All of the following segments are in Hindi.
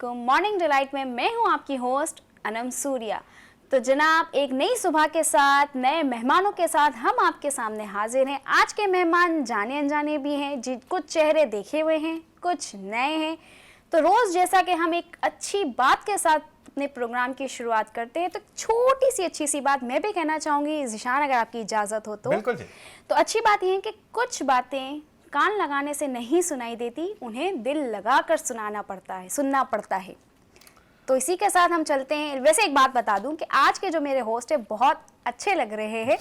वालेकुम। मॉर्निंग डिलाइट में मैं हूं आपकी होस्ट अनम सूर्या। तो जनाब, एक नई सुबह के साथ नए मेहमानों के साथ हम आपके सामने हाजिर हैं। आज के मेहमान जाने अनजाने भी हैं, कुछ चेहरे देखे हुए हैं, कुछ नए हैं। तो रोज़ जैसा कि हम एक अच्छी बात के साथ अपने प्रोग्राम की शुरुआत करते हैं, तो छोटी सी अच्छी सी बात मैं भी कहना चाहूँगी ज़ीशान, अगर आपकी इजाज़त हो तो। बिल्कुल जी। तो अच्छी बात यह है कि कुछ बातें कान लगाने से नहीं सुनाई देती, उन्हें दिल लगाकर सुनना पड़ता है। तो इसी के साथ हम चलते हैं। वैसे एक बात बता दूं कि आज के जो मेरे होस्ट है बहुत अच्छे लग रहे हैं,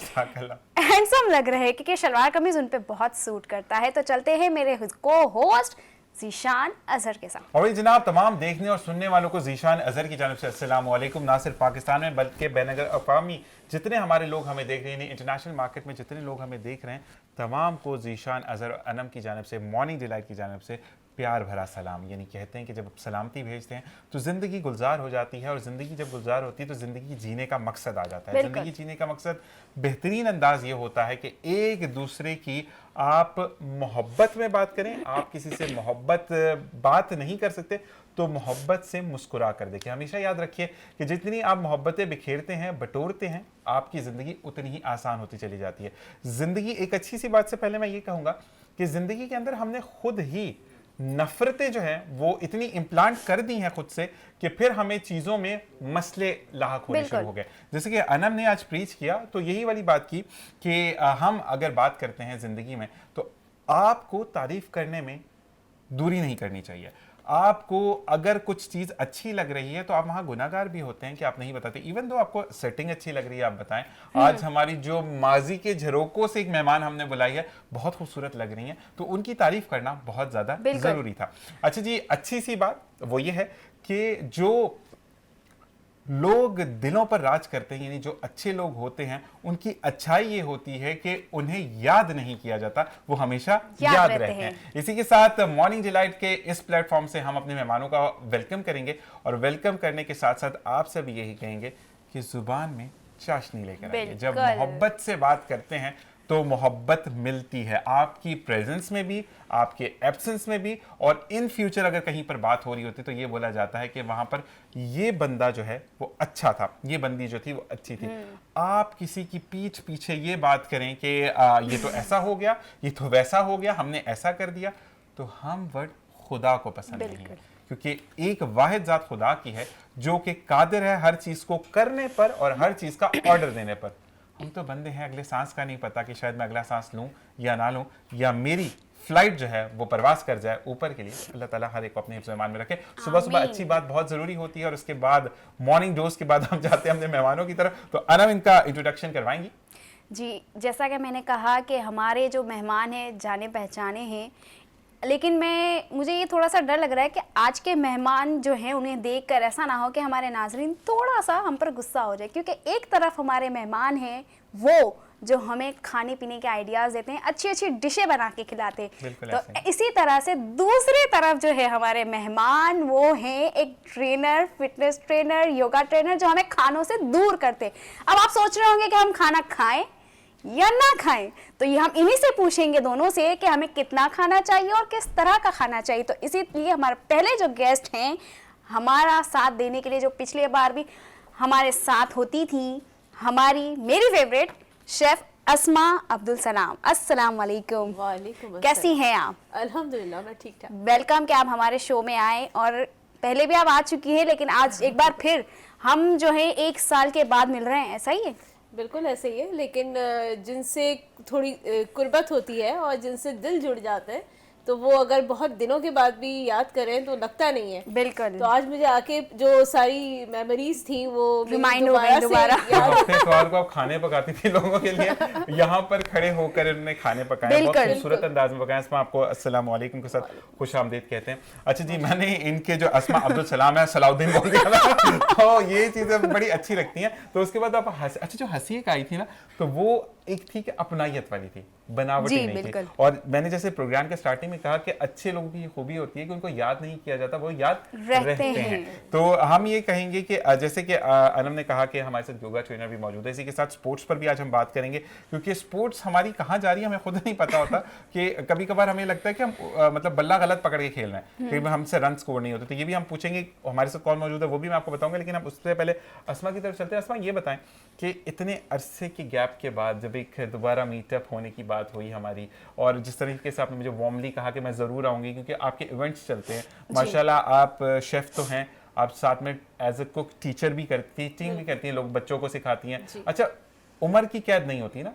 हैंडसम लग रहे हैं, क्योंकि शलवार कमीज उन पे बहुत सूट करता है। तो चलते हैं मेरे को होस्ट ज़ीशान अजहर के साथ। और जनाब, तमाम देखने और सुनने वालों को ज़ीशान अजहर की जानिब से अस्सलाम वालेकुम। ना सिर्फ पाकिस्तान में बल्कि बैनुल अक़वामी जितने हमारे लोग हमें देख रहे हैं, इंटरनेशनल मार्केट में जितने लोग हमें देख रहे हैं, तमाम को ज़ीशान अजहर अनम की जानिब से, मॉर्निंग डिलाइट की जानिब से प्यार भरा सलाम। यानी कहते हैं कि जब सलामती भेजते हैं तो ज़िंदगी गुलजार हो जाती है, और ज़िंदगी जब गुलजार होती है तो ज़िंदगी जीने का मकसद आ जाता है। ज़िंदगी जीने का मकसद बेहतरीन अंदाज ये होता है कि एक दूसरे की आप मोहब्बत में बात करें। आप किसी से मोहब्बत बात नहीं कर सकते तो मोहब्बत से मुस्कुरा कर देखिए। हमेशा याद रखिए कि जितनी आप मोहब्बतें बिखेरते हैं, बटोरते हैं, आपकी ज़िंदगी उतनी ही आसान होती चली जाती है। ज़िंदगी, एक अच्छी सी बात से पहले मैं ये कहूँगा कि ज़िंदगी के अंदर हमने खुद ही नफरतें जो हैं वो इतनी इम्प्लांट कर दी हैं खुद से कि फिर हमें चीज़ों में मसले लाहक होने शुरू हो गए। जैसे कि अनम ने आज प्रीच किया तो यही वाली बात की कि हम अगर बात करते हैं ज़िंदगी में तो आपको तारीफ करने में दूरी नहीं करनी चाहिए। आपको अगर कुछ चीज़ अच्छी लग रही है तो आप वहाँ गुनाहगार भी होते हैं कि आप नहीं बताते। इवन दो आपको सेटिंग अच्छी लग रही है, आप बताएं। आज हमारी जो माजी के झरोकों से एक मेहमान हमने बुलाई है, बहुत खूबसूरत लग रही हैं, तो उनकी तारीफ करना बहुत ज़्यादा ज़रूरी था। अच्छा जी, अच्छी सी बात वो ये है कि जो लोग दिलों पर राज करते हैं, यानी जो अच्छे लोग होते हैं, उनकी अच्छाई ये होती है कि उन्हें याद नहीं किया जाता, वो हमेशा याद रहते हैं। इसी के साथ मॉर्निंग डिलाइट के इस प्लेटफॉर्म से हम अपने मेहमानों का वेलकम करेंगे, और वेलकम करने के साथ साथ आपसे भी यही कहेंगे कि जुबान में चाशनी लेकर आइए। जब मोहब्बत से बात करते हैं तो मोहब्बत मिलती है, आपकी प्रेजेंस में भी, आपके एब्सेंस में भी, और इन फ्यूचर अगर कहीं पर बात हो रही होती तो ये बोला जाता है कि वहां पर ये बंदा जो है वो अच्छा था, ये बंदी जो थी वो अच्छी थी। आप किसी की पीठ पीछे ये बात करें कि ये तो ऐसा हो गया, ये तो वैसा हो गया, हमने ऐसा कर दिया, तो हम वर्ड खुदा को पसंद नहीं है, क्योंकि एक वाहिद जात खुदा की है जो कि कादिर है हर चीज को करने पर और हर चीज का ऑर्डर देने पर। हम तो बंदे हैं, अगले सांस का नहीं पता कि शायद मैं अगला सांस लूं या ना लूं, या मेरी फ्लाइट जो है वो परवास कर जाए ऊपर के लिए। अल्लाह ताला हर एक को अपने हिफ्ज़-ए-ईमान में रखे। सुबह सुबह अच्छी बात बहुत ज़रूरी होती है, और उसके बाद मॉर्निंग डोज के बाद हम जाते हैं अपने मेहमानों की तरफ। तो अनम इनका इंट्रोडक्शन करवाएंगी। जी, जैसा कि मैंने कहा कि हमारे जो मेहमान हैं जाने पहचाने हैं, लेकिन मुझे ये थोड़ा सा डर लग रहा है कि आज के मेहमान जो हैं उन्हें देखकर ऐसा ना हो कि हमारे नाज़रीन थोड़ा सा हम पर गुस्सा हो जाए, क्योंकि एक तरफ हमारे मेहमान हैं वो जो हमें खाने पीने के आइडियाज़ देते हैं, अच्छी अच्छी डिशें बना के खिलाते हैं, तो इसी तरह से दूसरी तरफ जो है हमारे मेहमान वो हैं एक trainer, fitness trainer, yoga trainer, जो हमें खानों से दूर करते हैं। अब आप सोच रहे होंगे कि हम खाना खाएं या ना खाएं, तो ये हम इन्हीं से पूछेंगे दोनों से कि हमें कितना खाना चाहिए और किस तरह का खाना चाहिए। तो इसीलिए हमारे पहले जो गेस्ट हैं हमारा साथ देने के लिए, जो पिछले बार भी हमारे साथ होती थी, मेरी फेवरेट शेफ अस्मा अब्दुल सलाम। अस्सलाम वालेकुम। वालेकुम। कैसी हैं आप? अल्हम्दुलिल्लाह, मैं ठीक ठाक। वेलकम कि आप हमारे शो में आए, और पहले भी आप आ चुकी हैं, लेकिन आज एक बार फिर हम जो है 1 साल के बाद मिल रहे हैं, ऐसा ही है? बिल्कुल ऐसे ही है, लेकिन जिनसे थोड़ी कुर्बत होती है और जिनसे दिल जुड़ जाता है, तो वो अगर बहुत दिनों के बाद भी याद करें तो लगता नहीं है। बिल्कुल। तो आज मुझे आके जो सारी मेमोरीज थी वो रिमाइंड हो गई दोबारा। को आप खाने पकाती थी लोगों के लिए, यहाँ पर खड़े होकर उन्होंने खाने पकाए, बहुत खूबसूरत अंदाज में पकाए। इसमें आपको अस्सलाम वालेकुम के साथ खुश आमदीद कहते हैं। अच्छा जी, मैंने इनके जो अस्मा अब्दुल सलाम है, सलाउद्दीन बोल दिया तो ये चीज़ें बड़ी अच्छी लगती हैं। तो उसके बाद आप अच्छा, जो हंसी एक आई थी ना, तो वो एक थी कि अपनायत वाली थी, बनावटी जी, नहीं थी। बिल्कुल। और मैंने जैसे प्रोग्राम के स्टार्टिंग में कहा कि अच्छे लोगों की खूबी होती है कि उनको याद नहीं किया जाता, वो याद रहते हैं। हैं। तो हम ये कहेंगे कि जैसे कि अनम ने कहा कि हमारे साथ योगा ट्रेनर भी मौजूद है, इसी के साथ स्पोर्ट्स पर भी आज हम बात करेंगे, क्योंकि स्पोर्ट्स हमारी कहाँ जा रही है हमें खुद नहीं पता होता कि कभी कभार हमें लगता है कि हम मतलब बल्ला गलत पकड़ के खेल रहे हैं, कहीं हमसे रन स्कोर नहीं होते। तो ये भी हम पूछेंगे, हमारे साथ कौन मौजूद है वो भी मैं आपको बताऊंगा, लेकिन हम उससे पहले अस्मा की तरफ चलते हैं। अस्मा, ये बताएं कि इतने अरसे के गैप के बाद जब एक दोबारा मीटअप होने की बात हुई हमारी, और जिस तरीके से आपने मुझे वार्मली कहा कि मैं ज़रूर आऊँगी क्योंकि आपके इवेंट्स चलते हैं माशाल्लाह, आप शेफ़ तो हैं, आप साथ में एज ए कुक टीचर भी करती, टीचिंग भी करती हैं, लोग बच्चों को सिखाती हैं। अच्छा, उम्र की कैद नहीं होती ना?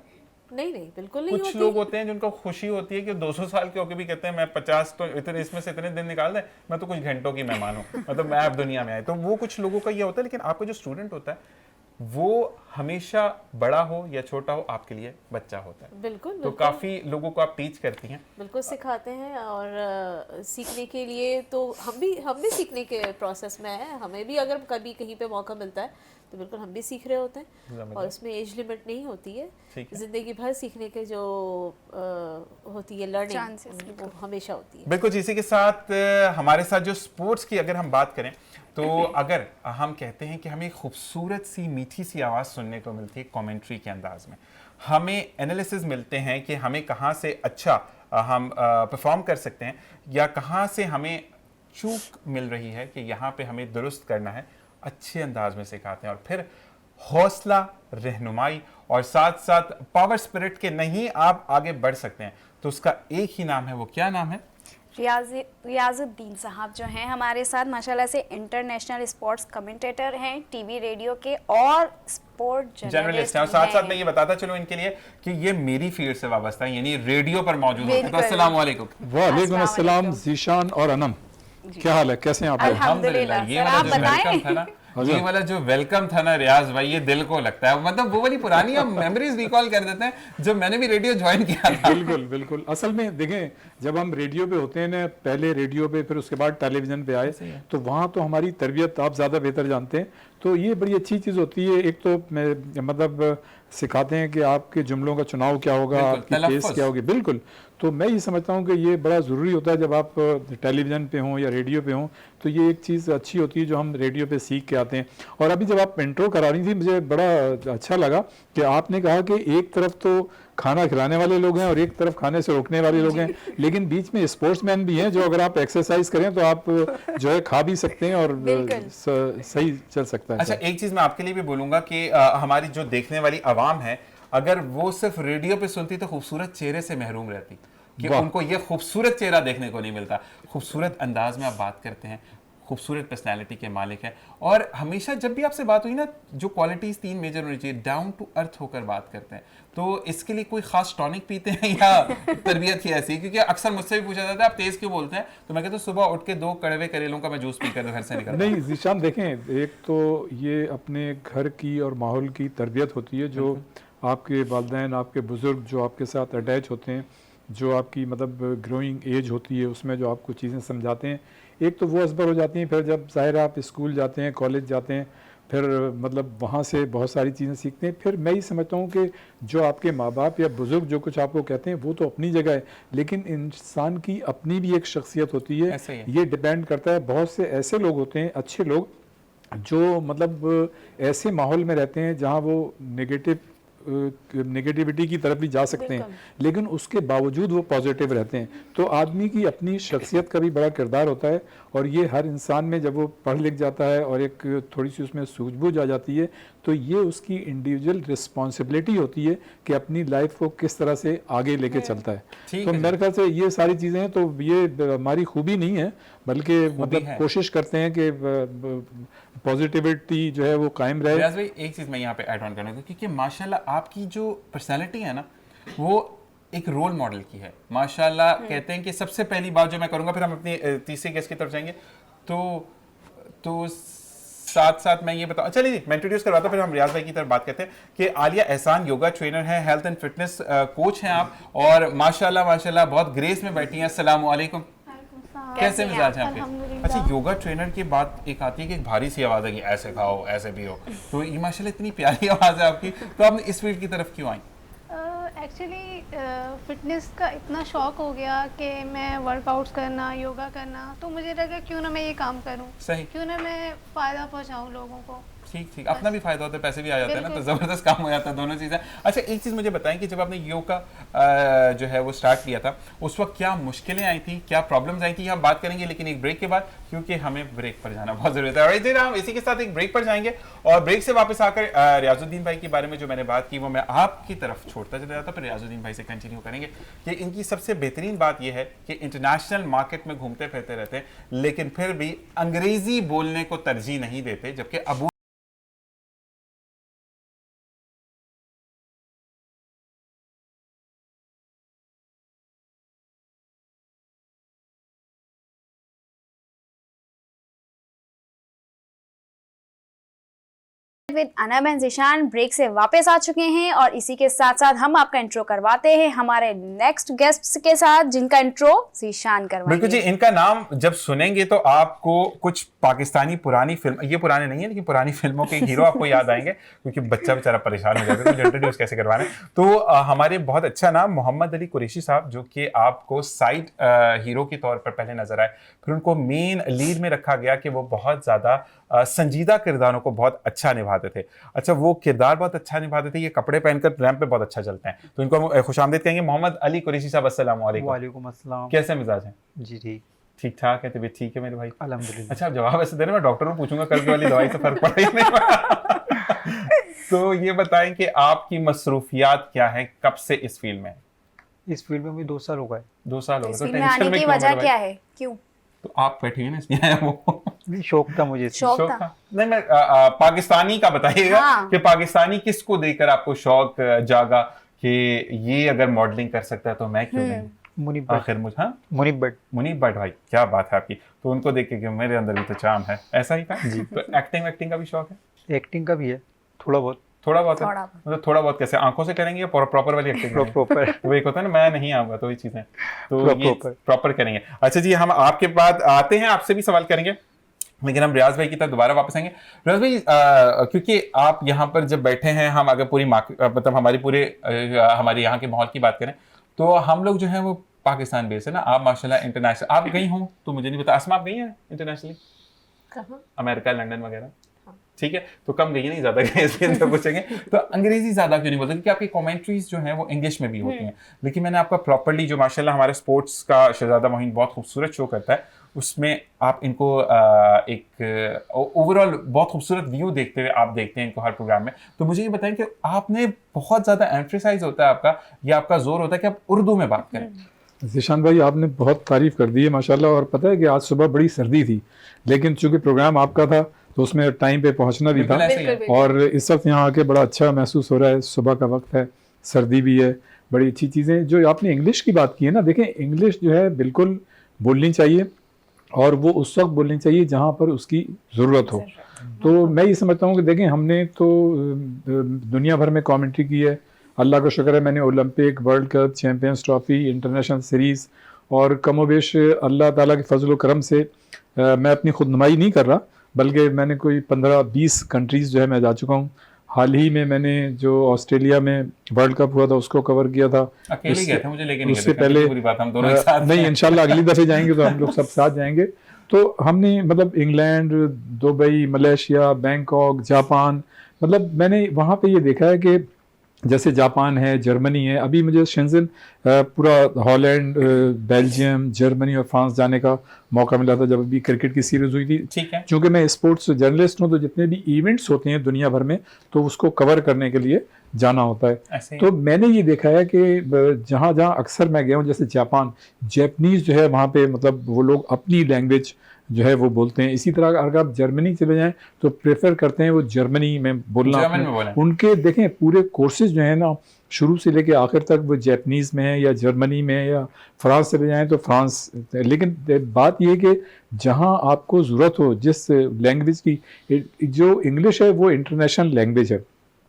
नहीं नहीं, बिल्कुल नहीं कुछ होती। लोग होते हैं जिनको खुशी होती है कि 200 साल के होकर भी कहते हैं मैं 50 तो इतने इसमें से इतने दिन निकाल दें, मैं तो कुछ घंटों की मेहमान हूँ, मतलब मैं अब दुनिया में आए। तो वो कुछ लोगों का ये होता है, लेकिन आपका जो स्टूडेंट होता है वो हमेशा बड़ा हो या छोटा हो आपके लिए बच्चा होता है। बिल्कुल तो बिल्कुल काफी लोगों को आप टीच करती हैं। बिल्कुल सिखाते हैं, और सीखने के लिए तो हम भी सीखने के प्रोसेस में हैं। हमें भी अगर कभी कहीं पे मौका मिलता है तो बिल्कुल हम भी सीख रहे होते हैं, और इसमें एज लिमिट नहीं होती है। ठीक है। जिंदगी भर सीखने के जो होती है लर्निंग, Chances, वो हमेशा होती है। बिल्कुल। इसी के साथ हमारे साथ जो स्पोर्ट्स की अगर हम बात करें तो अगर हम कहते हैं कि हमें खूबसूरत सी मीठी सी आवाज़ सुनने को मिलती है कमेंट्री के अंदाज में, हमें एनालिसिस मिलते हैं कि हमें कहाँ से अच्छा हम परफॉर्म कर सकते हैं, या कहाँ से हमें चूक मिल रही है कि यहाँ पे हमें दुरुस्त करना है, अच्छे अंदाज में सिखाते हैं। और फिर हौसला, रहनुमाई और साथ साथ पावर स्पिरिट के नहीं आप आगे बढ़ सकते हैं, तो उसका एक ही नाम है। वो क्या नाम है? रियाजुद्दीन साहब जो हैं हमारे साथ, माशाल्लाह से इंटरनेशनल स्पोर्ट्स कमेंटेटर हैं टीवी रेडियो के, और स्पोर्ट जर्नलिस्ट हैं। और साथ साथ मैं ये बताता चलूं इनके लिए कि ये मेरी फील्ड से वाबस्ता है, यानी रेडियो पर मौजूद होते हैं। तो अस्सलाम वालेकुम। वालेकुम अस्सलाम जीशान और अनम, क्या हाल है, कैसे हैं आप लोग? अल्हम्दुलिल्लाह। ये सर, वाला आप जो वेलकम था ना, ये वाला जो वेलकम था ना रियाज भाई, ये दिल को लगता है, मतलब वो वाली पुरानी हम मेमोरीज रिकॉल कर देते हैं जब मैंने भी रेडियो ज्वाइन किया था। बिल्कुल बिल्कुल। असल में देखें, जब हम रेडियो पे होते हैं ना, पहले रेडियो पे फिर उसके बाद टेलीविजन पे आए, तो वहाँ तो हमारी तरबियत आप ज़्यादा बेहतर जानते हैं, तो ये बड़ी अच्छी चीज़ होती है। एक तो मतलब सिखाते हैं कि आपके जुमलों का चुनाव क्या होगा, आपकी पेस क्या होगी। बिल्कुल। तो मैं ये समझता हूँ कि ये बड़ा ज़रूरी होता है जब आप टेलीविज़न पे हों या रेडियो पे हों, तो ये एक चीज़ अच्छी होती है जो हम रेडियो पे सीख के आते हैं। और अभी जब आप इंट्रो करा रही थी, मुझे बड़ा अच्छा लगा कि आपने कहा कि एक तरफ तो खाना खिलाने वाले लोग हैं और एक तरफ खाने से रोकने वाले लोग हैं, लेकिन बीच में स्पोर्ट्समैन भी हैं जो अगर आप एक्सरसाइज करें तो आप जो है खा भी सकते हैं और सही चल सकता है। अच्छा, एक चीज़ मैं आपके लिए भी बोलूँगा कि हमारी जो देखने वाली आवाम है, अगर वो सिर्फ रेडियो पे सुनती तो खूबसूरत चेहरे से महरूम रहती, कि उनको ये खूबसूरत चेहरा देखने को नहीं मिलता। खूबसूरत अंदाज में आप बात करते हैं, खूबसूरत पर्सनैलिटी के मालिक हैं, और हमेशा जब भी आपसे बात हुई ना, जो क्वालिटीज़ 3 मेजर होनी चाहिए, डाउन टू अर्थ होकर बात करते हैं। तो इसके लिए कोई खास टॉनिक पीते हैं या तरबियत ही ऐसी? क्योंकि अक्सर मुझसे भी पूछा जाता है आप तेज़ क्यों बोलते हैं, तो मैं कहता हूँ सुबह उठ के 2 कड़वे करेलों का मैं जूस पीकर घर से निकलता हूँ। नहीं जीशान, देखें, एक तो ये अपने घर की और माहौल की तरबियत होती है, जो आपके वालिदैन, आपके बुज़ुर्ग जो आपके साथ अटैच होते हैं, जो आपकी मतलब ग्रोइंग एज होती है, उसमें जो आपको चीज़ें समझाते हैं, एक तो वो असबर हो जाती हैं। फिर जब ज़ाहिर आप स्कूल जाते हैं, कॉलेज जाते हैं, फिर मतलब वहाँ से बहुत सारी चीज़ें सीखते हैं। फिर मैं ही समझता हूँ कि जो आपके माँ बाप या बुज़ुर्ग जो कुछ आपको कहते हैं वो तो अपनी जगह है, लेकिन इंसान की अपनी भी एक शख्सियत होती है। ये डिपेंड करता है, बहुत से ऐसे लोग होते हैं, अच्छे लोग, जो मतलब ऐसे माहौल में रहते हैं जहाँ वो नेगेटिविटी की तरफ भी जा सकते हैं, लेकिन उसके बावजूद वो पॉजिटिव रहते हैं। तो आदमी की अपनी शख्सियत का भी बड़ा किरदार होता है, और ये हर इंसान में जब वो पढ़ लिख जाता है और एक थोड़ी सी उसमें सूझबूझ आ जाती है, तो ये उसकी इंडिविजुअल रिस्पॉन्सिबिलिटी होती है कि अपनी लाइफ को किस तरह से आगे लेके चलता है। तो मेरे ख्याल से ये सारी चीज़ें हैं, तो ये हमारी खूबी नहीं है, बल्कि मतलब कोशिश करते हैं कि पॉजिटिविटी जो है वो कायम रहे। रियाज भाई, एक चीज़ मैं यहाँ पे ऐड ऑन करूँगा, क्योंकि माशाल्लाह आपकी जो पर्सनैलिटी है ना, वो एक रोल मॉडल की है माशाल्लाह। कहते हैं कि सबसे पहली बात जो मैं करूँगा, फिर हम अपनी तीसरी गेस्ट की तरफ जाएंगे, तो साथ साथ मैं ये बताऊँ, चलिए मैं इंट्रोड्यूस करवाता हूँ, फिर हम रियाज भाई की तरफ बात करते हैं कि आलिया एहसान योगा ट्रेनर है, हेल्थ एंड फिटनेस कोच हैं आप, और माशाल्लाह बहुत ग्रेस में बैठी हैं। अस्सलाम वालेकुम, कैसे मिजाज है आपके? अच्छा, योगा ट्रेनर की बात एक आती है कि एक भारी सी आवाज़ है कि ऐसे खाओ ऐसे पियो, तो ये माशाल्लाह इतनी प्यारी आवाज़ है आपकी, तो आपने इस फील्ड की तरफ क्यों आई? एक्चुअली फिटनेस का इतना शौक हो गया कि मैं वर्कआउट्स करना, योगा करना, तो मुझे लगा क्यों ना मैं ये काम करूं, सही। क्यों ना मैं फ़ायदा पहुंचाऊं लोगों को। ठीक ठीक, अपना भी फायदा होता है, पैसे भी आ जाते हैं ना, तो जबरदस्त काम हो जाता है, दोनों चीजें। अच्छा, एक चीज मुझे बताएं कि जब आपने योग का जो है वो स्टार्ट किया था, उस वक्त क्या मुश्किलें आई थी, क्या प्रॉब्लम्स आई थी, हम बात करेंगे लेकिन एक ब्रेक के बाद, क्योंकि हमें ब्रेक पर जाना बहुत जरूरी है। और जी हम इसी के साथ एक ब्रेक पर जाएंगे और ब्रेक से वापस आकर रियाजुद्दीन भाई के बारे में जो मैंने बात की वो मैं आपकी तरफ छोड़ता चला जाता, फिर रियाजुद्दीन भाई से कंटिन्यू करेंगे कि इनकी सबसे बेहतरीन बात यह है कि इंटरनेशनल मार्केट में घूमते फिरते रहते हैं, लेकिन फिर भी अंग्रेजी बोलने को तरजीह नहीं देते, जबकि Abu with Anam and Zeeshan break से वापस आ चुके हैं और इसी के साथ साथ हम आपका इंट्रो करवाते हैं हमारे नेक्स्ट गेस्ट के साथ, जिनका इंट्रो ज़ीशान करवाएंगे। बिल्कुल जी, इनका नाम जब सुनेंगे तो आपको कुछ पाकिस्तानी पुरानी फिल्म, ये पुराने नहीं है लेकिन पुरानी फिल्मों के हीरो आपको याद आएंगे, क्योंकि बच्चा बेचारा परेशान हो जाता है तो इंट्रोड्यूस कैसे करवाना है। तो हमारे बहुत अच्छा नाम मोहम्मद अली कुरैशी साहब, जो कि आपको साइड हीरो के तौर पर पहले नजर आए, फिर उनको मेन लीड में रखा गया कि वो बहुत ज्यादा संजीदा किरदारों को बहुत अच्छा निभाते थे। अच्छा, वो किरदार बहुत अच्छा निभाते थे, ये कपड़े पहनकर रैंप पे बहुत अच्छा चलते हैं, तो इनको हम खुशामदीद कहेंगे। मोहम्मद अली कुरैशी साहब, अस्सलाम वालेकुम। वालेकुम अस्सलाम। कैसे मिजाज हैं? जी ठीक ठीक ठाक है, तबीयत ठीक है मेरे भाई? अल्हम्दुलिल्लाह। अच्छा, आप जवाब ऐसे दे रहे हैं, मैं डॉक्टर को पूछूंगा कल की वाली दवाई से फर्क पड़ा ही नहीं। तो ये बताएं कि आपकी मसरूफियात क्या है, कब से इस फील्ड में? इस फील्ड में मुझे 2 साल हो गए। 2 साल हो गए, इस तो फील्ड में टेंशन आने में की क्यों वजह मेरे क्या भाई? है, क्यों? तो आप बैठे हुए ना इसलिए आया वो। नहीं, शौक था मुझे। शौक था। नहीं, मैं पाकिस्तानी का बताइएगा हाँ। कि पाकिस्तानी किसको देखकर आपको शौक जागा कि ये अगर मॉडलिंग कर सकता है तो मैं क्यों नहीं? मुनीब भट्ट। आखिर मुझे, हाँ, मुनीब भट्ट। मुनीब भट्ट भाई, क्या बात है आपकी। तो उनको देख के कि मेरे अंदर भी तो चार्म है, ऐसा ही था जी। तो एक्टिंग का भी शौक है? एक्टिंग का भी है, थोड़ा बहुत। थोड़ा बहुत है? थोड़ा बहुत। मतलब थोड़ा बहुत कैसे, आंखों से करेंगे या प्रॉपर वाली एक्टिंग? प्रॉपर। तो एक होता है ना, मैं नहीं आऊंगा, तो ये चीजें तो ये प्रॉपर। प्रॉपर करेंगे। अच्छा जी, हम आपके बाद आते हैं, आपसे भी सवाल करेंगे, लेकिन हम रियाज भाई की तरफ दोबारा वापस आएंगे। रियाज भाई, क्योंकि आप यहाँ पर जब बैठे हैं, हम अगर पूरी मतलब हमारी पूरे हमारे यहाँ के माहौल की बात करें तो हम लोग जो है वो पाकिस्तान बेस है ना, आप माशाल्लाह इंटरनेशनल, आप गई हो तो मुझे नहीं पता, असमा आप गई हैं इंटरनेशनली? कहाँ? अमेरिका, लंदन वगैरह? ठीक है, तो कम गई नहीं, ज्यादा गई, इसके अंदर पूछेंगे। तो अंग्रेजी ज्यादा क्यों नहीं बोलते? क्योंकि आपकी कमेंट्रीज जो हैं वो इंग्लिश में भी होती हैं, लेकिन मैंने आपका प्रॉपर्ली जो माशाल्लाह हमारे स्पोर्ट्स का शहजादा मोहिन बहुत खूबसूरत शो करता है, उसमें आप इनको एक ओवरऑल बहुत खूबसूरत व्यू देखते हुए आप देखते हैं इनको हर प्रोग्राम में। तो मुझे ये बताएं कि आपने बहुत ज़्यादा एम्फेसाइज होता है आपका, या आपका जोर होता है कि आप उर्दू में बात करें? ज़ीशान भाई, आपने बहुत तारीफ़ कर दी है माशाल्लाह। और पता है कि आज सुबह बड़ी सर्दी थी, लेकिन चूंकि प्रोग्राम आपका था तो उसमें टाइम पे पहुंचना भी था, बिल्कुल ऐसे ही है। और इस वक्त यहाँ आके बड़ा अच्छा महसूस हो रहा है। सुबह का वक्त है, सर्दी भी है, बड़ी अच्छी चीज़ें। जो आपने इंग्लिश की बात की है ना, देखें इंग्लिश जो है बिल्कुल बोलनी चाहिए, और वो उस वक्त बोलनी चाहिए जहाँ पर उसकी ज़रूरत हो। तो मैं ये समझता हूँ कि देखें, हमने तो दुनिया भर में कमेंट्री की है, अल्लाह का शुक्र है मैंने Olympic, world cup, champions trophy, international series, और कमोबेश अल्लाह ताला के फजल व करम से मैं अपनी खुदनुमाई नहीं कर रहा, बल्कि मैंने कोई 15-20 कंट्रीज़ जो है मैं जा चुका हूँ। हाल ही में मैंने जो ऑस्ट्रेलिया में वर्ल्ड कप हुआ था उसको कवर किया था। अकेले गए थे, मुझे लेके नहीं उससे गए थे, पहले पूरी बात हम दोनों एक साथ नहीं, हैं। इंशाल्लाह अगली दफ़े जाएंगे तो हम लोग सब साथ जाएंगे। तो हमने मतलब England, Dubai, Malaysia, Bangkok, Japan, मतलब मैंने वहाँ पे ये देखा है कि जैसे जापान है, जर्मनी है, अभी मुझे शेंजन पूरा हॉलैंड, बेल्जियम, जर्मनी और फ्रांस जाने का मौका मिला था जब अभी क्रिकेट की सीरीज़ हुई थी। ठीक है। चूँकि मैं स्पोर्ट्स जर्नलिस्ट हूँ, तो जितने भी इवेंट्स होते हैं दुनिया भर में तो उसको कवर करने के लिए जाना होता है। ऐसे ही। तो मैंने ये देखा है कि जहाँ जहाँ अक्सर मैं गया हूँ, जैसे जापान, जैपनीज़ जो है वहाँ पे मतलब वो लोग अपनी लैंग्वेज जो है वो बोलते हैं। इसी तरह अगर आप जर्मनी चले जाएं तो प्रेफर करते हैं वो जर्मनी में बोलना। जर्मन में बोलें। उनके देखें पूरे कोर्सेज जो है ना, शुरू से लेके आखिर तक वो जैपनीज़ में है, या जर्मनी में है, या फ्रांस चले जाएं तो फ्रांस। लेकिन बात ये है कि जहाँ आपको ज़रूरत हो जिस लैंग्वेज की, जो इंग्लिश है वो इंटरनेशनल लैंग्वेज है।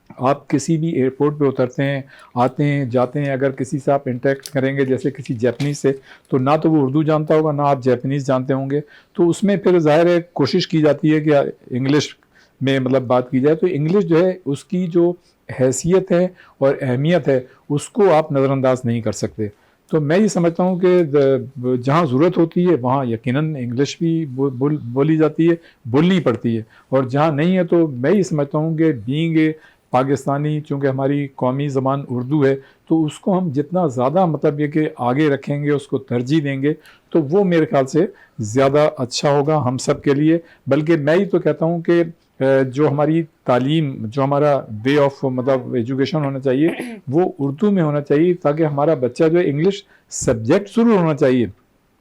आप किसी भी एयरपोर्ट पे उतरते हैं, आते हैं, जाते हैं, अगर किसी से आप इंटरेक्ट करेंगे जैसे किसी जैपनीज़ से, तो ना तो वो उर्दू जानता होगा, ना आप जैपनीज़ जानते होंगे, तो उसमें फिर ज़ाहिर है कोशिश की जाती है कि इंग्लिश में मतलब बात की जाए तो इंग्लिश जो है उसकी जो हैसियत है और अहमियत है उसको आप नज़रअंदाज नहीं कर सकते। तो मैं ये समझता हूँ कि जहाँ ज़रूरत होती है वहाँ यकीनन इंग्लिश भी बोली जाती है, बोलनी पड़ती है, और जहाँ नहीं है तो मैं ये समझता हूँ कि बीइंग ए पाकिस्तानी, चूँकि हमारी कौमी ज़बान उर्दू है, तो उसको हम जितना ज़्यादा मतलब ये कि आगे रखेंगे, उसको तरजीह देंगे, तो वो मेरे ख्याल से ज़्यादा अच्छा होगा हम सब के लिए। बल्कि मैं ही तो कहता हूँ कि जो हमारी तालीम, जो हमारा वे ऑफ मतलब एजुकेशन होना चाहिए वो उर्दू में होना चाहिए, ताकि हमारा बच्चा जो है इंग्लिश सब्जेक्ट ज़रूर होना चाहिए,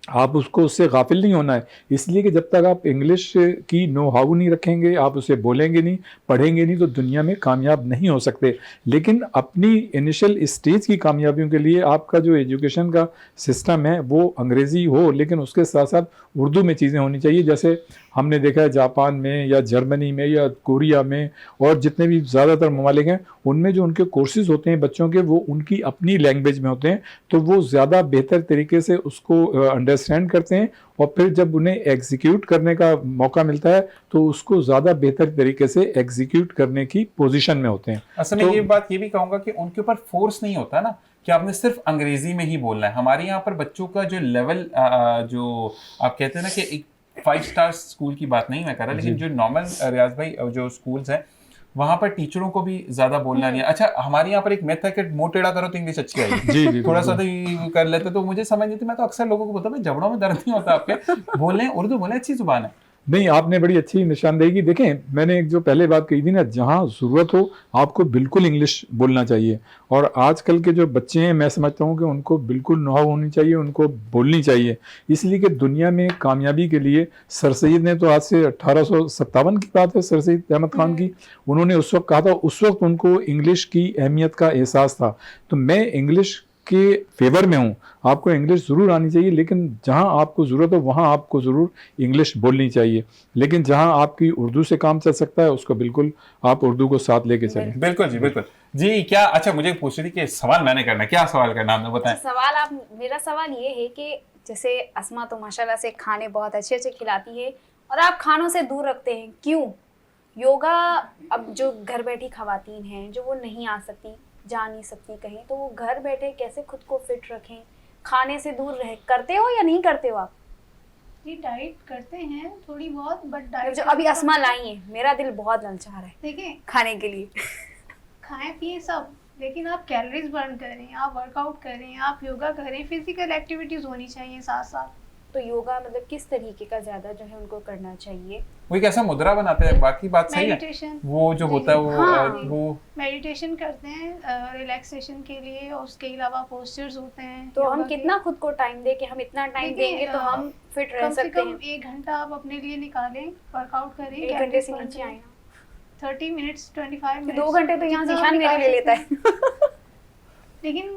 आप उसको उससे गाफिल नहीं होना है। इसलिए कि जब तक आप इंग्लिश की नो हाउ नहीं रखेंगे, आप उसे बोलेंगे नहीं, पढ़ेंगे नहीं, तो दुनिया में कामयाब नहीं हो सकते। लेकिन अपनी इनिशियल स्टेज की कामयाबियों के लिए आपका जो एजुकेशन का सिस्टम है वो अंग्रेज़ी हो, लेकिन उसके साथ साथ उर्दू में चीज़ें होनी चाहिए। जैसे हमने देखा है जापान में या जर्मनी में या कोरिया में और जितने भी ज़्यादातर ममालिक हैं, उनमें जो उनके कोर्सेज़ होते हैं बच्चों के, वो उनकी अपनी लैंग्वेज में होते हैं, तो वो ज़्यादा बेहतर तरीके से उसको अंडरस्टैंड करते हैं, और फिर जब उन्हें एग्जीक्यूट करने का मौका मिलता है तो उसको ज़्यादा बेहतर तरीके से एग्जीक्यूट करने की पोजीशन में होते हैं। असल में ये बात ये भी कहूँगा कि उनके ऊपर फोर्स नहीं होता ना कि आपने सिर्फ अंग्रेजी में ही बोलना है। हमारे यहाँ पर बच्चों का जो लेवल, जो आप कहते हैं ना कि एक 5 स्टार स्कूल की बात नहीं मैं कर रहा, लेकिन जो नॉर्मल रियाज भाई जो स्कूल्स हैं वहां पर टीचरों को भी ज्यादा बोलना नहीं है। अच्छा, हमारे यहाँ पर एक मेथ है कि मुंह टेढ़ा करो तो इंग्लिश अच्छी आएगी। जी थोड़ा सा तो ये कर लेते तो मुझे समझ नहीं थी। मैं तो अक्सर लोगों को बोलता हूँ जबड़ों में दर्द नहीं होता आपके, बोलें उर्दू बोलें, अच्छी जुबान है। नहीं, आपने बड़ी अच्छी निशानदेही की। देखें, मैंने एक जो पहले बात कही थी ना, जहाँ ज़रूरत हो आपको बिल्कुल इंग्लिश बोलना चाहिए, और आजकल के जो बच्चे हैं मैं समझता हूँ कि उनको बिल्कुल नो हाउ होनी चाहिए, उनको बोलनी चाहिए। इसलिए कि दुनिया में कामयाबी के लिए सर सैयद ने तो आज से 1857 की बात है, सर सैयद अहमद खान की, उन्होंने उस वक्त कहा था, उस वक्त उनको इंग्लिश की अहमियत का एहसास था। तो मैं इंग्लिश के फेवर में हूँ, आपको इंग्लिश ज़रूर आनी चाहिए, लेकिन जहाँ आपको ज़रूरत हो वहाँ आपको ज़रूर इंग्लिश बोलनी चाहिए। लेकिन जहाँ आपकी उर्दू से काम चल सकता है उसको बिल्कुल आप उर्दू को साथ लेके चलें। बिल्कुल जी, बिल्कुल जी। क्या अच्छा मुझे पूछ रही थी कि सवाल मैंने करना, क्या सवाल करना आपने बताएं। सवाल आप, मेरा सवाल ये है कि जैसे अस्मा तो माशाल्लाह से खाने बहुत अच्छे अच्छे खिलाती है और आप खानों से दूर रखते हैं, क्यों? योगा, अब जो घर बैठी खवातीन हैं जो वो नहीं आ सकती, जा नहीं सकती कहीं, तो वो घर बैठे कैसे खुद को फिट रखें, खाने से दूर रहे, करते हो या नहीं करते हो आप? जी डाइट करते हैं थोड़ी बहुत, बट डाइट जो अभी अस्मा लाई है, मेरा दिल बहुत ललचा रहा है देखिए, खाने के लिए। खाएं पिए सब, लेकिन आप कैलोरीज बर्न करें, आप वर्कआउट करें, आप योगा करें, फिजिकल एक्टिविटीज होनी चाहिए साथ साथ। तो योगा मतलब किस तरीके का ज्यादा जो है उनको करना चाहिए? वो एक ऐसा मुद्रा बनाते हैं, बाकी बात सही है, मेडिटेशन, वो जो होता है वो हाँ, वो मेडिटेशन करते हैं रिलैक्सेशन के लिए, और उसके अलावा पोस्चर्स होते हैं। तो हम योगा के। कितना खुद को टाइम दे कि हम इतना टाइम देखिए, देंगे तो हम फिट रह कम से सकते कम हैं? 1 घंटा आप अपने लिए निकालें, वर्कआउट करें, 1 घंटे से नीचे आए ना, 30 मिनट्स 25 मिनट्स, 2 घंटे तो यहाँ जितना जीशान आप मेरे लिए निकाल लेता है। लेकिन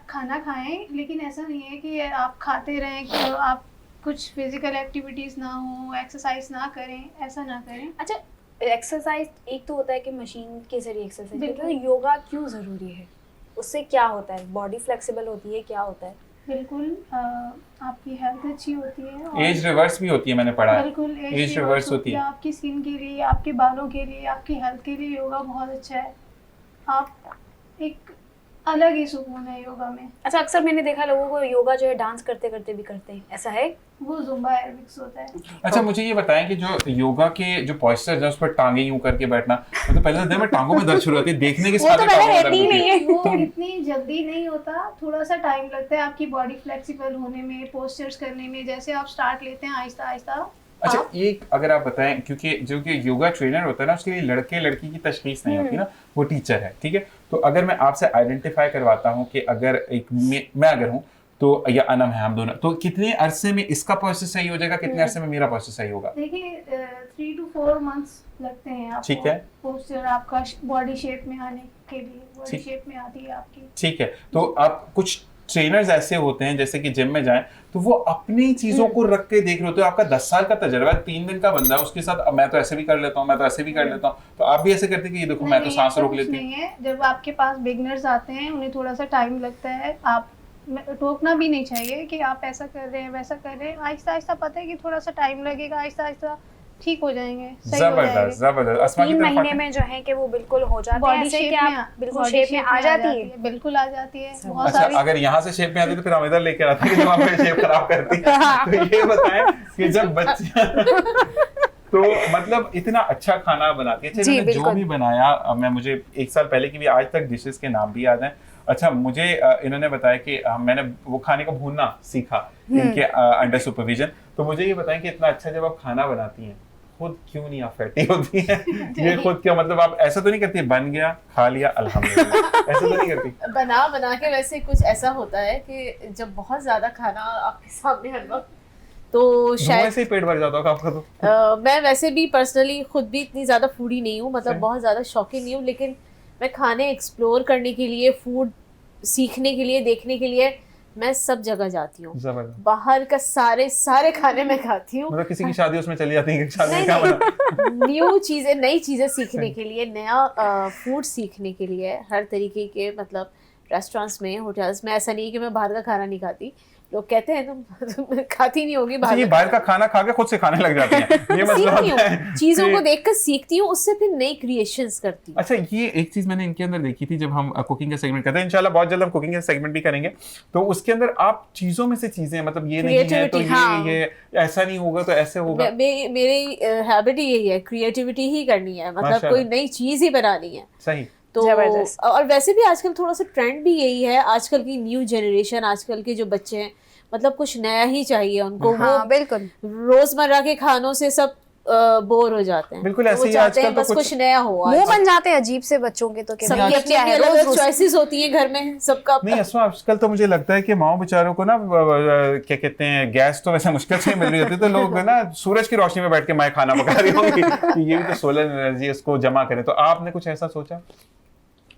खाना खाएं, लेकिन ऐसा नहीं है कि आप खाते रहें कि आप कुछ फिजिकल एक्टिविटीज ना हो, एक्सरसाइज ना करें, ऐसा ना करें। अच्छा, एक्सरसाइज एक तो होता है कि मशीन के जरिए एक्सरसाइज, बिल्कुल। तो योगा क्यों ज़रूरी है? उससे क्या होता है? बॉडी फ्लेक्सिबल होती है, क्या होता है? बिल्कुल, आपकी हेल्थ अच्छी होती है, और एज रिवर्स भी होती है, मैंने पढ़ा है। बिल्कुल एज रिवर्स होती है। आपकी स्किन के लिए, आपके बालों के लिए, आपकी हेल्थ के लिए योगा बहुत अच्छा है। आप एक अलग ही सुकून है योगा में। अच्छा, अक्सर मैंने देखा लोगों को योगा जो है डांस करते करते भी करते हैं, ऐसा है? वो जुम्बा एरोबिक्स होता है। अच्छा, मुझे ये बताएं कि जो योगा के जो पॉस्चर्स है उस पर टांगे यूं करके बैठना, तो पहले दिन में टांगों में दर्द शुरू होती है, देखने के वो तो साथ ही पहले टांगों में रहती ही दर्द नहीं होती है। वो इतनी जल्दी नहीं होता, थोड़ा सा टाइम लगता है आपकी बॉडी फ्लेक्सिबल होने में, पोस्चर्स करने में। जैसे आप स्टार्ट लेते हैं आहिस्ता आहिस्ता। अच्छा, एक अगर आप बताएं, क्योंकि जो कि योगा ट्रेनर होता है ना, उसके लिए लड़के लड़की की तशखीस नहीं होती ना, वो टीचर है, ठीक है? तो अगर मैं आपसे आइडेंटिफाई करवाता हूँ कि अगर एक मैं अगर हूँ तो, या अनम है, हम दोनों, तो कितने अरसे में इसका प्रोसेस सही हो जाएगा, कितने अरसे में मेरा प्रोसेस सही होगा? देखिए 3 to 4 मंथ्स लगते हैं आपको, ठीक है। पोस्चर आपका बॉडी शेप में आने के लिए, बॉडी ठीक। शेप में आती है आपकी। ठीक है। तो आप कुछ ट्रेनर्स ऐसे होते हैं जैसे कि जिम में जाएं तो वो अपनी चीजों को रख के देख रहे होते हैं। आपका 10 साल का तजर्बा है, 3 दिन का बंदा है, उसके साथ अब मैं तो ऐसे भी कर लेता हूँ, मैं तो ऐसे भी कर लेता हूँ, तो आप भी ऐसे करते हैं कि ये देखो मैं तो सांस रोक लेती हूँ? नहीं है, जब आपके पास बिगनर्स आते हैं उन्हें थोड़ा सा टाइम लगता है। आप टोकना भी नहीं चाहिए कि आप ऐसा कर रहे हैं वैसा कर रहे हैं, आहिस्ता आहिस्ता, पता है कि थोड़ा सा टाइम लगेगा, आहिस्ता आहिस्ता ठीक हो जाएंगे, सही हो जबरदस्त जाएंगे। जबरदस्त। अस्मा की 3 तरफ महीने आते हैं? में जो है कि वो बिल्कुल हो जाते हैं, बॉडी ऐसे शेप कि में आप बिल्कुल body शेप में आ जाती है। बिल्कुल आ जाती है। बहुत अच्छा, सारी अगर यहाँ से शेप में आती तो फिर हम इधर लेके आते कि जो आपने शेप खराब करती है। तो ये बताएं कि जब बच्चे तो मतलब इतना अच्छा खाना बनाती है। अच्छा, जी, इन्होंने जो बिल्कुल। भी बनाया मैं मुझे 1 साल पहले की भी आज तक डिशेस के नाम भी याद हैं। अच्छा, मुझे इन्होंने बताया कि मैंने वो खाने को भूनना सीखा इनके अंडर सुपरविजन। तो मुझे ये बताएं कि इतना अच्छा जब आप खाना बनाती हैं, खुद क्यों नहीं आप फैटी होती हैं? ये खुद क्या मतलब आप ऐसा तो नहीं करती बन गया खा लिया अल्हम्दुलिल्लाह, ऐसा तो नहीं करती? बना के वैसे कुछ ऐसा होता है कि जब बहुत ज्यादा खाना आपके सामने हर वक्त, तो धुएं शायद से ही पेट भर जाता होगा आपका तो। मैं वैसे भी पर्सनली खुद भी इतनी ज़्यादा फूडी नहीं हूँ, मतलब सही। बहुत ज़्यादा शौकीन नहीं हूँ, लेकिन मैं खाने एक्सप्लोर करने के लिए, फूड सीखने के लिए, देखने के लिए मैं सब जगह जाती हूँ। जबरदस्त। बाहर का सारे खाने मैं खाती हूँ। मतलब किसी की शादी उसमें चली जाती है कि शादी में नहीं, क्या बना? न्यू चीज़ें, नई चीज़ें सीखने के लिए, नया फूड सीखने के लिए, हर तरीके के मतलब रेस्टोरेंट्स में, होटल्स में। ऐसा नहीं है कि मैं बाहर का खाना नहीं खाती। लोग कहते हैं तुम खाती नहीं होगी अच्छा, ये बाहर बाहर का खाना खा के खुद से खाने लग जाती हैं। ये मतलब सीखती है हूँ, चीज़ों कि- को देखकर सीखती हूँ, उससे फिर नई क्रिएशंस करती हूँ। अच्छा, ये एक चीज मैंने इनके अंदर देखी थी जब हम कुकिंग का सेगमेंट करते हैं, इंशाल्लाह बहुत जल्द हम कुकिंग का सेगमेंट भी करेंगे। तो उसके अंदर आप चीजों में से चीजें मतलब ये नहीं है तो Creativity, हाँ। ये ऐसा नहीं होगा तो ऐसे होगा। मेरी हैबिट यही है, क्रिएटिविटी ही करनी है, मतलब माशाल्लाह। कोई नई चीज ही बनानी है। सही। तो जबरदस्त। और वैसे भी आजकल थोड़ा सा ट्रेंड भी यही है, आजकल की न्यू जनरेशन, आजकल के जो बच्चे हैं, मतलब कुछ नया ही चाहिए उनको। हाँ वो बिल्कुल। रोजमर्रा के खानों से सब बोर हो जाते हैं। बिल्कुल तो ऐसे वो ही चाहते हैं आजकल तो बस कुछ कुछ- नया हो। मुंह बन जाते हैं अजीब से बच्चों के तो कि सबकी भाई अपनी क्या है, अलग रोज अलग रोज चॉइसेस होती हैं घर में सबका। नहीं असमा, आजकल तो मुझे लगता है कि माओ बेचारों को ना क्या कहते हैं, गैस तो वैसे मुश्किल से मिल रही होती है, तो लोग ना सूरज की रोशनी में बैठ के मैं खाना पका रही होंगी कि ये भी तो सोलर एनर्जी इसको जमा करें। तो आपने कुछ ऐसा सोचा?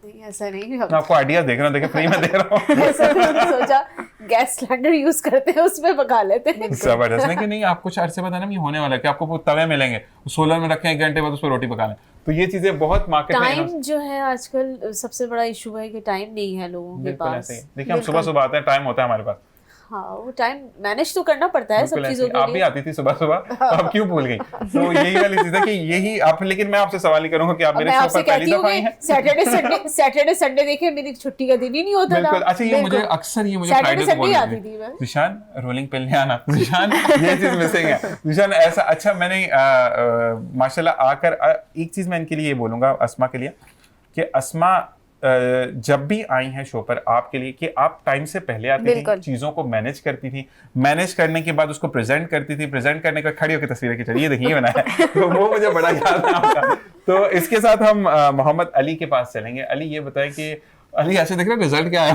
नहीं, ऐसा नहीं मैं आपको आइडिया देख रहा हूँ, देखिए फ्री में दे रहा हूँ। ऐसा नहीं सोचा, गैस सिलेंडर यूज करते हैं, उसमें पका लेते हैं। जबरदस्त। नहीं कि नहीं, आप कुछ अर्से बाद है ना ये होने वाला है कि आपको वो तवे मिलेंगे, सोलर में रखें 1 घंटे बाद उस पर रोटी पका लें। तो ये चीजें बहुत मार्केट में टाइम जो है आजकल सबसे बड़ा इशू है कि टाइम नहीं है लोगों के बिल्कुल पास। ऐसे ही। देखिए हम सुबह सुबह आते हैं, टाइम होता है हमारे पास। हाँ, वो टाइम मैनेज तो करना पड़ता है सब बिल्कुल ऐसे चीजों ही। के आप भी लिए। आती थी सुबह सुबह, आप क्यों भूल गई? तो यही वाली चीज है कि यही आप, लेकिन मैं आपसे सवाल ही करूंगा कि आप अब मेरे मैं शो आपसे पर पहली कहती हूँ दफा आई हैं। कि सैटरडे संडे देखे मेरी छुट्टी का दिन ही नहीं होता था। बिल्कुल। अच्छा, ये मुझे बिल्कुल। अक्सर ये मुझे Saturday, फ्राइडे को बोल Sunday रही आती थी मैं। जिशान रोलिंग पिल नहीं आना, जिशान ये चीज मिसिंग है, जिशान ऐसा। अच्छा, मैंने माशाल्लाह आकर एक चीज मैं इनके लिए ये बोलूंगा अस्मा के लिए कि अस्मा जब भी आई हैं शो पर आपके लिए कि आप टाइम से पहले आती थी, बिल्कुल। चीजों को मैनेज करती थी, मैनेज करने के बाद उसको प्रेजेंट करती थी, प्रेजेंट करने का खड़ी होकर तस्वीरें खींच रही, ये देखिए ये बना है। तो वो मुझे बड़ा याद है आपका। तो इसके साथ हम मोहम्मद अली के पास चलेंगे। अली ये बताएं कि अली ऐसे देख रहे हो रिजल्ट क्या है?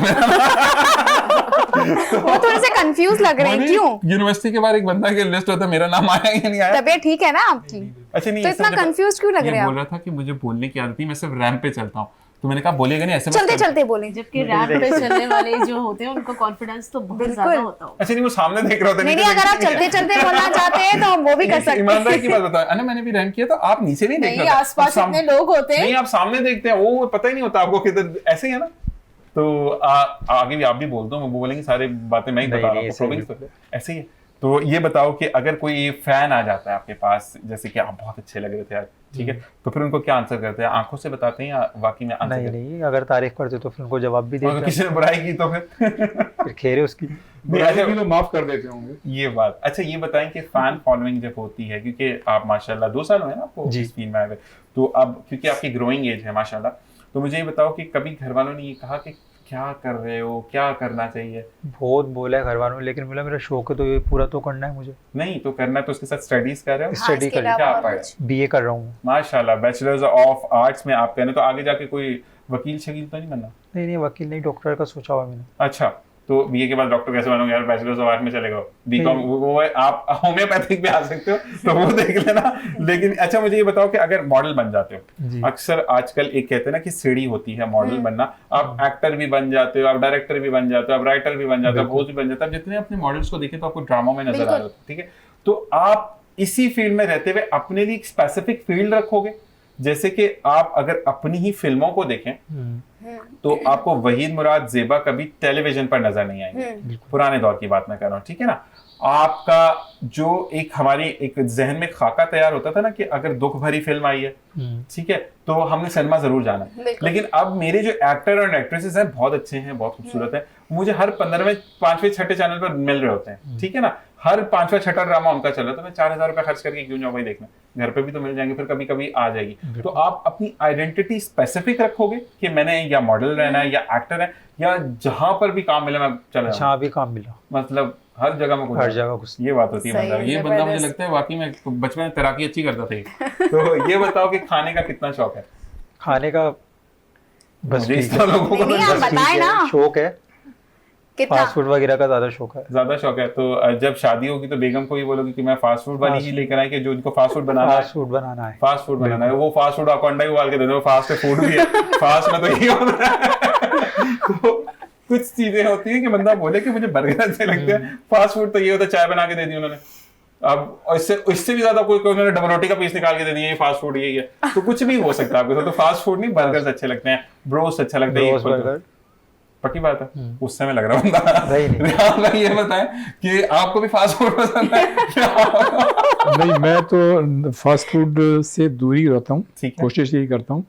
वो थोड़े से कंफ्यूज लग रहे हैं, क्यों? यूनिवर्सिटी के बाद एक बंदा के लिस्ट होता है, मेरा नाम आया या नहीं आया? तबीयत ठीक है ना आपकी? अच्छा नहीं, तो ऐसा इतना मतलब- कंफ्यूज क्यों लग ये रहे हैं बोल रहा था कि मुझे बोलने की आदत थी, मैं सिर्फ रैंप पे चलता हूँ। तो मैंने कहा बोलेगा नहीं ऐसे मत चलते कर। चलते बोले। जबकि रैंप पे चलने वाले जो होते हैं उनको कॉन्फिडेंस तो बहुत बिल्कुल। ज्यादा होता है। अच्छा नहीं, वो सामने देख रहे होते नहीं नहीं, अगर आप चलते चलते बोलना चाहते हैं तो हम वो भी कर सकते ईमानदारी की हैं। बात बताओ, अना मैंने भी रैंप किया तो आप नीचे नहीं देख नहीं, रहे थे। आसपास आप साम- इतने लोग होते नहीं, हैं। आप सामने देखते हैं, वो पता ही नहीं होता आपको किधर, ऐसे ही है ना। तो आगे भी आप भी बोल दो, वो बोलेंगे सारी बातें मैं ही नहीं, बता रहा नहीं, हूँ, ऐसे ही प्रोविंस तो ऐसे ही है। तो ये बताओ कि अगर कोई फैन आ जाता है आपके पास, जैसे कि आप बहुत अच्छे लग रहे थे आज, ठीक है, तो फिर उनको क्या आंसर करते हैं? आंखों से बताते हैं या वाकई में आंसर नहीं करते हैं? नहीं, अगर तारीफ करते तो फिर उनको जवाब भी और अगर देते किसी ने बुराई की तो फिर फिर खेरे उसकी। बुराई की तो माफ कर देते होंगे। ये बात। अच्छा ये बताएं कि फैन फॉलोइंग जब होती है, क्योंकि आप माशाल्लाह 2 साल हुए ना आपको जी। इस फील्ड में आए हुए, तो अब क्योंकि आपकी ग्रोइंग एज है माशाल्लाह, तो मुझे ये बताओ कि कभी घर वालों ने ये कहा कि क्या कर रहे हो, क्या करना चाहिए? बहुत बोला है घर वालों ने, लेकिन बोला मेरा शौक है तो ये पूरा तो करना है मुझे। नहीं तो करना है, तो उसके साथ स्टडीज कर रहे हो? हाँ, स्टडी इसके कर अलावा क्या और पढ़े? कुछ? बीए कर रहा हूँ। माशाल्लाह, बैचलर्स ऑफ आर्ट्स में आप कहने, तो आगे जाके कोई वकील शकील तो नहीं बनना? नहीं नहीं, वकील नहीं, डॉक्टर का सोचा हुआ मैंने। अच्छा, तो बीए के बाद डॉक्टर कैसे बनोगे यार? बैचलर्स ऑफ आर्ट में चले गए, बीकॉम वो है, आप होम्योपैथिक में आ सकते हो तो वो देख लेना। लेकिन अच्छा मुझे ये बताओ कि अगर मॉडल बन जाते हो, जी। अक्सर आजकल एक कहते हैं ना कि सीढ़ी होती है मॉडल बनना, आप एक्टर भी बन जाते हो, आप डायरेक्टर भी बन जाते हो, आप राइटर भी बन जाते हो, होस्ट भी बन जाते हो। जितने अपने मॉडल्स को देखें तो आपको ड्रामा में नजर आ रहा है, ठीक है? तो आप इसी फील्ड में रहते हुए अपने लिए एक स्पेसिफिक फील्ड रखोगे? जैसे कि आप अगर अपनी ही फिल्मों को देखें तो आपको वहीद मुराद, ज़ेबा कभी टेलीविजन पर नजर नहीं आएंगे, पुराने दौर की बात मैं कर रहा हूँ, ठीक है ना? आपका जो एक हमारी एक जहन में खाका तैयार होता था ना कि अगर दुख भरी फिल्म आई है, ठीक है, तो हमने सिनेमा जरूर जाना है। लेकिन अब मेरे जो एक्टर और एक्ट्रेसेस हैं बहुत अच्छे हैं, बहुत खूबसूरत हैं, मुझे हर 15वें 5वें 6ठे चैनल पर मिल रहे होते हैं, ठीक है ना, हर 5वां 6ठा ड्रामा उनका चल रहा है, तो मैं 4000 रुपए खर्च करके क्यों जाऊं भाई देखना, घर पे भी तो मिल जाएंगे, फिर कभी कभी आ जाएगी। तो आप अपनी आइडेंटिटी स्पेसिफिक रखोगे कि मैंने या मॉडल रहना है या एक्टर है, या जहां पर भी काम मिले मैं चला जाऊं, जहाँ भी काम मिला, मतलब हर जगह में हर जगह घुस। ये बात होती है। सही बंदा है, ये बंदा मुझे जबरदस्त। लगता है वाकई में बचपन में तैराकी अच्छी करता था ये। तो ये बताओ कि खाने का कितना शौक है? खाने का बस मुझे ठीक इस है, तरह लोगों को नहीं, आप बस बताएं ना शौक है, कितना। फास्ट फूड वगैरह का ज्यादा शौक है। ज्यादा शौक है। तो जब शादी होगी तो बेगम को ही बोलोगी कि मैं फास्ट फूड वाली ही लेकर आए कि जो उनको फास्ट फूड बनाना है, फास्ट फूड बनाना है। फास्ट फूड बनाना है, वो फास्ट फूड आपको अंडा ही उबाल के दे दो, फास्ट फूड भी है, फास्ट में तो ये होता है। तो कुछ चीजें होती है कि बंदा बोले कि मुझे बर्गर अच्छे लगते हैं, फास्ट फूड तो ये होता है चाय बना के दे दी उन्होंने, अब इससे भी ज्यादा कोई उन्होंने डबल रोटी का पीस निकाल के दे दिया, ये फास्ट फूड यही है। तो कुछ भी हो सकता है आपके साथ। तो फास्ट फूड नहीं, बर्गर्स अच्छे लगते हैं, ब्रोस्ट अच्छा लगता है, रोज बर्गर पक्की बात है। उस समय लग रहा बंदा। नहीं। रियाज भाई ये बताएं कि आपको भी फास्ट फूड पसंद है? नहीं, मैं तो फास्ट फूड से दूर ही रहता हूँ, ठीक है। कोशिश यही करता हूँ।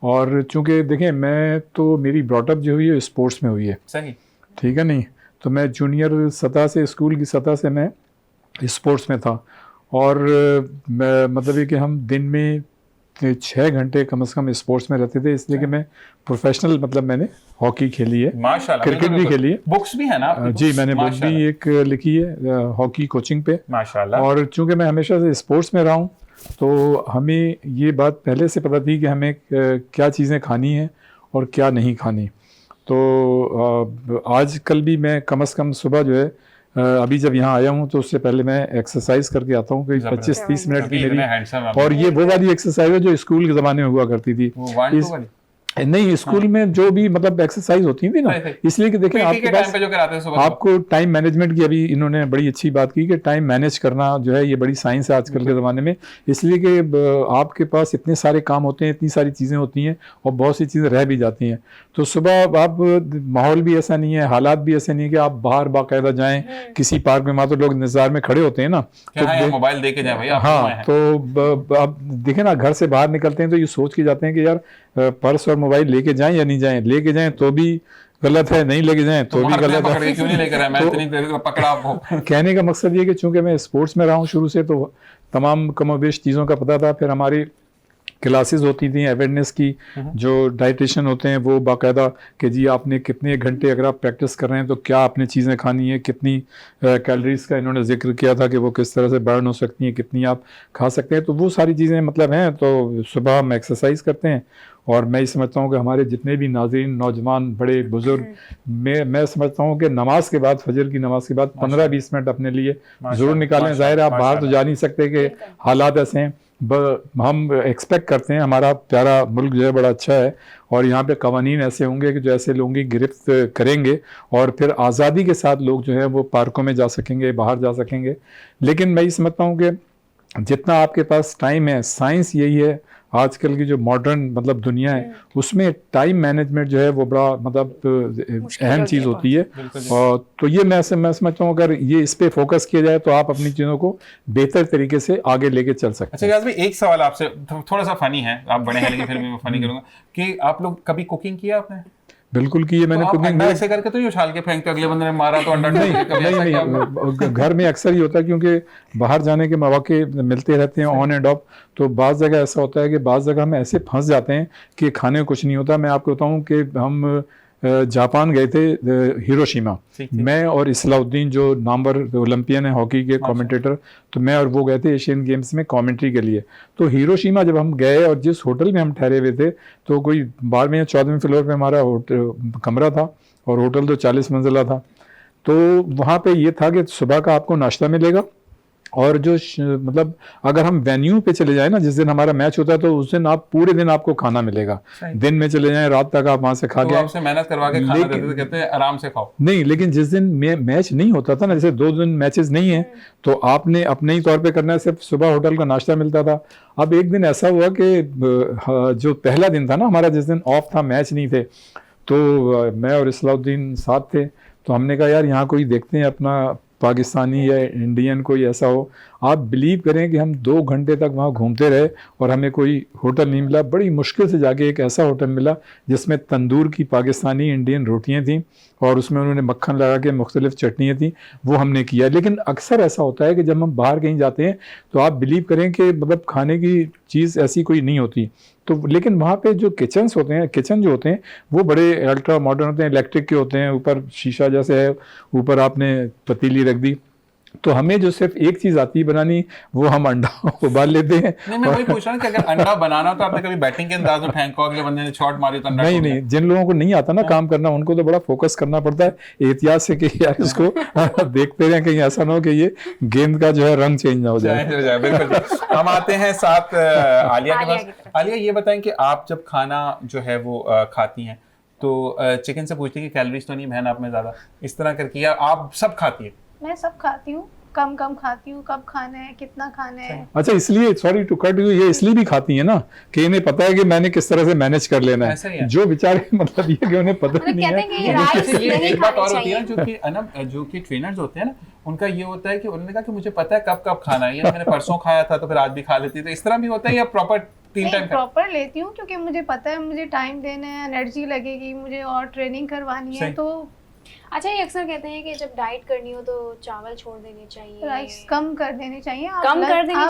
और चूंकि देखें, मैं तो मेरी ब्रॉटअप जो हुई है स्पोर्ट्स में हुई है, सही, ठीक है नहीं, तो मैं जूनियर सतह से, स्कूल की सतह से मैं स्पोर्ट्स में था। और मतलब ये कि हम दिन में 6 घंटे कम से कम स्पोर्ट्स में रहते थे, इसलिए कि मैं प्रोफेशनल, मतलब मैंने हॉकी खेली है, माशाल्लाह, क्रिकेट भी खेली है। बुक्स भी है ना आपकी? जी, मैंने बुक माशाल्लाह। भी एक लिखी है हॉकी कोचिंग पे। माशाल्लाह। और चूंकि मैं हमेशा से स्पोर्ट्स में रहा हूँ, तो हमें ये बात पहले से पता थी कि हमें क्या चीज़ें खानी है और क्या नहीं खानी। तो आजकल भी मैं कम से कम सुबह जो है, अभी जब यहाँ आया हूँ तो उससे पहले मैं एक्सरसाइज करके आता हूँ, कोई 25-30 मिनट की मेरी। और ये वो वाली एक्सरसाइज है जो स्कूल के ज़माने में हुआ करती थी। वो 1-2 वाली? नहीं, स्कूल में जो भी मतलब एक्सरसाइज होती थी ना, इसलिए कि देखें आपके पास पे जो कराते हैं सुबह आपको टाइम मैनेजमेंट की, अभी इन्होंने बड़ी अच्छी बात की कि टाइम मैनेज करना जो है ये बड़ी साइंस है आजकल के ज़माने में। इसलिए कि आपके पास इतने सारे काम होते हैं, इतनी सारी चीज़ें होती हैं और बहुत सी चीज़ें रह भी जाती हैं। तो सुबह आप, माहौल भी ऐसा नहीं है, हालात भी ऐसे नहीं है कि आप बाहर बाकायदा जाएँ किसी पार्क में, वहाँ तो लोग इंतजार में खड़े होते हैं ना, तो मोबाइल दे के जाए भाई। हाँ, तो आप देखें ना, घर से बाहर निकलते हैं तो ये सोच के जाते हैं कि यार पर्स और मोबाइल लेके जाएं या नहीं जाएं, लेके जाएं तो भी गलत है, नहीं लेके जाएं तो भी गलत है। क्यों नहीं लेकर आया? मैं इतनी देर से पकड़ा आपको। कहने का मकसद ये कि चूंकि मैं स्पोर्ट्स में रहा हूँ शुरू से, तो तमाम कमोबेश चीज़ों का पता था। फिर हमारी क्लासेस होती थी अवेयरनेस की, जो डाइटिशियन होते हैं वो बाकायदा कि जी आपने कितने घंटे अगर आप प्रैक्टिस कर रहे हैं तो क्या आपने चीज़ें खानी है, कितनी कैलोरीज का इन्होंने जिक्र किया था कि वो किस तरह से बर्न हो सकती हैं, कितनी आप खा सकते हैं। तो वो सारी चीज़ें मतलब हैं। तो सुबह हम एक्सरसाइज करते हैं, और मैं समझता हूँ कि हमारे जितने भी नाज़रीन, नौजवान, बड़े बुजुर्ग, मैं समझता हूँ कि नमाज के बाद, फजर की नमाज के बाद 15-20 मिनट अपने लिए ज़रूर निकालें। ज़ाहिर है आप बाहर तो जा नहीं सकते कि हालात ऐसे हैं, हम एक्सपेक्ट करते हैं, हमारा प्यारा मुल्क जो है बड़ा अच्छा है और यहाँ पे कवानीन ऐसे होंगे कि जो ऐसे लोगों की गिरफ्त करेंगे और फिर आज़ादी के साथ लोग जो है वो पार्कों में जा सकेंगे, बाहर जा सकेंगे। लेकिन मैं ये समझता हूँ कि जितना आपके पास टाइम है, साइंस यही है आजकल की जो मॉडर्न मतलब दुनिया है, उसमें टाइम मैनेजमेंट जो है वो बड़ा मतलब अहम चीज़ होती है। और तो ये मैं समझता हूँ अगर ये इस पे फोकस किया जाए तो आप अपनी चीज़ों को बेहतर तरीके से आगे लेके चल सकते हैं। अच्छा रियाज भाई, एक सवाल आपसे, थोड़ा सा फनी है, आप बड़े हैं लेकिन फिर भी मैं फनी करूंगा कि आप लोग कभी कुकिंग किया आपने? बिल्कुल की है मैंने। तो कुकिंग अंडा ऐसे करके तो नहीं उछाल के फेंकते, अगले बंदे ने मारा तो अंडा नहीं, घर में अक्सर ही होता है क्योंकि बाहर जाने के मौके मिलते रहते हैं ऑन एंड ऑफ। तो बाज़ जगह ऐसा होता है कि बाज़ जगह हम ऐसे फंस जाते हैं कि खाने को कुछ नहीं होता। मैं आपको बताऊं कि हम जापान गए थे, हिरोशिमा, मैं और इस्लाउद्दीन जो नामवर ओलंपियन है हॉकी के कमेंटेटर, तो मैं और वो गए थे एशियन गेम्स में कमेंट्री के लिए। तो हिरोशिमा जब हम गए और जिस होटल में हम ठहरे हुए थे, तो कोई 12वें या 14वें फ्लोर पे हमारा कमरा था और होटल तो 40 मंजिला था। तो वहाँ पे ये था कि सुबह का आपको नाश्ता मिलेगा और जो मतलब अगर हम वेन्यू पे चले जाएं ना, जिस दिन हमारा मैच होता है तो उस दिन आप पूरे दिन आपको खाना मिलेगा। दिन में चले जाएं, रात तक आप वहां से खा के, आपसे मेहनत करवा के खाना देते थे, कहते हैं आराम से खाओ। नहीं, लेकिन जिस दिन मैच नहीं होता था ना, जैसे 2 दिन मैचेस नहीं है, तो आपने अपने ही तौर पे करना है, सिर्फ सुबह होटल का नाश्ता मिलता था। अब एक दिन ऐसा हुआ कि जो पहला दिन था ना हमारा, जिस दिन ऑफ था, मैच नहीं थे, तो मैं और इस्लाउद्दीन साथ थे, तो हमने कहा यार यहाँ कोई देखते हैं अपना पाकिस्तानी या इंडियन कोई ऐसा हो, आप बिलीव करें कि हम 2 घंटे तक वहाँ घूमते रहे और हमें कोई होटल नहीं मिला। बड़ी मुश्किल से जाके एक ऐसा होटल मिला जिसमें तंदूर की पाकिस्तानी इंडियन रोटियाँ थीं और उसमें उन्होंने मक्खन लगा के मुख्तलिफ चटनियाँ थीं, वो हमने किया। लेकिन अक्सर ऐसा होता है कि जब हम बाहर कहीं जाते हैं तो आप बिलीव करें कि मतलब खाने की चीज़ ऐसी कोई नहीं होती, तो लेकिन वहाँ पे जो किचन जो होते हैं वो बड़े अल्ट्रा मॉडर्न होते हैं, इलेक्ट्रिक के होते हैं, ऊपर शीशा जैसे है, ऊपर आपने पतीली रख दी। तो हमें जो सिर्फ एक चीज़ आती है बनानी, वो हम अंडा उबाल लेते हैं। नहीं, मैं वही पूछ रहा हूँ कि अगर अंडा बनाना हो तो आपने कभी बैटिंग के अंदाज में फेंको, अगले बंदे ने शॉट मारी तो अंडा नहीं टूट नहीं, जिन लोगों को नहीं आता ना काम करना, उनको तो बड़ा फोकस करना पड़ता है एहतियात से कि यार इसको देखते रहें कहीं ऐसा ना हो कि ये गेंद का जो है रंग चेंज ना हो जाए। बिल्कुल। हम आते हैं साथ आलिया के पास। आलिया, ये बताएं कि आप जब खाना जो है वो खाती हैं तो चिकन से पूछती है कि कैलोरीज तो नहीं बहन आप में ज्यादा, इस तरह करके, या आप सब खाती है? मैं सब खाती हूँ, कम कम खाती हूँ, कब खाना है, कितना खाना है। अच्छा, इसलिए सॉरी टू कट यू, ये इसलिए भी खाती है ना कि इन्हें पता है कि मैंने किस तरह से मैनेज कर लेना है। जो बेचारे मतलब ये कि उन्हें पता नहीं है। एक बात और होती है जो कि ट्रेनर्स होते हैं ना, उनका ये होता है कि उन्होंने कहा कि मुझे पता है कब कब खाना है, या मैंने परसों खाया था तो फिर आज भी खा लेती है, तो इस तरह भी होता है या प्रॉपर 3 टाइम? प्रॉपर लेती हूँ क्योंकि मुझे पता है मुझे टाइम देना है, एनर्जी लगेगी मुझे और ट्रेनिंग करवानी है। तो अच्छा, ये अक्सर कहते हैं कि जब डाइट करनी हो तो चावल छोड़ देने चाहिए, राइस कम कर देने चाहिए, कम कर देने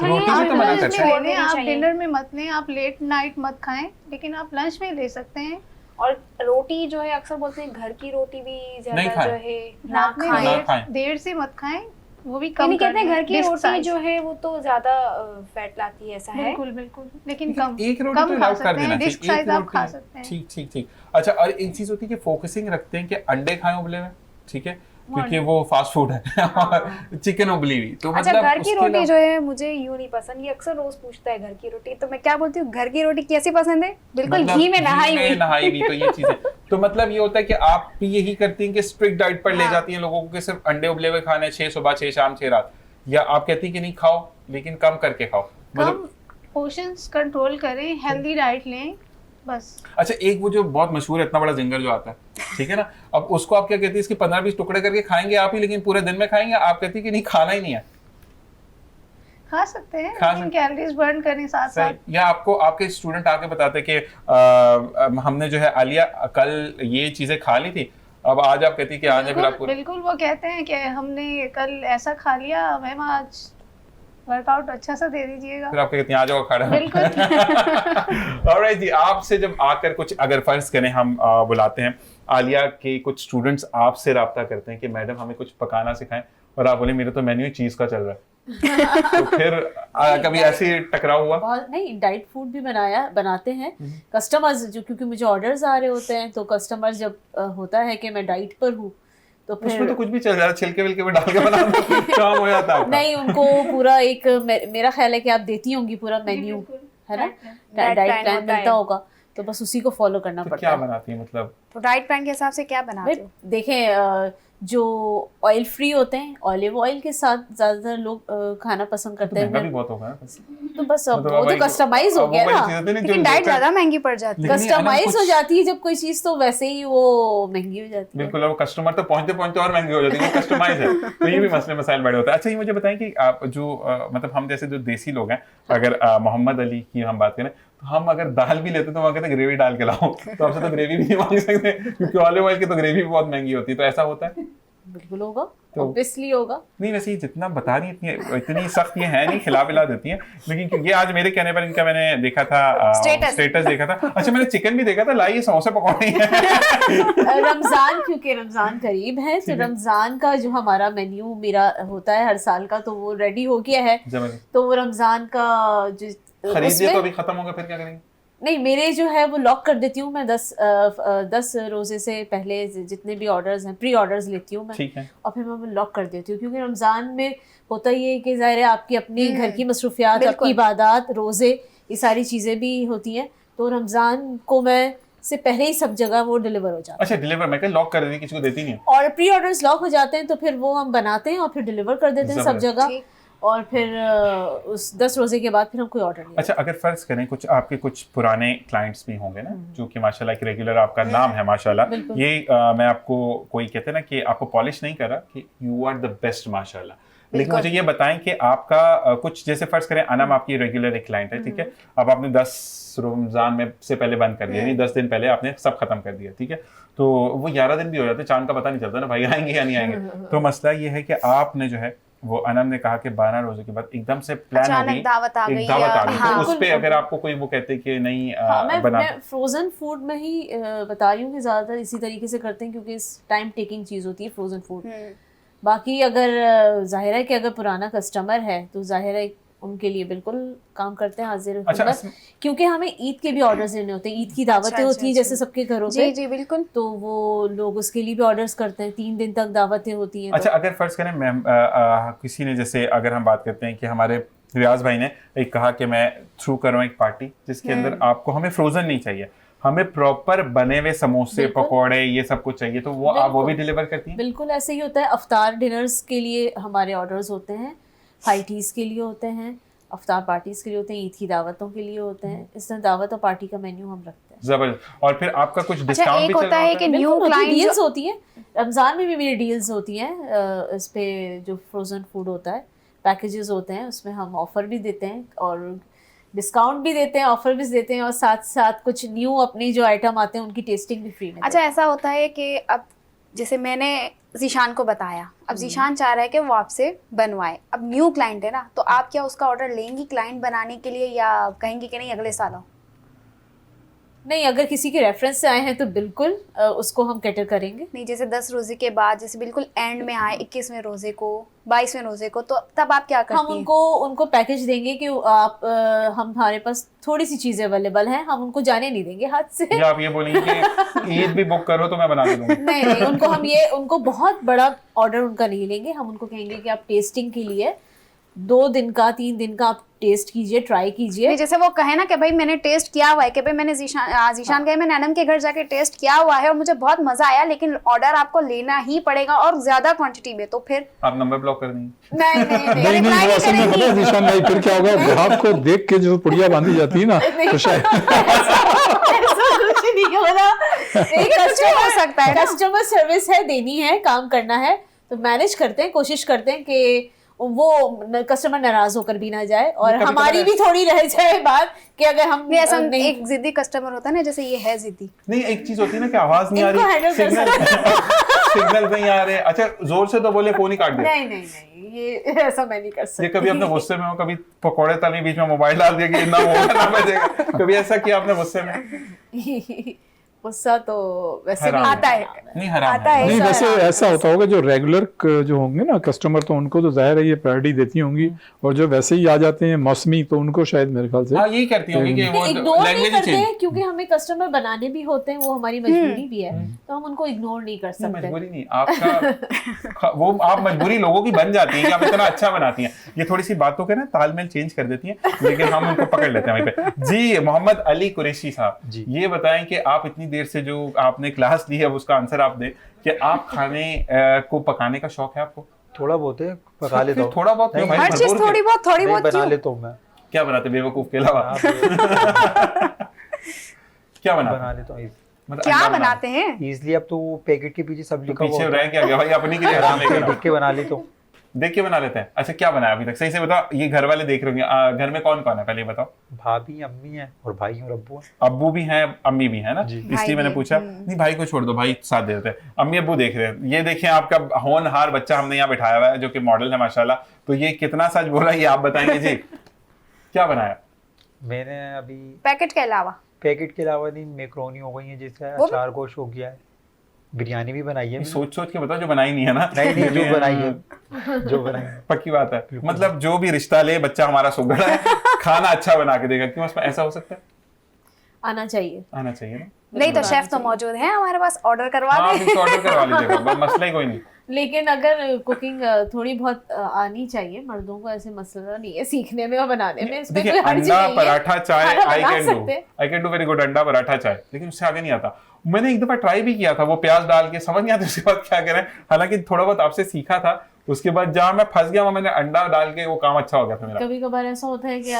चाहिए, आप डिनर में मत लें, आप लेट नाइट मत खाएं, लेकिन आप लंच में ले सकते हैं। और रोटी जो है अक्सर बोलते हैं घर की रोटी भी ज्यादा जो है ना खाएं, देर से मत खाएं, वो भी कम कहते हैं। घर की रोटी जो है वो तो ज्यादा फैट लाती है, ऐसा है? बिल्कुल बिल्कुल, लेकिन कम एक रोटी कम तो खा अलाउ कर सकते देना हैं, चाहिए, डिश साइज आप खा सकते हैं। ठीक ठीक ठीक। अच्छा, और एक चीज होती है कि फोकसिंग रखते हैं कि अंडे खाएं उबले हुए, ठीक है, क्योंकि वो फास्ट फूड है, और चिकन उबली हुई, तो अच्छा, मतलब घर की रोटी जो है मुझे यूं नहीं पसंद। ये अक्सर रोज पूछता है घर की रोटी, तो मैं क्या बोलती हूँ, घर की रोटी कैसी पसंद है? बिल्कुल घी में नहाई हुई। तो ये चीज है। तो मतलब ये होता है कि आप भी यही करती हैं कि स्ट्रिक्ट डाइट पर ले जाती हैं लोगों को कि सिर्फ अंडे उबले हुए खाने, 6 सुबह 6 शाम 6 रात, या आप कहती हैं कि नहीं खाओ लेकिन कम करके खाओ, मतलब पोर्शंस कंट्रोल करें, हेल्दी डाइट लें बस। अच्छा, एक वो जो बहुत मशहूर है इतना बड़ा जिंगर जो आता है, ठीक है ना, अब उसको आप क्या कहती है, इसके 15-20 टुकड़े करके खाएंगे आप ही, लेकिन पूरे दिन में खाएंगे? आप कहती है कि नहीं खाना ही नहीं है? खा सकते हैं, लेकिन कैलोरीज बर्न करने साथ साथ। या आपको आपके स्टूडेंट आके बताते कि हमने जो है आलिया कल ये चीजें खा ली थी, अब आज आप कहती कि आज है, फिर आपको बिल्कुल वो कहते हैं कि हमने कल ऐसा खा लिया, मैम आज वर्कआउट अच्छा सा दे दीजिएगा, फिर आप कहती हैं आ जाओ खाना। बिल्कुल। ऑलराइट जी, आपसे जब आकर कुछ अगर फर्ज करें हम बुलाते हैं आलिया के कुछ स्टूडेंट्स आपसे रब्ता करते हैं कि मैडम हमें कुछ पकाना सिखाएं, और आप बोले मेरे तो मेन्यू चीज का चल रहा है, तो फिर कभी ऐसी टकराव हुआ? बहुत नहीं, डाइट फूड भी बनाते हैं कस्टमर्स, जो क्योंकि मुझे ऑर्डर्स आ रहे होते हैं, तो कस्टमर्स जब होता है कि मैं डाइट पर हूँ तो फिर उसमें तो कुछ भी चल रहा है, छिलके विलके में डाल के बना दो, काम हो जाता है। नहीं, उनको पूरा एक मेरा ख्याल है कि आप देती होंगी पूरा मेन्यू, है ना, डाइट प्लान मिलता होगा, तो बस उसी को फॉलो करना पड़ता है। क्या बनाती है मतलब? तो डाइट प्लान के हिसाब से क्या बनाते हो? देखें, जो ऑयल फ्री होते हैं, ऑलिव ऑयल के साथ ज्यादातर लोग खाना पसंद करते हैं, भी बहुत होगा, तो बस वो तो कस्टमाइज हो गया ना, लेकिन डाइट ज्यादा महंगी पड़ जाती है, कस्टमाइज हो जाती है जब कोई चीज, तो वैसे ही वो महंगी हो जाती है। बिल्कुल, वो कस्टमर तो पहुंचते पहुंचते और महंगी हो जाती है, वो कस्टमाइज है, तो ये भी मसले मसाइल बड़े होते हैं। अच्छा, ये मुझे बताएं कि आप जो मतलब हम जैसे जो देसी लोग हैं, अगर मोहम्मद अली की हम बात करें, तो हम अगर दाल भी लेते तो वहाँ कहते ग्रेवी डाल के लाओ, तो आपसे तो ग्रेवी भी नहीं मांग सकते क्योंकि ऑलिव ऑयल की तो ग्रेवी भी बहुत महंगी होती है, तो ऐसा होता है? बिल्कुल होगा, ऑब्वियसली होगा। नहीं, वैसे ही जितना बता रही इतनी सख्त ये है नहीं, खिला पिला देती हैं, लेकिन ये आज मेरे कहने पर इनका मैंने देखा था स्टेटस देखा था। अच्छा, मैंने चिकन भी देखा था, लाइए समोसे पकौड़े हैं। रमजान, क्योंकि रमजान करीब है, तो रमजान का जो हमारा मेन्यू मेरा होता है हर साल का, तो वो रेडी हो गया है, तो वो रमजान का जो खरीदिए तो अभी खत्म होगा, फिर क्या करेंगे? नहीं, मेरे जो है वो लॉक कर देती हूँ मैं, 10 रोजे से पहले जितने भी ऑर्डर्स हैं, प्री ऑर्डर्स लेती हूँ मैं, ठीक है, और फिर मैं लॉक कर देती हूँ, क्योंकि रमज़ान में होता ये है कि ज़ाहिर है आपकी अपनी घर की मसरूफियात, आपकी इबादत, रोज़े, ये सारी चीज़ें भी होती हैं, तो रमज़ान को मैं से पहले ही सब जगह वो डिलीवर हो जाता है। अच्छा, डिलीवर मैं लॉक कर देती, किसी को देती नहीं है, और प्री ऑर्डर्स लॉक हो जाते हैं, तो फिर वो हम बनाते हैं और फिर डिलीवर कर देते हैं सब जगह। और फिर उस 10 रोजे के बाद फिर हम कोई ऑर्डर नहीं अच्छा, अगर फर्ज करें कुछ आपके कुछ पुराने क्लाइंट्स भी होंगे ना, जो कि माशाल्लाह एक रेगुलर आपका नाम है माशाल्लाह, बिल्कुल। ये मैं आपको कोई कहते हैं ना कि आपको पॉलिश नहीं कर रहा कि यू आर द बेस्ट माशाल्लाह, लेकिन मुझे ये बताएं कि आपका कुछ जैसे फर्ज करें अनम आपकी रेगुलर एक क्लाइंट है, ठीक है, अब आपने 10 रमजान में से पहले बंद कर दिया, यानी 10 दिन पहले आपने सब खत्म कर दिया, ठीक है, तो वो 11 दिन भी हो जाते, चांद का पता नहीं चलता ना भाई आएंगे या नहीं आएंगे। तो मसला ये है कि आपने जो है वो अनम ने कहा कि 12 रोजे के बाद एकदम से प्लान हो अचानक गई, दावत आ एक गई दावत आ गई, हाँ, तो उस पे अगर आपको कोई वो कहते कि नहीं मैं फ्रोजन फूड में ही बता रही हूँ कि ज़्यादातर इसी तरीके से करते हैं क्योंकि इस टाइम टेकिंग चीज़ होती है फ्रोजन फूड। बाकी अगर जाहिर है कि अगर पुराना कस्टमर है तो जाहिर है उनके लिए बिल्कुल काम करते हैं हाजिर अच्छा, खिदमत, क्योंकि हमें ईद के भी ऑर्डर्स लेने होते हैं, ईद की दावतें अच्छा, होती हैं अच्छा, जैसे सबके घरों जी पे, जी बिल्कुल, तो वो लोग उसके लिए भी ऑर्डर्स करते हैं, 3 दिन तक दावतें होती हैं। अच्छा, अगर फर्ज करें मैम किसी ने जैसे अगर हम बात करते हैं कि हमारे रियाज भाई ने एक कहा कि मैं थ्रू कर रहा हूँ एक पार्टी जिसके अंदर आपको हमें फ्रोजन नहीं चाहिए, हमें प्रॉपर बने हुए समोसे पकौड़े ये सब कुछ चाहिए, तो वो आप वो भी डिलीवर करती हैं? बिल्कुल ऐसे ही होता है। अफ्तार डिनर्स के लिए हमारे ऑर्डर्स होते हैं, हाई टीज के लिए होते हैं, अफ्तार पार्टीज के लिए होते हैं, ईद की दावतों के लिए होते हैं, इस तरह दावत और पार्टी का मेन्यू हम रखते हैं। जबरदस्त। और फिर आपका कुछ अच्छा डिस्काउंट एक भी चल होता रहा है कि न्यू बिल्कुल क्लाइंट डील्स होती है, रमज़ान में भी मेरी डील्स होती हैं, इस पे जो फ्रोजन फूड होता है पैकेजेस होते हैं उसमें हम ऑफर भी देते हैं और डिस्काउंट भी देते हैं, ऑफर भी देते हैं, और साथ साथ कुछ न्यू अपनी जो आइटम आते हैं उनकी टेस्टिंग भी फ्री में। अच्छा ऐसा होता है कि अब जैसे मैंने जीशान को बताया, अब जीशान चाह रहा है कि वो आपसे बनवाए, अब न्यू क्लाइंट है ना, तो आप क्या उसका ऑर्डर लेंगी क्लाइंट बनाने के लिए या कहेंगी कि नहीं अगले साल आओ? नहीं, अगर किसी के रेफरेंस से आए हैं तो बिल्कुल उसको हम कैटर करेंगे। नहीं जैसे 10 रोजे के बाद जैसे बिल्कुल एंड में आए 21वें रोजे को 22वें रोजे को, तो तब आप क्या हम करती हैं? उनको पैकेज देंगे कि आप हमारे पास थोड़ी सी चीजें अवेलेबल हैं, हम उनको जाने नहीं देंगे हाथ से। या आप ये बोलेंगे कि ईद भी बुक करो तो मैं बना के दूंगा? नहीं नहीं, उनको बहुत बड़ा ऑर्डर उनका नहीं लेंगे, हम उनको कहेंगे कि आप टेस्टिंग के लिए 2 दिन का 3 दिन का आप टेस्ट कीजिए, ट्राई कीजिए। नहीं, जैसे वो कहे ना कि भाई मैंने टेस्ट किया हुआ है, कि भाई मैंने जीशान गए मैंने अनम के घर जाके टेस्ट किया हुआ है और मुझे बहुत मजा आया, लेकिन ऑर्डर आपको लेना ही पड़ेगा और ज्यादा क्वांटिटी में, तो फिर आप नंबर ब्लॉक कर देंगे? नहीं नहीं नहीं, नहीं नहीं, वो असल में पता है जीशान भाई फिर क्या होगा, ग्राहक को देख के जो पुड़िया बांधी जाती है ना, तो शायद ऐसा कुछ नहीं हो रहा। एक कुछ भी हो सकता है ना। कस्टमर सर्विस है, देनी है, काम करना है, तो मैनेज करते हैं, कोशिश करते हैं कि वो कस्टमर नाराज होकर भी ना जाए और कभी हमारी भी थोड़ी रह जाए बात कि अगर हम नहीं ऐसा नहीं एक जिद्दी कस्टमर होता है ना, जैसे ये है जिद्दी, नहीं, एक चीज होती है ना कि आवाज नहीं आ इनको रही, handle कर सिग्नल नहीं आ रहे, अच्छा जोर से तो बोले फोन ही काट दिया। नहीं नहीं नहीं, ये ऐसा मैं नहीं कर ये सकती। कभी अपने गुस्से में हो, कभी पकौड़े तले बीच में मोबाइल डाल दिया कि ना होगा ना बजेगा, कभी ऐसा किया आपने गुस्से में? गुस्सा तो वैसे भी हराम आता है। नहीं, हराम आता है। नहीं, वैसे ऐसा होता होगा जो रेगुलर जो होंगे ना कस्टमर, तो उनको तो जाहिर है ये प्रायोरिटी देती होंगी, और जो वैसे ही आ जाते हैं मौसमी, तो उनको शायद मेरे ख्याल से हाँ यही करती होंगी कि वो इग्नोर नहीं लैंग्वेज करते चेंज। हैं क्योंकि हमें कस्टमर बनाने भी होते हैं, वो हमारी मजबूरी भी है, तो हम उनको इग्नोर नहीं कर नहीं, सकते। मजबूरी नहीं आपका वो आप मजबूरी लोगों की बन जाती है कि आप इतना अच्छा बनाती हैं, ये थोड़ी सी बातों के ना तालमेल चेंज कर देती हैं, लेकिन हम उनको पकड़ लेते हैं वहीं पे। जी मोहम्मद अली कुरैशी साहब, ये बताएं कि आप इतनी देर से जो आपने क्लास ली है उसका आंसर आप दें कि आप खाने को पकाने का शौक है आपको? थोड़ा बहुत है, पका लेता हूँ। थोड़ा बहुत क्यों भाई, हर चीज भरपूर थोड़ी क्यों? बहुत नहीं, बना क्यों? लेता हूँ मैं। क्या बनाते बेवकूफ के अलावा? क्या बना बनाते? लेता हूँ मतलब क्या अंडा बनाते हैं? इजीली। अब तो पैकेट के पीछे सब तो लिखा हुआ पीछे होता रह क्या गया भाई, अपनी के लिए है, आराम आराम से से देख के बना लेता हूँ। देख के बना लेते हैं। अच्छा क्या बनाया अभी तक, सही से बताओ, ये घर वाले देख रहे होंगे, घर में कौन कौन है पहले ये बताओ? भाभी अम्मी है और भाई और अब्बू है। अब्बू भी हैं अम्मी भी है ना, जी। इसलिए भाई मैंने भी, पूछा। नहीं भाई को छोड़ दो, भाई साथ दे देते हैं। अम्मी अब्बू देख रहे हैं, ये देखिए आपका होनहार बच्चा हमने यहाँ बिठाया हुआ है जो कि मॉडल है माशाल्लाह, तो ये कितना सच बोला ये आप बताएंगे जी। क्या बनाया? मैंने अभी पैकेट के अलावा पैकेट के अलावा नहीं, मैक्रोनी हो गई है, जिसका वो अचार गोश्त हो गया है, बिरयानी भी बनाई है मैंने। सोच सोच के बताओ, जो बनाई नहीं है ना। नहीं नहीं, जो भी बनाई है, जो बनाई है। पक्की बात है, मतलब जो भी रिश्ता ले बच्चा हमारा सुगड़ा है, खाना अच्छा बना के देगा, क्यों ऐसा हो सकता है? आना चाहिए। आना चाहिए ना। नहीं तो शेफ तो मौजूद है हमारे पास, ऑर्डर करवा हाँ दे। अभी ऑर्डर करवा लीजिएगा, बस मसला ही कोई नहीं। लेकिन अगर कुकिंग थोड़ी बहुत आनी चाहिए, मर्दों को ऐसे मसला नहीं है सीखने में और बनाने में, इसमें देखिए कोई हर्ज अंडा नहीं है। पराठा चाय खाना आई बना कैन डू, सकते हैं। I can do very good अंडा पराठा चाय, लेकिन उससे आगे नहीं आता। मैंने एक दफा ट्राई भी किया था, वो प्याज डाल के समझ नहीं आता उसके बाद क्या करें, हालांकि थोड़ा बहुत आपसे सीखा था, उसके बाद जहाँ मैं फंस गया वहाँ मैंने अंडा डाल के वो काम अच्छा हो गया था मेरा। कभी कभार ऐसा होता है कि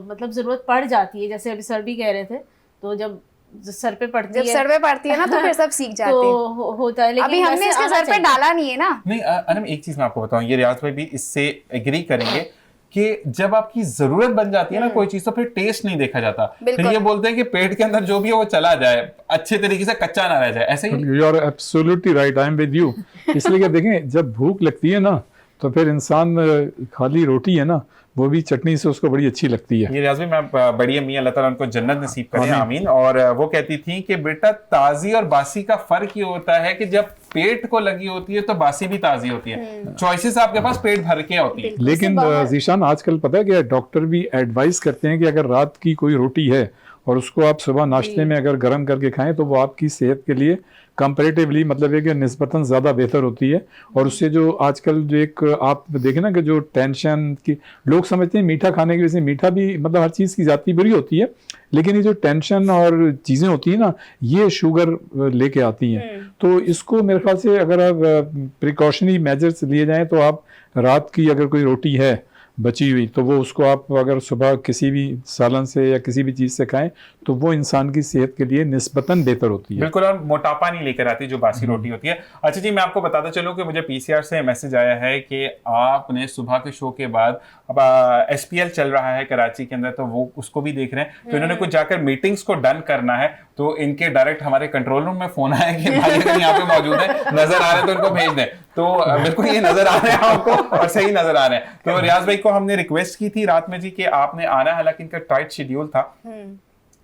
मतलब जरूरत पड़ जाती है, जैसे अभी सर भी कह रहे थे, तो जब सर पे पड़ती जब है सर पे पड़ती है ना तो फिर सब सीख जाते तो हैं। होता है, लेकिन अभी हमने वैसे इसके आना सर पे चाहिए। डाला नहीं है ना। नहीं अनम, एक चीज मैं आपको बताऊं, ये रियाज भाई भी इससे एग्री करेंगे कि जब आपकी जरूरत बन जाती है ना कोई चीज, तो फिर टेस्ट नहीं देखा जाता, फिर बिल्कुल। ये बोलते हैं कि पेट के अंदर जो भी है वो चला जाए, अच्छे तरीके से कच्चा ना रह जाए, ऐसे ही। You are absolutely right, I am with you. इसलिए कि देखें जब भूख लगती है ना तो फिर इंसान खाली रोटी है ना वो भी चटनी से उसको बड़ी अच्छी लगती है। ये रियाज भाई, मैं बड़ी अम्मी अल्लाह ताला उनको जन्नत नसीब करे, आमीन। और वो कहती थी कि बेटा ताजी और बासी का फर्क ये होता है कि जब पेट को लगी होती है तो बासी भी ताजी होती है, चॉइसेस आपके पास पेट भर के होती है। लेकिन जीशान आजकल पता है कि डॉक्टर भी एडवाइस करते हैं कि अगर रात की कोई रोटी है और उसको आप सुबह नाश्ते में अगर गर्म करके खाएं तो वो आपकी सेहत के लिए कंपैरेटिवली मतलब है कि निस्बतन ज़्यादा बेहतर होती है। और उससे जो आजकल जो एक आप देखें ना कि जो टेंशन की लोग समझते हैं मीठा खाने की वजह से, मीठा भी मतलब हर चीज़ की जाती बुरी होती है, लेकिन ये जो टेंशन और चीज़ें होती हैं ना ये शुगर लेके आती हैं। तो इसको मेरे ख्याल से अगर आप प्रिकॉशनरी मेजर्स लिए जाएँ तो आप रात की अगर कोई रोटी है बची हुई तो वो उसको आप अगर सुबह किसी भी सालन से या किसी भी चीज़ से खाएं तो वो इंसान की सेहत के लिए निस्बतन बेहतर होती है। बिल्कुल, और मोटापा नहीं लेकर आती जो बासी रोटी होती है। अच्छा जी, मैं आपको बताता चलूं कि मुझे पीसीआर से मैसेज आया है कि आपने सुबह के शो के बाद अब एसपीएल चल रहा है कराची के अंदर, तो वो उसको भी देख रहे हैं, तो इन्होंने कुछ जाकर मीटिंग्स को डन करना है, तो इनके डायरेक्ट हमारे कंट्रोल रूम में फोन आया कि भाई अगर यहाँ पे मौजूद है, नजर आ रहे हैं तो इनको भेज दें। तो बिल्कुल ये नजर आ रहे हैं आपको और सही नजर आ रहे हैं। तो रियाज भाई को हमने रिक्वेस्ट की थी रात में जी कि आपने आना है, हालांकि इनका टाइट शेड्यूल था,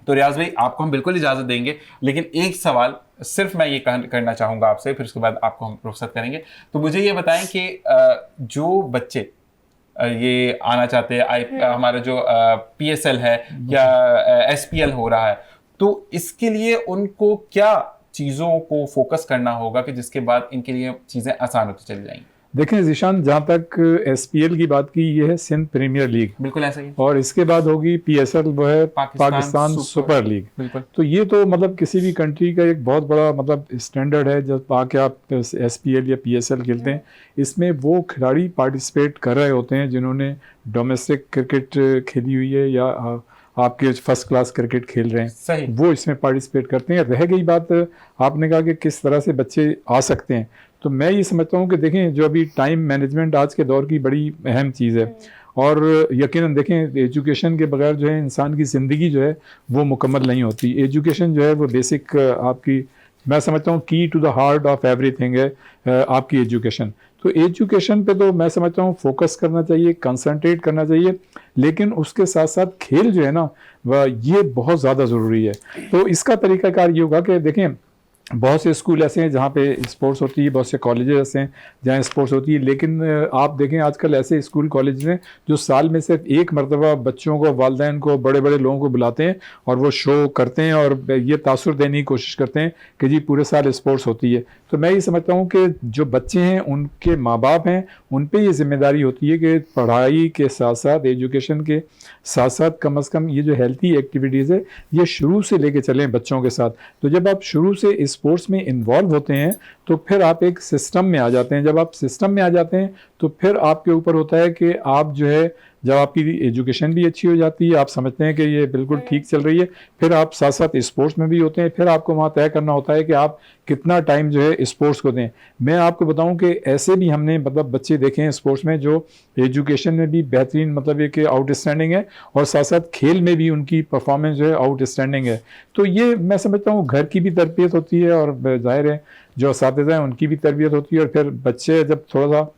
तो रियाज भाई आपको हम बिल्कुल इजाजत देंगे, लेकिन एक सवाल सिर्फ मैं ये करना चाहूंगा आपसे, फिर उसके बाद आपको हम रुखसत करेंगे। तो मुझे ये बताएं कि जो बच्चे ये आना चाहते हैं, हमारा जो पीएसएल है या एसपीएल हो रहा है, तो इसके लिए उनको क्या चीजों को फोकस करना होगा कि जिसके बाद इनके लिए चीजें आसान होती चली जाएंगी? देखें जीशान, जहाँ तक एसपीएल की बात की, ये है सिंध प्रीमियर लीग, बिल्कुल ऐसा ही, और इसके बाद होगी पीएसएल, वो है पाकिस्तान सुपर लीग। बिल्कुल, तो ये तो मतलब किसी भी कंट्री का एक बहुत बड़ा मतलब स्टैंडर्ड है। जब आके आप एसपीएल या पीएसएल खेलते हैं, इसमें वो खिलाड़ी पार्टिसिपेट कर रहे होते हैं जिन्होंने डोमेस्टिक क्रिकेट खेली हुई है या आपके फर्स्ट क्लास क्रिकेट खेल रहे हैं, सही, वो इसमें पार्टिसिपेट करते हैं। रह गई बात आपने कहा कि किस तरह से बच्चे आ सकते हैं, तो मैं ये समझता हूँ कि देखें जो अभी टाइम मैनेजमेंट आज के दौर की बड़ी अहम चीज़ है, और यकीनन देखें एजुकेशन के बगैर जो है इंसान की ज़िंदगी जो है वो मुकम्मल नहीं होती। एजुकेशन जो है वो बेसिक आपकी, मैं समझता हूँ की to the heart of everything है आपकी एजुकेशन। तो एजुकेशन पे तो मैं समझता हूँ फोकस करना चाहिए, कंसंट्रेट करना चाहिए, लेकिन उसके साथ साथ खेल जो है ना वह ये बहुत ज़्यादा ज़रूरी है। तो इसका तरीकाकार ये होगा कि देखें बहुत से स्कूल ऐसे हैं जहाँ पे स्पोर्ट्स होती है, बहुत से कॉलेजेस ऐसे हैं जहाँ स्पोर्ट्स होती है, लेकिन आप देखें आजकल ऐसे स्कूल कॉलेज हैं जो साल में सिर्फ एक मरतबा बच्चों को, वालिदैन को, बड़े बड़े लोगों को बुलाते हैं और वो शो करते हैं और ये तासुर देने की कोशिश करते हैं कि जी पूरे साल स्पोर्ट्स होती है। तो मैं ये समझता हूँ कि जो बच्चे हैं उनके माँ बाप हैं, उन पर ये जिम्मेदारी होती है कि पढ़ाई के साथ साथ, एजुकेशन के साथ साथ कम अज़ कम ये जो हेल्थी एक्टिविटीज़ है ये शुरू से लेके चलें बच्चों के साथ। तो जब आप शुरू से स्पोर्ट्स में इन्वॉल्व होते हैं तो फिर आप एक सिस्टम में आ जाते हैं। जब आप सिस्टम में आ जाते हैं तो फिर आपके ऊपर होता है कि आप जो है, जब आपकी एजुकेशन भी अच्छी हो जाती है, आप समझते हैं कि ये बिल्कुल ठीक चल रही है, फिर आप साथ साथ स्पोर्ट्स में भी होते हैं, फिर आपको वहाँ तय करना होता है कि आप कितना टाइम जो है स्पोर्ट्स को दें। मैं आपको बताऊं कि ऐसे भी हमने मतलब बच्चे देखे हैं स्पोर्ट्स में जो एजुकेशन में भी बेहतरीन मतलब ये कि आउटस्टैंडिंग है, और साथ साथ खेल में भी उनकी परफॉर्मेंस जो है आउटस्टैंडिंग है। तो ये मैं समझता हूँ घर की भी तरबियत होती है और जाहिर है जो असातिज़ा हैं उनकी भी तरबियत होती है, और फिर बच्चे जब थोड़ा सा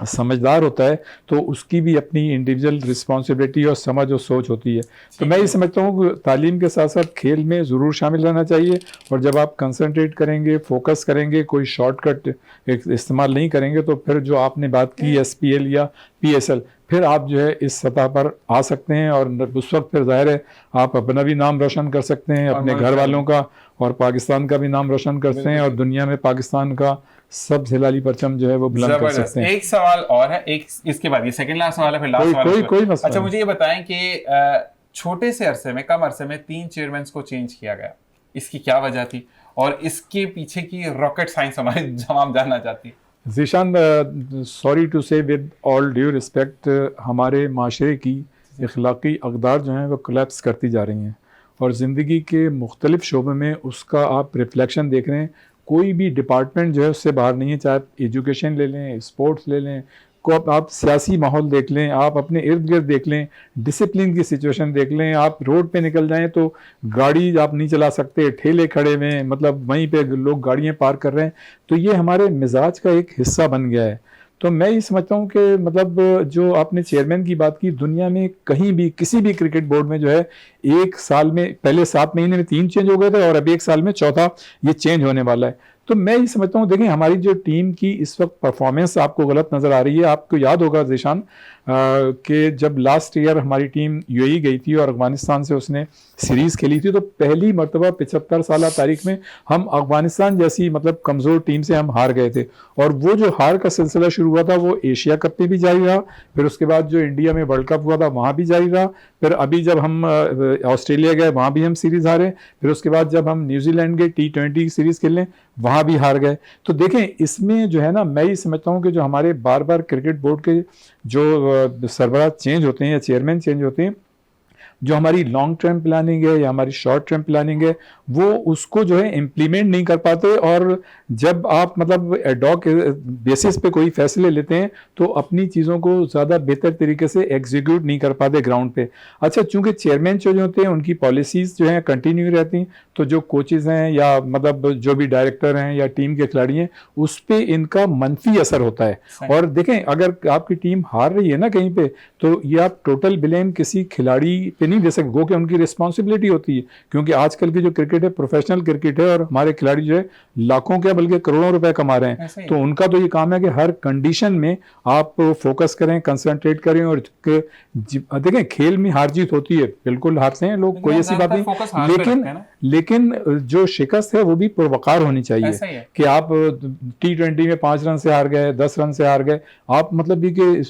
समझदार होता है तो उसकी भी अपनी इंडिविजुअल रिस्पॉन्सिबिलिटी और समझ और सोच होती है। तो मैं ये समझता हूँ तालीम के साथ साथ खेल में ज़रूर शामिल रहना चाहिए, और जब आप कंसंट्रेट करेंगे, फोकस करेंगे, कोई शॉर्टकट इस्तेमाल नहीं करेंगे, तो फिर जो आपने बात की एसपीएल या पीएसएल, फिर आप जो है इस सतह पर आ सकते हैं, और उस वक्त फिर जाहिर है आप अपना भी नाम रोशन कर सकते हैं, अपने घर वालों का और पाकिस्तान का भी नाम रोशन कर सकते हैं, और दुनिया में पाकिस्तान का सब हिलाली परचम जो है वो बुलंद कर सकते हैं। एक सवाल और है, एक इसके बाद ये सेकंड लास्ट सवाल है, फिर लास्ट सवाल। कोई मसला। अच्छा, मुझे ये बताएं कि छोटे से अरसे में, कम अरसे में 3 चेयरमैन को चेंज किया गया, इसकी क्या वजह थी और इसके पीछे की रॉकेट साइंस हमारे जवाब जानना चाहती है। जीशान, सॉरी टू से विद ऑल ड्यू रिस्पेक्ट, हमारे माशरे की अखलाकी अक़दार जो हैं वो कोलैप्स करती जा रही हैं, और ज़िंदगी के मुख्तलिफ़ शोबों में उसका आप रिफ्लेक्शन देख रहे हैं। कोई भी डिपार्टमेंट जो है उससे बाहर नहीं है, चाहे एजुकेशन ले लें, स्पोर्ट्स ले लें, को आप सियासी माहौल देख लें, आप अपने इर्द गिर्द देख लें, डिसिप्लिन की सिचुएशन देख लें, आप रोड पे निकल जाएं तो गाड़ी आप नहीं चला सकते, ठेले खड़े हुए हैं, मतलब वहीं पे लोग गाड़ियाँ पार्क कर रहे हैं। तो ये हमारे मिजाज का एक हिस्सा बन गया है। तो मैं ये समझता हूँ कि मतलब जो आपने चेयरमैन की बात की, दुनिया में कहीं भी किसी भी क्रिकेट बोर्ड में जो है एक साल में, पहले 7 महीने में 3 चेंज हो गए थे और अभी एक साल में चौथा ये चेंज होने वाला है। तो मैं ये समझता हूँ, देखें हमारी जो टीम की इस वक्त परफॉर्मेंस आपको गलत नज़र आ रही है। आपको याद होगा ज़ीशान कि जब लास्ट ईयर हमारी टीम यूएई गई थी और अफगानिस्तान से उसने सीरीज़ खेली थी, तो पहली मरतबा 75 साल तारीख में हम अफगानिस्तान जैसी मतलब कमज़ोर टीम से हम हार गए थे। और वो जो हार का सिलसिला शुरू हुआ था वो एशिया कप में भी जारी रहा, फिर उसके बाद जो इंडिया में वर्ल्ड कप हुआ था वहाँ भी जारी रहा, फिर अभी जब हम ऑस्ट्रेलिया गए वहाँ भी हम सीरीज़ हारे, फिर उसके बाद जब हम न्यूजीलैंड गए T20 सीरीज़ खेलने वहाँ भी हार गए। तो देखें इसमें जो है ना, मैं ये समझता हूँ कि जो हमारे बार बार क्रिकेट बोर्ड के जो सरबराह चेंज होते हैं या चेयरमैन चेंज होते हैं, जो हमारी लॉन्ग टर्म प्लानिंग है या हमारी शॉर्ट टर्म प्लानिंग है वो उसको जो है इम्प्लीमेंट नहीं कर पाते। और जब आप मतलब एडॉक बेसिस पे कोई फैसले लेते हैं तो अपनी चीज़ों को ज़्यादा बेहतर तरीके से एग्जीक्यूट नहीं कर पाते ग्राउंड पे। अच्छा, चूंकि चेयरमैन जो होते हैं उनकी पॉलिसीज़ जो हैं कंटिन्यू रहती हैं, तो जो कोचेज़ हैं या मतलब जो भी डायरेक्टर हैं या टीम के खिलाड़ी हैं उस पर इनका मनफी असर होता है। और देखें अगर आपकी टीम हार रही है ना कहीं पे, तो ये आप टोटल ब्लेम किसी खिलाड़ी पे नहीं दे सकते, वो कि उनकी रिस्पॉन्सिबिलिटी होती है, क्योंकि आजकल की जो क्रिकेट है प्रोफेशनल क्रिकेट है और हमारे खिलाड़ी जो है लाखों क्या बल्कि करोड़ों रुपए कमा रहे हैं। तो उनका तो ये काम है कि हर कंडीशन में आप फोकस करें, कंसंट्रेट करें। और देखें खेल में हार जीत होती है, बिल्कुल हारते हैं लोग, कोई ऐसी बात नहीं, लेकिन जो शिकस्त है वो भी पुरवकार होनी चाहिए कि आप T20 में 5 रन से हार गए, 10 रन से हार गए, आप मतलब भी कि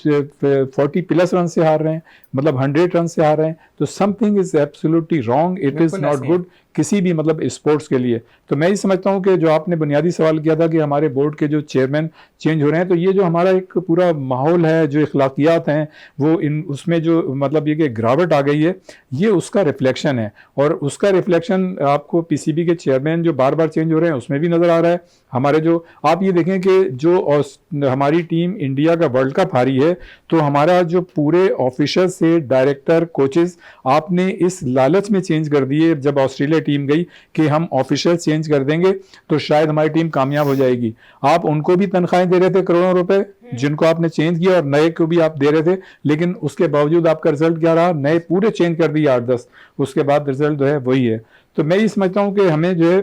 40+ रन से हार रहे हैं, मतलब 100 रन से हार रहे हैं, तो something is absolutely wrong, it is not good किसी भी मतलब स्पोर्ट्स के लिए। तो मैं ये समझता हूँ कि जो आपने बुनियादी सवाल किया था कि हमारे बोर्ड के जो चेयरमैन चेंज हो रहे हैं, तो ये जो हमारा एक पूरा माहौल है, जो इखलाकियात हैं वो इन उसमें जो मतलब ये कि गिरावट आ गई है, ये उसका रिफ्लेक्शन है। और उसका रिफ्लेक्शन आपको पीसीबी के चेयरमैन जो बार बार चेंज हो रहे हैं उसमें भी नज़र आ रहा है। हमारे जो आप ये देखें कि जो हमारी टीम इंडिया का वर्ल्ड कप हारी है, तो हमारा जो पूरे ऑफिसर से डायरेक्टर कोचेस आपने इस लालच में चेंज कर दिए जब ऑस्ट्रेलिया टीम गई कि हम ऑफिशियल चेंज कर देंगे तो शायद हमारी टीम कामयाब हो जाएगी। आप उनको भी तनख्वाहें दे रहे थे करोड़ों रुपए जिनको आपने चेंज किया, और नए को भी आप दे रहे थे, लेकिन उसके बावजूद आपका रिजल्ट क्या रहा? नए पूरे चेंज कर दिए 8-10, उसके बाद रिजल्ट जो है वही है। तो मैं ये समझता हूँ कि हमें जो है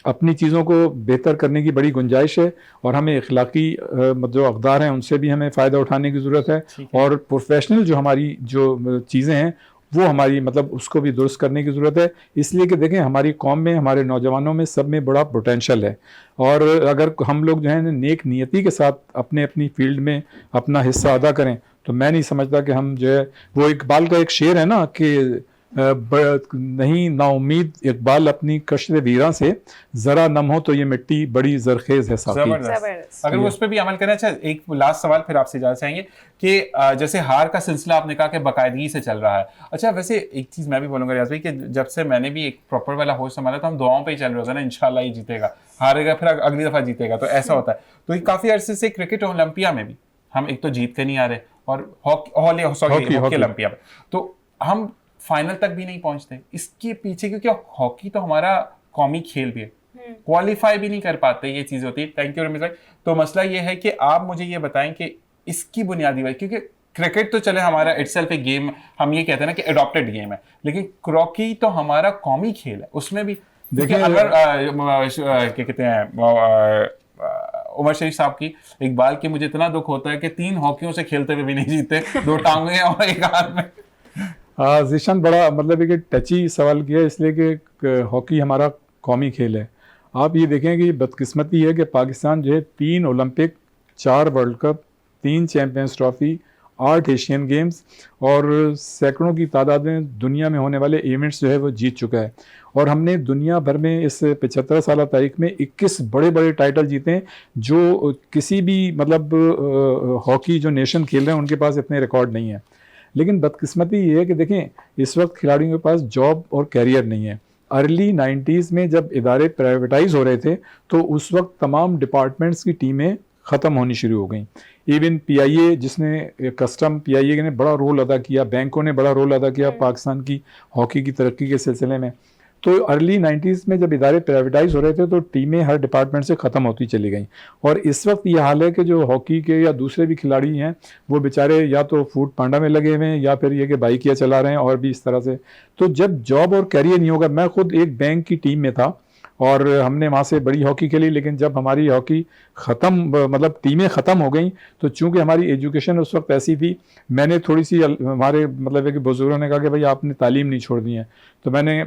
अपनी चीज़ों को बेहतर करने की बड़ी गुंजाइश है, और हमें इखलाकी जो अक़दार हैं उनसे भी हमें फ़ायदा उठाने की ज़रूरत है, और प्रोफेशनल जो हमारी जो चीज़ें हैं वो हमारी मतलब उसको भी दुरुस्त करने की ज़रूरत है। इसलिए कि देखें हमारी कौम में, हमारे नौजवानों में सब में बड़ा पोटेंशल है, और अगर हम लोग जो है नेक नियति के साथ अपने अपनी फील्ड में अपना हिस्सा अदा करें, तो मैं नहीं समझता कि हम जो है, वो इकबाल का एक शेर है ना कि नहीं नाउमीद इकबाल अपनी कश्त वीरा से, जरा नम हो तो ये मिट्टी बड़ी जरखेज है साकी। अगर वो उस पर भी अमल करें। अच्छा, एक लास्ट सवाल फिर आपसे जाना चाहेंगे कि जैसे हार का सिलसिला आपने कहा कि बाकायदगी से चल रहा है। अच्छा, वैसे एक चीज़ मैं भी बोलूँगा रियाज भाई कि जब से मैंने भी एक प्रॉपर वाला होस्ट संभाला तो हम दुआओं पे ही चल रहे होते हैं ना, इंशाल्लाह ये जीतेगा, हारेगा फिर अगली दफ़ा जीतेगा, तो ऐसा होता है। तो ये काफ़ी अरसे से क्रिकेट ओलंपिया में भी हम एक तो जीत के नहीं आ रहे, और हॉकी ओलंपिया में तो हम फाइनल तक भी नहीं पहुंचते। इसके पीछे क्योंकि हॉकी तो हमारा कौमी खेल भी है, क्वालिफाई भी नहीं कर पाते, ये चीज होती है। थैंक यू रमेश भाई। तो मसला ये है कि आप मुझे ये बताएं कि इसकी बुनियादी वजह, क्योंकि क्रिकेट तो चले हमारा इटसेल्फ एक गेम, हम ये कहते हैं ना कि एडॉप्टेड गेम है, लेकिन हॉकी तो हमारा कौमी खेल है, उसमें भी देखिए अगर क्या कहते हैं उमर शरीफ साहब की इकबाल की, मुझे इतना दुख होता है कि 3 हॉकियों से खेलते हुए भी नहीं जीते, 2 टांगे और 1 हाथ में। ज़ीशान बड़ा मतलब एक टची सवाल किया, इसलिए कि हॉकी हमारा कौमी खेल है। आप ये देखें कि बदकिस्मती है कि पाकिस्तान जो है 3 Olympic, 4 world cup, 3 champions trophy, 8 Asian games और सैकड़ों की तादाद में दुनिया में होने वाले इवेंट्स जो है वो जीत चुका है। और हमने दुनिया भर में इस 75 साल तारीख में 21 बड़े बड़े टाइटल जीते हैं, जो किसी भी मतलब हॉकी जो नेशन खेल रहे हैं उनके पास इतने रिकॉर्ड नहीं है। लेकिन बदकिस्मती ये है कि देखें इस वक्त खिलाड़ियों के पास जॉब और कैरियर नहीं है। अर्ली 90s में जब इदारे प्राइवेटाइज हो रहे थे तो उस वक्त तमाम डिपार्टमेंट्स की टीमें ख़त्म होनी शुरू हो गई। इवन पीआईए जिसने कस्टम पीआईए ने बड़ा रोल अदा किया, बैंकों ने बड़ा रोल अदा किया पाकिस्तान की हॉकी की तरक्की के सिलसिले में। तो अर्ली 90s में जब इदारे प्राइवेटाइज हो रहे थे तो टीमें हर डिपार्टमेंट से ख़त्म होती चली गई। और इस वक्त ये हाल है कि जो हॉकी के या दूसरे भी खिलाड़ी हैं वो बेचारे या तो फूड पांडा में लगे हुए हैं या फिर ये कि बाइकियाँ चला रहे हैं और भी इस तरह से। तो जब जॉब और कैरियर नहीं होगा, मैं खुद एक बैंक की टीम में था और हमने वहाँ से बड़ी हॉकी खेली, लेकिन जब हमारी हॉकी ख़त्म मतलब टीमें ख़त्म हो गई तो चूंकि हमारी एजुकेशन उस वक्त ऐसी थी, मैंने थोड़ी सी हमारे मतलब है कि बुजुर्गों ने कहा कि भाई आपने तालीम नहीं छोड़नी है, तो मैंने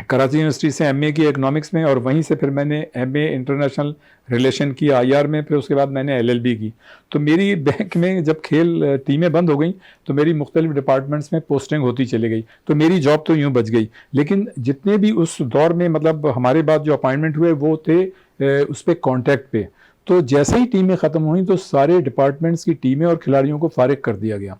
कराची यूनिवर्सिटी से एमए की इकोनॉमिक्स में और वहीं से फिर मैंने एमए इंटरनेशनल रिलेशन की आईआर में, फिर उसके बाद मैंने एलएलबी की। तो मेरी बैंक में जब खेल टीमें बंद हो गई तो मेरी मुख्तलिफ डिपार्टमेंट्स में पोस्टिंग होती चली गई, तो मेरी जॉब तो यूँ बच गई। लेकिन जितने भी उस दौर में मतलब हमारे बाद जो अपॉइंटमेंट हुए वो थे उस पर कॉन्ट्रैक्ट पे। तो जैसे ही टीमें ख़त्म हुई तो सारे डिपार्टमेंट्स की टीमें और खिलाड़ियों को फारिग कर दिया गया।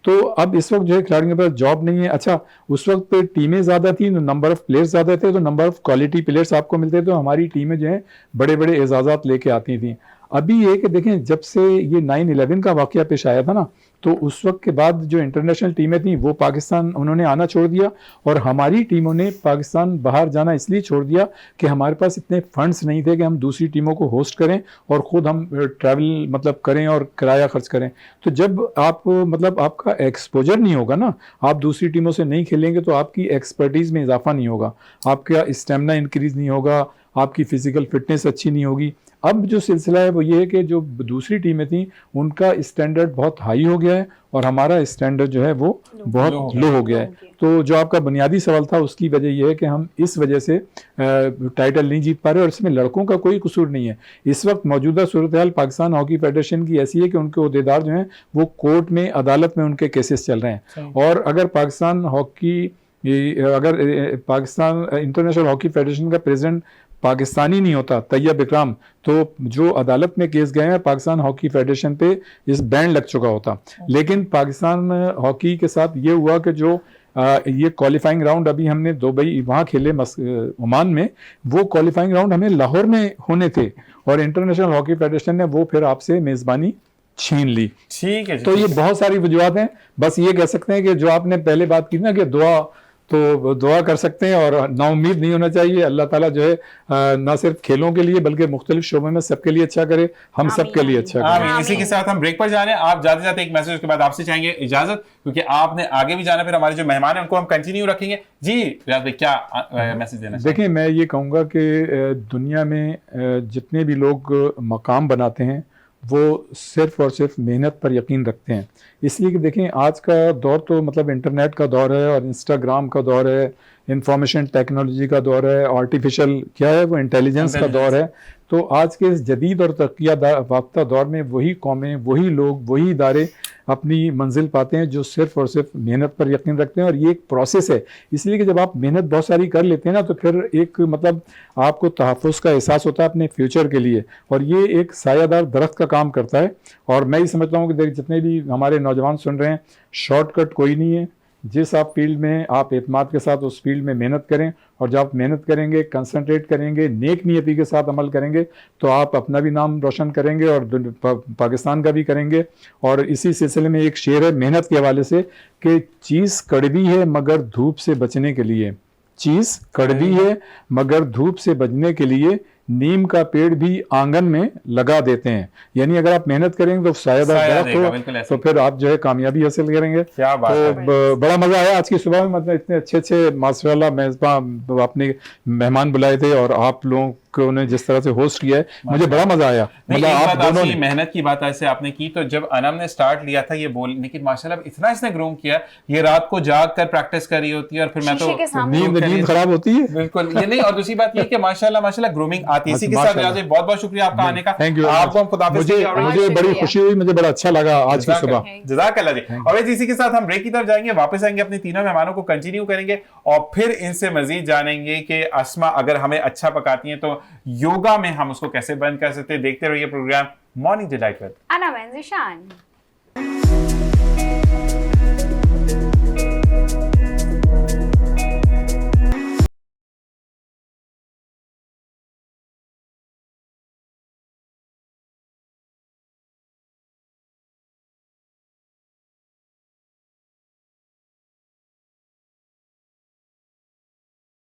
तो अब इस वक्त जो है खिलाड़ियों के पास जॉब नहीं है। अच्छा, उस वक्त टीमें ज़्यादा थी, नंबर ऑफ़ प्लेयर्स ज़्यादा थे, तो नंबर ऑफ़ क्वालिटी प्लेयर्स आपको मिलते, तो हमारी टीमें जो हैं बड़े बड़े एजाज़ात लेके आती थी। अभी ये कि देखें जब से ये 9/11 का वाक़या पेश आया था ना, तो उस वक्त के बाद जो इंटरनेशनल टीमें थी वो पाकिस्तान उन्होंने आना छोड़ दिया और हमारी टीमों ने पाकिस्तान बाहर जाना इसलिए छोड़ दिया कि हमारे पास इतने फंड्स नहीं थे कि हम दूसरी टीमों को होस्ट करें और ख़ुद हम ट्रैवल मतलब करें और किराया खर्च करें। तो जब आप मतलब आपका एक्सपोजर नहीं होगा ना, आप दूसरी टीमों से नहीं खेलेंगे तो आपकी एक्सपर्टीज़ में इजाफा नहीं होगा, आपका स्टेमिना इंक्रीज़ नहीं होगा, आपकी फ़िज़िकल फिटनेस अच्छी नहीं होगी। अब जो सिलसिला है वो ये है कि जो दूसरी टीमें थी उनका स्टैंडर्ड बहुत हाई हो गया है और हमारा स्टैंडर्ड जो है वो बहुत लो हो गया है। तो जो आपका बुनियादी सवाल था उसकी वजह यह है कि हम इस वजह से टाइटल नहीं जीत पा रहे और इसमें लड़कों का कोई कसूर नहीं है। इस वक्त मौजूदा सूरत हाल पाकिस्तान हॉकी फेडरेशन की ऐसी है कि उनके अहदेदार जो हैं वो कोर्ट में अदालत में उनके केसेस चल रहे हैं। और अगर पाकिस्तान इंटरनेशनल हॉकी फेडरेशन का प्रेसिडेंट पाकिस्तानी नहीं होता तैयब इकराम, तो जो अदालत में केस गए हैं पाकिस्तान हॉकी फेडरेशन पे इस बैन लग चुका होता। लेकिन पाकिस्तान हॉकी के साथ ये हुआ कि जो ये क्वालिफाइंग राउंड अभी हमने दुबई वहाँ खेले ओमान में, वो क्वालिफाइंग राउंड हमें लाहौर में होने थे और इंटरनेशनल हॉकी फेडरेशन ने वो फिर आपसे मेज़बानी छीन ली। ठीक है, तो ये बहुत सारी वजूहत हैं। बस ये कह सकते हैं कि जो आपने पहले बात की ना कि दुआ कर सकते हैं और नाउम्मीद नहीं होना चाहिए। अल्लाह ताला जो है ना सिर्फ खेलों के लिए बल्कि मुख्तलिफ शोबों में सबके लिए अच्छा करे, हम सबके लिए अच्छा करे। इसी के साथ हम ब्रेक पर जा रहे हैं। आप जाते जाते एक मैसेज के बाद आपसे चाहेंगे इजाजत, क्योंकि आपने आगे भी जाना, फिर हमारे जो मेहमान हैं उनको हम कंटिन्यू रखेंगे। जी रियाज भाई, क्या मैसेज देना? देखिए, मैं ये कहूँगा कि दुनिया में जितने भी लोग मकाम बनाते हैं वो सिर्फ़ और सिर्फ मेहनत पर यकीन रखते हैं। इसलिए कि देखें आज का दौर तो मतलब इंटरनेट का दौर है और इंस्टाग्राम का दौर है, इंफॉर्मेशन टेक्नोलॉजी का दौर है, आर्टिफिशियल क्या है वो इंटेलिजेंस का दौर है। तो आज के इस जदीद और तरक्की याफ्ता दौर में वही कौमें, वही लोग, वही इदारे अपनी मंजिल पाते हैं जो सिर्फ़ और सिर्फ मेहनत पर यकीन रखते हैं। और ये एक प्रोसेस है, इसलिए कि जब आप मेहनत बहुत सारी कर लेते हैं ना तो फिर एक मतलब आपको तहफ़्फ़ुज़ का एहसास होता है अपने फ्यूचर के लिए, और ये एक सायादार दरख्त का काम करता है। और मैं ही समझता हूँ कि जितने भी हमारे नौजवान सुन रहे हैं, शॉर्टकट कोई नहीं है। जिस आप फील्ड में आप एतमाद के साथ उस फील्ड में मेहनत करें, और जब आप मेहनत करेंगे, कंसंट्रेट करेंगे, नेक नियति के साथ अमल करेंगे तो आप अपना भी नाम रोशन करेंगे और पाकिस्तान का भी करेंगे। और इसी सिलसिले में एक शेर है मेहनत के हवाले से कि चीज़ कड़वी है मगर धूप से बचने के लिए, चीज़ कड़वी है मगर धूप से बचने के लिए नीम का पेड़ भी आंगन में लगा देते हैं। यानी अगर आप मेहनत करेंगे तो सायादार दरख्त हो तो फिर आप जो है कामयाबी हासिल करेंगे। क्या बात है। बड़ा मजा आया आज की सुबह में, मतलब इतने अच्छे अच्छे माशाल्लाह मेज़बान अपने मेहमान बुलाए थे और आप लोगों को ने जिस तरह से होस्ट किया है, मुझे बड़ा मजा आया। मतलब आप दोनों ने मेहनत की बात ऐसे आपने की, तो जब अनम ने स्टार्ट लिया था ये बोल, लेकिन माशाल्लाह इतना इसने ग्रूम किया, ये रात को जाग कर प्रैक्टिस कर रही होती है और फिर मैं तो नींद खराब होती है। बिल्कुल ये नहीं। और दूसरी बात ये कि माशाल्लाह ग्रूमिंग इसी के साथ माशाल्लाह। बहुत बहुत शुक्रिया आपका आने का। Thank you. आपको हम खुदाफिज मुझे कहेंगे और मुझे बड़ी शुक्रिया। खुशी हुई, मुझे बड़ा अच्छा लगा आज की सुबह। जज़ाकल्लाह जी। और वैसे इसी के साथ हम ब्रेक की तरफ जाएंगे, वापस आएंगे, अपने तीनों मेहमानों को कंटिन्यू करेंगे और फिर इनसे मजीद जानेंगे कि अस्मा अगर हमें अच्छा पकाती हैं तो योगा में हम उसको कैसे बंद कर सकते हैं। देखते रहिए प्रोग्राम मॉर्निंग डिलाइट विद अना मैं ज़ीशान।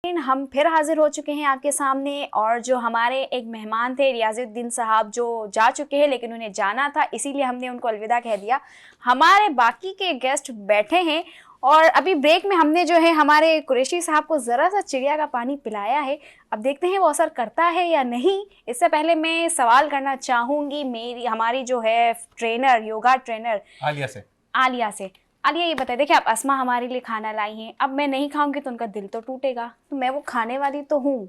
हम फिर हाजिर हो चुके हैं आपके सामने और जो हमारे एक मेहमान थे रियाजुद्दीन साहब जो जा चुके हैं, लेकिन उन्हें जाना था इसीलिए हमने उनको अलविदा कह दिया। हमारे बाकी के गेस्ट बैठे हैं और अभी ब्रेक में हमने जो है हमारे कुरैशी साहब को ज़रा सा चिड़िया का पानी पिलाया है। अब देखते हैं वो असर करता है या नहीं। इससे पहले मैं सवाल करना चाहूँगी हमारी जो है ट्रेनर, योगा ट्रेनर आलिया से। आलिया ये बताइए, देखिए आप अस्मा हमारे लिए खाना लाई हैं, अब मैं नहीं खाऊंगी तो उनका दिल तो टूटेगा, तो मैं वो खाने वाली तो हूँ,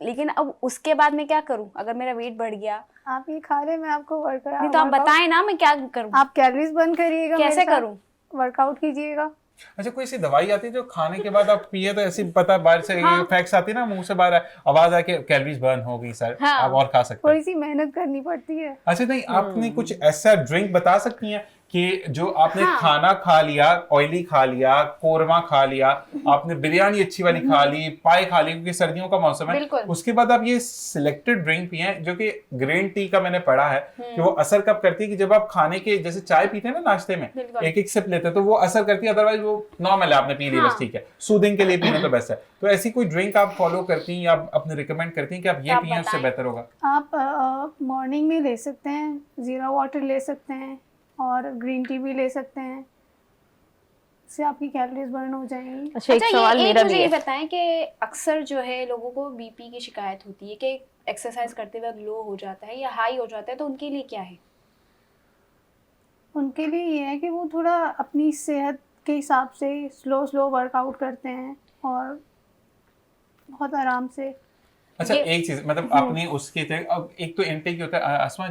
लेकिन अब उसके बाद मैं क्या करूँ अगर मेरा वेट बढ़ गया? आप ये खा ले, मैं आपको वर्कआउट। नहीं तो आप बताएं ना मैं क्या करूँ? आप कैलोरीज बर्न करिएगा, कैसे करूँ? वर्कआउट कीजिएगा। अच्छा, कोई ऐसी दवाई आती है जो खाने के बाद आप पिए तो ऐसी पता बाहर से इफेक्ट्स आती है ना, मुंह से बाहर आवाज आके कैलोरीज बर्न हो गई सर, हाँ। आप और खा सकते हैं। थोड़ी सी मेहनत करनी पड़ती है। अच्छा, नहीं आपने कुछ ऐसा ड्रिंक बता सकती हैं कि जो आपने खाना खा लिया, ऑयली खा लिया, कोरमा खा लिया, आपने बिरयानी अच्छी वाली खा ली, पाए खा ली क्योंकि सर्दियों का मौसम है, उसके बाद आप ये सिलेक्टेड ड्रिंक पिए जो कि ग्रीन टी का मैंने पढ़ा है कि वो असर कब करती है कि जब आप खाने के जैसे चाय पीते हैं ना नाश्ते में एक एक सिप लेते हैं तो वो असर करती है, अदरवाइज वो नॉर्मल है आपने पी ली बस ठीक है, सूदिंग के लिए पीना तो बेस्ट है। तो ऐसी कोई ड्रिंक आप फॉलो करती हैं या आप अपने रिकमेंड करती हैं कि आप ये पिए उससे बेहतर होगा? आप मॉर्निंग में ले सकते हैं, जीरा वाटर ले सकते हैं और ग्रीन टी भी ले सकते हैं, इससे आपकी कैलोरीज बर्न हो जाएंगी। अच्छा, एक सवाल मेरा भी मुझे ये है। बताएं कि अक्सर जो है लोगों को बीपी की शिकायत होती है कि एक्सरसाइज करते वक्त लो हो जाता है या हाई हो जाता है, तो उनके लिए क्या है? उनके लिए ये है कि वो थोड़ा अपनी सेहत के हिसाब से स्लो वर्कआउट करते हैं और बहुत आराम से। अच्छा, एक चीज मतलब आपने उसके अब एक तो इनटेक होता है अस्मा,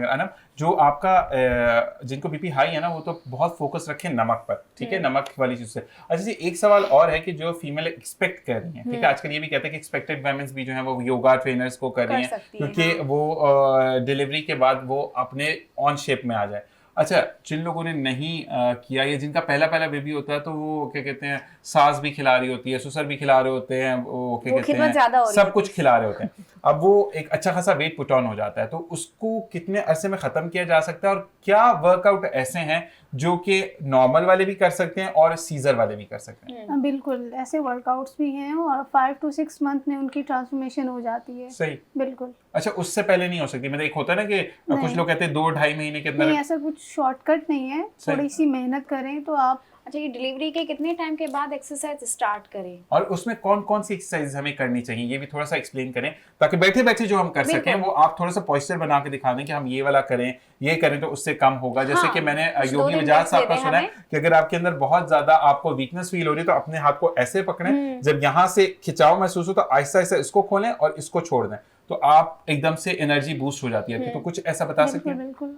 अनम जो आपका जिनको बीपी हाई है ना वो तो बहुत फोकस रखें नमक पर, ठीक है, नमक वाली चीज से। अच्छा जी, एक सवाल और है कि जो फीमेल एक्सपेक्ट कर रही हैं, ठीक है, आजकल ये भी कहते हैं कि एक्सपेक्टेड वुमेन्स भी जो है वो योगा ट्रेनर्स को कर रही हैं क्योंकि वो डिलीवरी के बाद वो अपने ऑन शेप में आ जाए। अच्छा, जिन लोगों ने नहीं किया या जिनका पहला बेबी होता है तो वो क्या कहते हैं सास भी खिला रही होती है, ससुर भी खिला रहे होते हैं, वो क्या कहते हैं सब कुछ खिला रहे होते हैं, अब वो एक अच्छा खासा वेट पुट ऑन हो जाता है, तो उसको कितने अरसे में खत्म किया जा सकता है और क्या वर्कआउट ऐसे हैं जो कि नॉर्मल वाले भी कर सकते हैं और सीजर वाले भी कर सकते हैं? बिल्कुल, ऐसे वर्कआउट्स भी हैं और 5 to 6 मंथ में उनकी ट्रांसफॉर्मेशन हो जाती है। सही, बिल्कुल। अच्छा, उससे पहले नहीं हो सकती? मतलब एक होता है ना कि कुछ लोग कहते हैं 2-2.5 महीने के अंदर। नहीं, ऐसा कुछ शॉर्टकट नहीं है, थोड़ी सी मेहनत करें तो आप। अच्छा, ये डिलीवरी के कितने टाइम के बाद एक्सरसाइज स्टार्ट करें और उसमें कौन कौन सी एक्सरसाइज हमें करनी चाहिए ये भी थोड़ा सा एक्सप्लेन करें ताकि बैठे बैठे जो हम कर सकें वो आप थोड़ा सा पोस्चर बना के दिखा दें कि हम ये वाला करें, ये करें तो उससे कम होगा। जैसे कि मैंने योगी वजाहत साहब का सुना है कि अगर आपके अंदर बहुत ज्यादा आपको वीकनेस फील हो रही है तो अपने हाथ को ऐसे पकड़ें, जब यहाँ से खिंचाव महसूस हो तो आहिस्ता आहिस्ता इसको खोलें और इसको छोड़ दें तो आप एकदम से एनर्जी बूस्ट हो जाती है। तो कुछ ऐसा बता सकते हैं? बिल्कुल,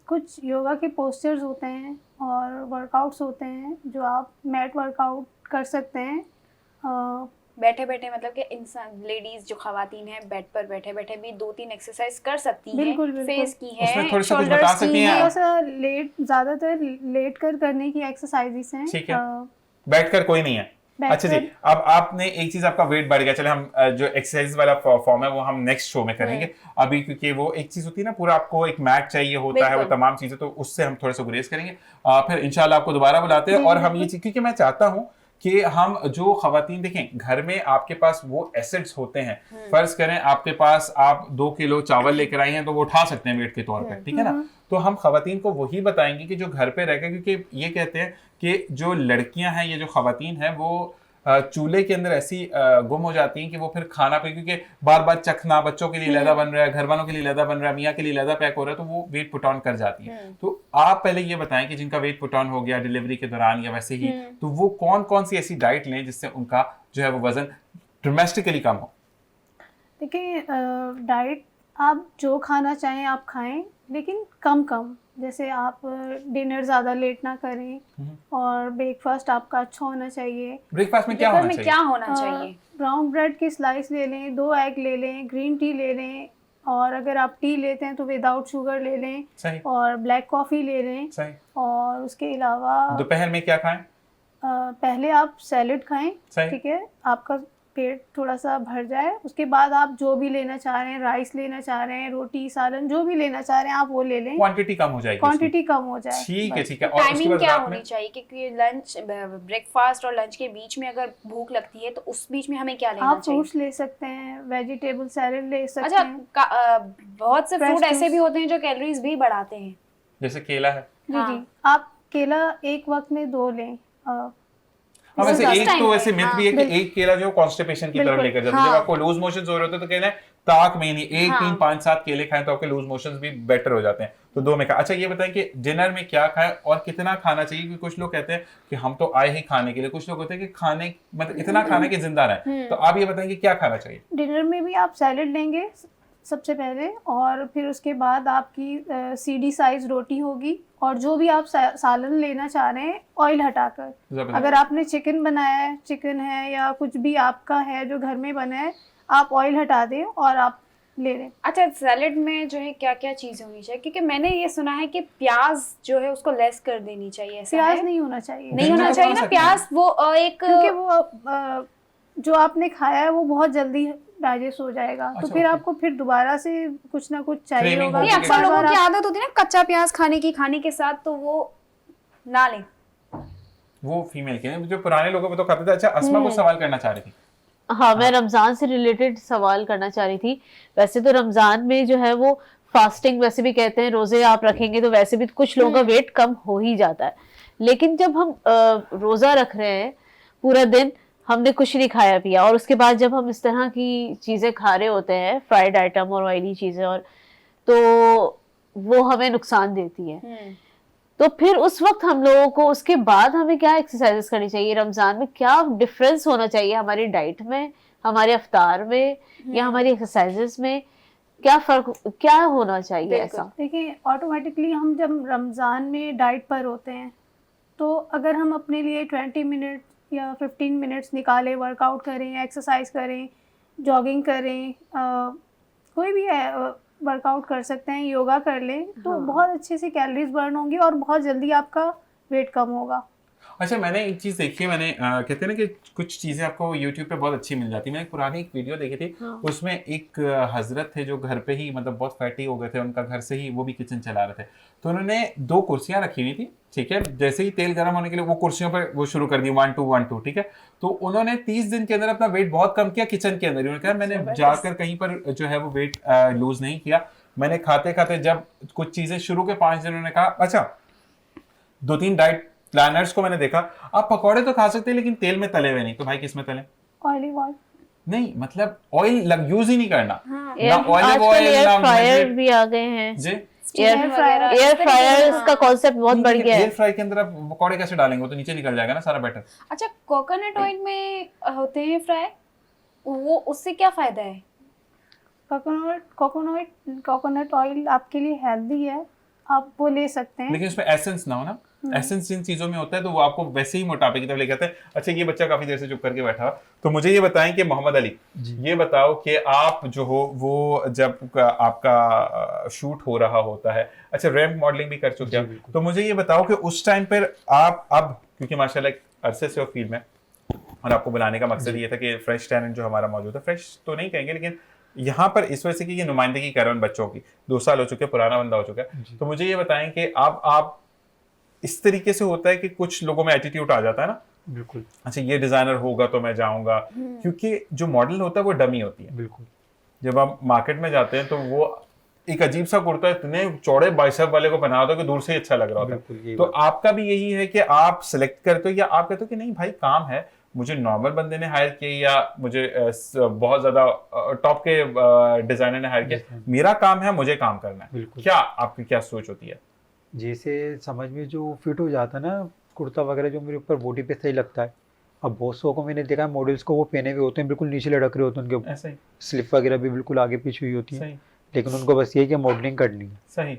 कुछ योगा के पोस्चर्स होते हैं और वर्कआउट्स होते हैं जो आप मैट वर्कआउट कर सकते हैं बैठे बैठे, मतलब कि इंसान लेडीज जो खवातीन हैं बेड पर बैठे बैठे भी 2-3 एक्सरसाइज कर सकती हैं। बिल्कुल, फेस की है, उसमें थोड़ा सा कुछ बता सकती हैं? थोड़ा सा ज्यादातर लेट कर करने की एक्सरसाइजेस हैं। ठीक है, बैठकर कोई नहीं है। अच्छा जी, अब आपने एक चीज, आपका वेट बढ़ गया, चले हम जो एक्सरसाइज वाला फॉर्म है वो हम नेक्स्ट शो में करेंगे अभी, क्योंकि वो एक चीज होती है ना पूरा आपको एक मैट चाहिए होता है, वो तमाम चीजें, तो उससे हम थोड़ा सा गुरेज करेंगे, फिर इंशाल्लाह आपको दोबारा बुलाते हैं। और हम ये चीज, क्योंकि मैं चाहता हूँ कि हम जो खवातीन देखें घर में आपके पास वो एसेट्स होते हैं, फर्ज करें आपके पास आप 2 किलो चावल लेकर आई हैं तो वो उठा सकते हैं वेट के तौर पर, ठीक है ना, तो हम खवातीन को वही बताएंगे कि जो घर पे रहकर, क्योंकि ये कहते हैं कि जो लड़कियां हैं, ये जो खवातीन हैं वो चूल्हे के अंदर ऐसी गुम हो जाती हैं कि वो फिर खाना पे, क्योंकि बार बार चखना, बच्चों के लिए लैदा बन रहा है, घर वालों के लिए लैदा बन रहा है, मियाँ के लिए लैदा पैक हो रहा है, तो वो वेट पुट ऑन कर जाती है। तो आप पहले ये बताएं कि जिनका वेट पुट ऑन हो गया डिलीवरी के दौरान या वैसे ही, तो वो कौन कौन सी ऐसी डाइट लें जिससे उनका जो है वो वजन ड्रामेस्टिकली कम हो? देखिए डाइट आप जो खाना चाहें आप खाएं, लेकिन कम कम। जैसे आप डिनर ज़्यादा लेट ना करें और ब्रेकफास्ट आपका अच्छा होना चाहिए। ब्रेकफास्ट में क्या दोपहर होना में चाहिए? क्या होना चाहिए? ब्राउन ब्रेड की स्लाइस ले लें, 2 एग ले लें, ग्रीन टी ले लें, और अगर आप टी लेते हैं तो विदाउट शुगर ले लें, सही और ब्लैक कॉफ़ी ले लें। सही। और उसके अलावा दोपहर में क्या खाएं? पहले आप सैलेड खाएं, सही। ठीक है, आपका पेट थोड़ा सा भर जाए। उसके बाद आप जो भी लेना चाह रहे हैं, राइस लेना चाह रहे हैं, रोटी सालन जो भी लेना चाह रहे हैं आप वो ले लें, क्वांटिटी कम हो जाएगी क्वांटिटी कम हो जाए। ठीक है बस। ठीक है। और उसके टाइमिंग बाद क्या रात होनी में चाहिए? क्योंकि लंच, ब्रेकफास्ट और लंच के बीच में अगर भूख लगती है तो उस बीच में हमें क्या लेना आप चाहिए? फ्रूट्स ले सकते हैं, वेजिटेबल सैलेड ले सकते अच्छा, हैं। बहुत से Fresh फ्रूट ऐसे juice। भी होते हैं जो कैलोरीज भी बढ़ाते हैं। जैसे केला है। जी हाँ। जी, आप केला एक वक्त में 2 लें। हाँ, वैसे First एक time तो में, वैसे मिथ हाँ, भी है कि बिल्कुल। एक केला जो कॉन्स्टिपेशन की तरफ बिल्कुल, लेकर जाता है। हाँ। जब आपको लूज मोशंस हो रहे होते हैं तो कहना है ताक में नहीं, 1 हाँ। 3 5 7 केले खाएं तो आपके लूज मोशंस भी बेटर हो जाते हैं। तो 2 में खाएं। अच्छा ये बताएं कि डिनर में क्या खाएं और कितना खाना चाहिए? क्योंकि कुछ लोग कहते हैं कि हम तो आए ही खाने के लिए, कुछ लोग होते हैं कि खाने मतलब इतना खाने के जिंदा रहें। तो आप ये बताएं कि क्या खाना चाहिए? डिनर में भी आप सैलेड लेंगे सबसे पहले, और फिर उसके बाद आपकी सीडी साइज रोटी होगी, और जो भी आप सालन लेना चाह रहे हैं ऑयल हटाकर। जबरदस्त। अगर आपने चिकन बनाया है, चिकन है या कुछ भी आपका है जो घर में बना है, आप ऑयल हटा दें और आप ले लें। अच्छा, सैलेड में जो है क्या क्या चीज़ होनी चाहिए? क्योंकि मैंने ये सुना है कि प्याज जो है उसको लेस कर देनी चाहिए, ऐसा प्याज है? नहीं होना चाहिए। नहीं दिन में होना तो चाहिए खा ना सकते हैं। प्याज, वो एक क्योंकि वो जो आपने खाया है वो बहुत जल्दी डाइजेस्ट हो जाएगा, तो अच्छा, फिर ओके। आपको फिर दोबारा से कुछ ना कुछ चाहिए Craving होगा। होगी नहीं, कि अक्सर लोगों बार-बार की आप- आदत होती है ना कच्चा प्याज खाने की, खाने के साथ, तो वो ना लें। वो फीमेल के हैं, जो पुराने लोगों को तो खाते थे। अच्छा अस्मा को सवाल करना चाह रही थी। हाँ, मैं रमज़ान से रिलेटेड सवाल करना चाह रही थी। वैसे तो रमज़ान में जो है वो फास्टिंग वैसे भी कहते हैं, रोज़े आप रखेंगे तो वैसे भी कुछ लोगों का वेट कम हो ही जाता है। लेकिन जब हम रोज़ा रख रहे हैं, पूरा दिन हमने कुछ नहीं खाया पिया, और उसके बाद जब हम इस तरह की चीज़ें खा रहे होते हैं, फ्राइड आइटम और ऑयली चीज़ें, और तो वो हमें नुकसान देती है। तो फिर उस वक्त हम लोगों को उसके बाद हमें क्या एक्सरसाइजेस करनी चाहिए? रमज़ान में क्या डिफरेंस होना चाहिए हमारी डाइट में, हमारे अफ्तार में, या हमारी एक्सरसाइजेस में? क्या फर्क, क्या होना चाहिए बिल्कुल। ऐसा? देखिए, ऑटोमेटिकली हम जब रमज़ान में डाइट पर होते हैं, तो अगर हम अपने लिए 20 मिनट या 15 मिनट्स निकालें, वर्कआउट करें, एक्सरसाइज करें, जॉगिंग करें, कोई भी वर्कआउट कर सकते हैं, योगा कर लें, तो बहुत अच्छे से कैलोरीज बर्न होंगी और बहुत जल्दी आपका वेट कम होगा। अच्छा मैंने एक चीज़ देखी है, मैंने कहते हैं ना कि कुछ चीज़ें आपको YouTube पे बहुत अच्छी मिल जाती है। मैंने एक पुरानी एक वीडियो देखी थी। उसमें एक हजरत थे जो घर पे ही मतलब बहुत फैटी हो गए थे, उनका घर से ही वो भी किचन चला रहे थे। तो उन्होंने 2 कुर्सियां रखी हुई थी, ठीक है। जैसे ही तेल गर्म होने के लिए वो कुर्सियों पर वो शुरू कर दी 1 2 1 2, ठीक है। तो उन्होंने 30 दिन के अंदर अपना वेट बहुत कम किया किचन के अंदर। उन्होंने कहा मैंने जाकर कहीं पर जो है वो वेट लूज नहीं किया। मैंने खाते खाते जब कुछ चीज़ें शुरू के 5 दिन उन्होंने कहा अच्छा 2-3 डाइट प्लानर्स को मैंने देखा, आप पकौड़े तो खा सकते हैं लेकिन तेल में तले हुए नहीं। तो भाई किस में तले? ऑयलिव ऑयल नहीं, मतलब ऑयल यूज ही नहीं करना। ना ऑलिव आजकल ऑयल एयर ना फ्रायर मस्जिद। भी आ गए हैं। जी एयर फ्रायर एयर फ्रायर का कॉन्सेप्ट बहुत बढ़ गया एयर है। फ्राई के अंदर आप पकौड़े कैसे डालेंगे? वो तो नीचे निकल जाएगा ना सारा बैटर। अच्छा, कोकोनट ऑयल में होते हैं फ्राई, वो उससे क्या फायदा है? कोकोनट ऑयल आपके लिए हेल्दी है, आप वो ले सकते हैं। लेकिन उसमें एसेंस ना हो ना। एसेंस जिन चीजों में होता है तो वो आपको वैसे ही मोटापे की तरफ लेके आता है। अच्छा ये बच्चा काफी देर से चुप करके बैठा हुआ, तो मुझे ये बताएं कि मोहम्मद अली, ये बताओ कि आप जो हो वो जब आपका शूट हो रहा होता है, अच्छा रैंप मॉडलिंग भी कर चुके हैं, तो मुझे ये बताओ कि उस टाइम पर आप अब क्योंकि माशाल्लाह अरसे से हो फील्ड में और आपको बुलाने का मकसद ये था कि फ्रेश टैलेंट जो हमारा मौजूद है, फ्रेश तो नहीं कहेंगे लेकिन यहाँ पर इस वजह से कि ये नुमाइंदगी कर रहे हैं बच्चों की, 2 साल हो चुके हैं, पुराना बंदा हो चुका है। तो मुझे ये बताएं कि आप इस तरीके से होता है कि कुछ लोगों में एटीट्यूड आ जाता है ना, बिल्कुल अच्छा ये डिजाइनर होगा तो मैं जाऊंगा, क्योंकि जो मॉडल होता है वो डमी होती है। बिल्कुल जब आप मार्केट में जाते हैं तो वो एक अजीब सा कुर्ता इतने चौड़े बाइसेप वाले को पहना होता है कि दूर से ही अच्छा लग रहा होता बिल्कुल, है। यही तो बात। आपका भी यही है कि आप सिलेक्ट करते हो या आप कहते हो कि नहीं भाई काम है, मुझे नॉर्मल बंदे ने हायर किया या मुझे बहुत ज्यादा टॉप के डिजाइनर ने हायर किया, मेरा काम है, मुझे काम करना है। बिल्कुल। क्या आपकी क्या सोच होती है? जैसे समझ में जो फिट हो जाता है ना कुर्ता वगैरह, जो मेरे ऊपर बॉडी पे सही लगता है, अब बहुत सौ को मैंने देखा है मॉडल्स को, वो पहने हुए होते हैं बिल्कुल नीचे लटक रहे होते हैं, उनके ऐसा ही स्लिप वगैरह भी बिल्कुल आगे पीछे हुई होती है, सही लेकिन उनको बस ये है कि मॉडलिंग करनी है। सही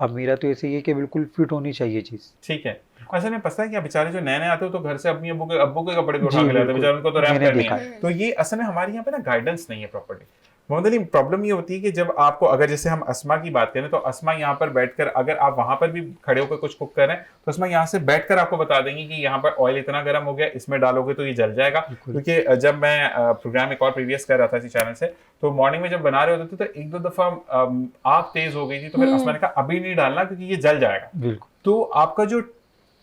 अब मेरा तो ऐसे ही है कि बिल्कुल फिट होनी चाहिए चीज़। ठीक है। असल में पता है क्या, बेचारे जो नए नए आते हो तो घर से अपनी अब्बू के कपड़े भी उठा जी, के लाते हैं, बिल्कुल। बेचारे उनको तो रैप मैंने करनी देखा है। तो ये असल में हमारे यहाँ पे ना गाइडेंस नहीं है प्रॉपर्ली। मोहम्मद अली, प्रॉब्लम ये होती है कि जब आपको, अगर जैसे हम अस्मा की बात करें तो अस्मा यहाँ पर बैठकर, अगर आप वहां पर भी खड़े होकर कुछ कुक कर रहे हैं तो अस्मा यहाँ से बैठकर आपको बता देंगी कि यहाँ पर ऑयल इतना गर्म हो गया, इसमें डालोगे तो ये जल जाएगा। क्योंकि जब मैं प्रोग्राम एक और प्रीवियस कर रहा था इसी चैनल से, तो मॉर्निंग में जब बना रहे होते थे तो एक दो दफा आग तेज हो गई थी, तो फिर अस्मा ने कहा अभी नहीं डालना क्योंकि ये जल जाएगा। बिल्कुल। तो आपका जो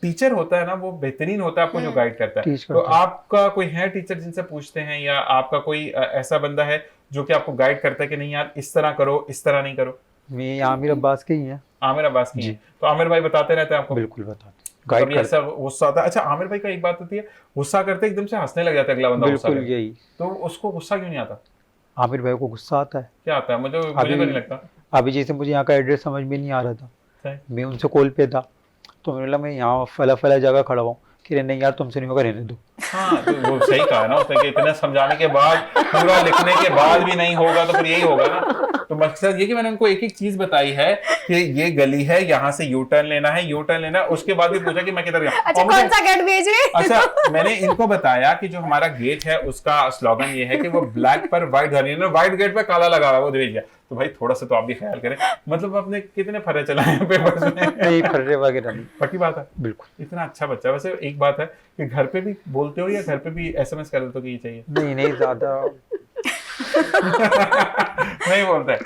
टीचर होता है ना वो बेहतरीन होता है आपको जो गाइड करता है। टीच तो करता है। आपका कोई है टीचर जिनसे पूछते हैं, या आपका कोई ऐसा बंदा है जो कि आपको गाइड करता है कि नहीं यार इस तरह करो, इस तरह नहीं करो? मैं आमिर अब्बास के ही हैं। आमिर अब्बास की है, तो आमिर भाई बताते रहते हैं आपको? बिल्कुल बताते, गाइड कभी करते ऐसा गुस्सा आता है? अच्छा, आमिर भाई का एक बात होती है, गुस्सा करते एकदम से हंसने लग जाता है अगला बंदा, गुस्सा बिल्कुल करके। यही। तो उसको गुस्सा क्यों नहीं आता? आमिर भाई को गुस्सा आता है। क्या आता है? मुझे तो नहीं लगता। अभी जैसे मुझे यहाँ का एड्रेस समझ में नहीं आ रहा था, सही। मैं उनसे कॉल पे था, तो मैंने बोला मैं यहाँ फला फला जगह खड़ा हूँ, कि नहीं यार तुमसे नहीं होगा, रहने दो। हाँ, तो वो सही कहा ना उसने कि इतना समझाने के बाद, पूरा लिखने के बाद भी नहीं होगा तो फिर यही होगा ना। तो मकसद ये कि मैंने उनको एक एक चीज बताई है कि ये गली है, यहाँ से यू टर्न लेना है, यू टर्न लेना है। उसके बाद भी पूछा कि मैं किधर गया। अच्छा, कौन सा गेट भेज रहे? अच्छा, मैंने इनको बताया कि जो हमारा गेट है उसका स्लोगन ये है कि वो ब्लैक पर व्हाइट घर, व्हाइट गेट पे काला लगा हुआ है, वो भेज गया। तो भाई थोड़ा सा तो आप भी ख्याल करें, मतलब आपने कितने फर्रे चलाए हैं पेपर्स में? नहीं फर्रे वगैरह नहीं। पक्की बात है, बिल्कुल। इतना अच्छा बच्चा है। वैसे एक बात है कि घर पे भी बोलते हो या घर पे भी एसएमएस कर देते हो कि ये चाहिए? नहीं नहीं, ज्यादा नहीं बोलते,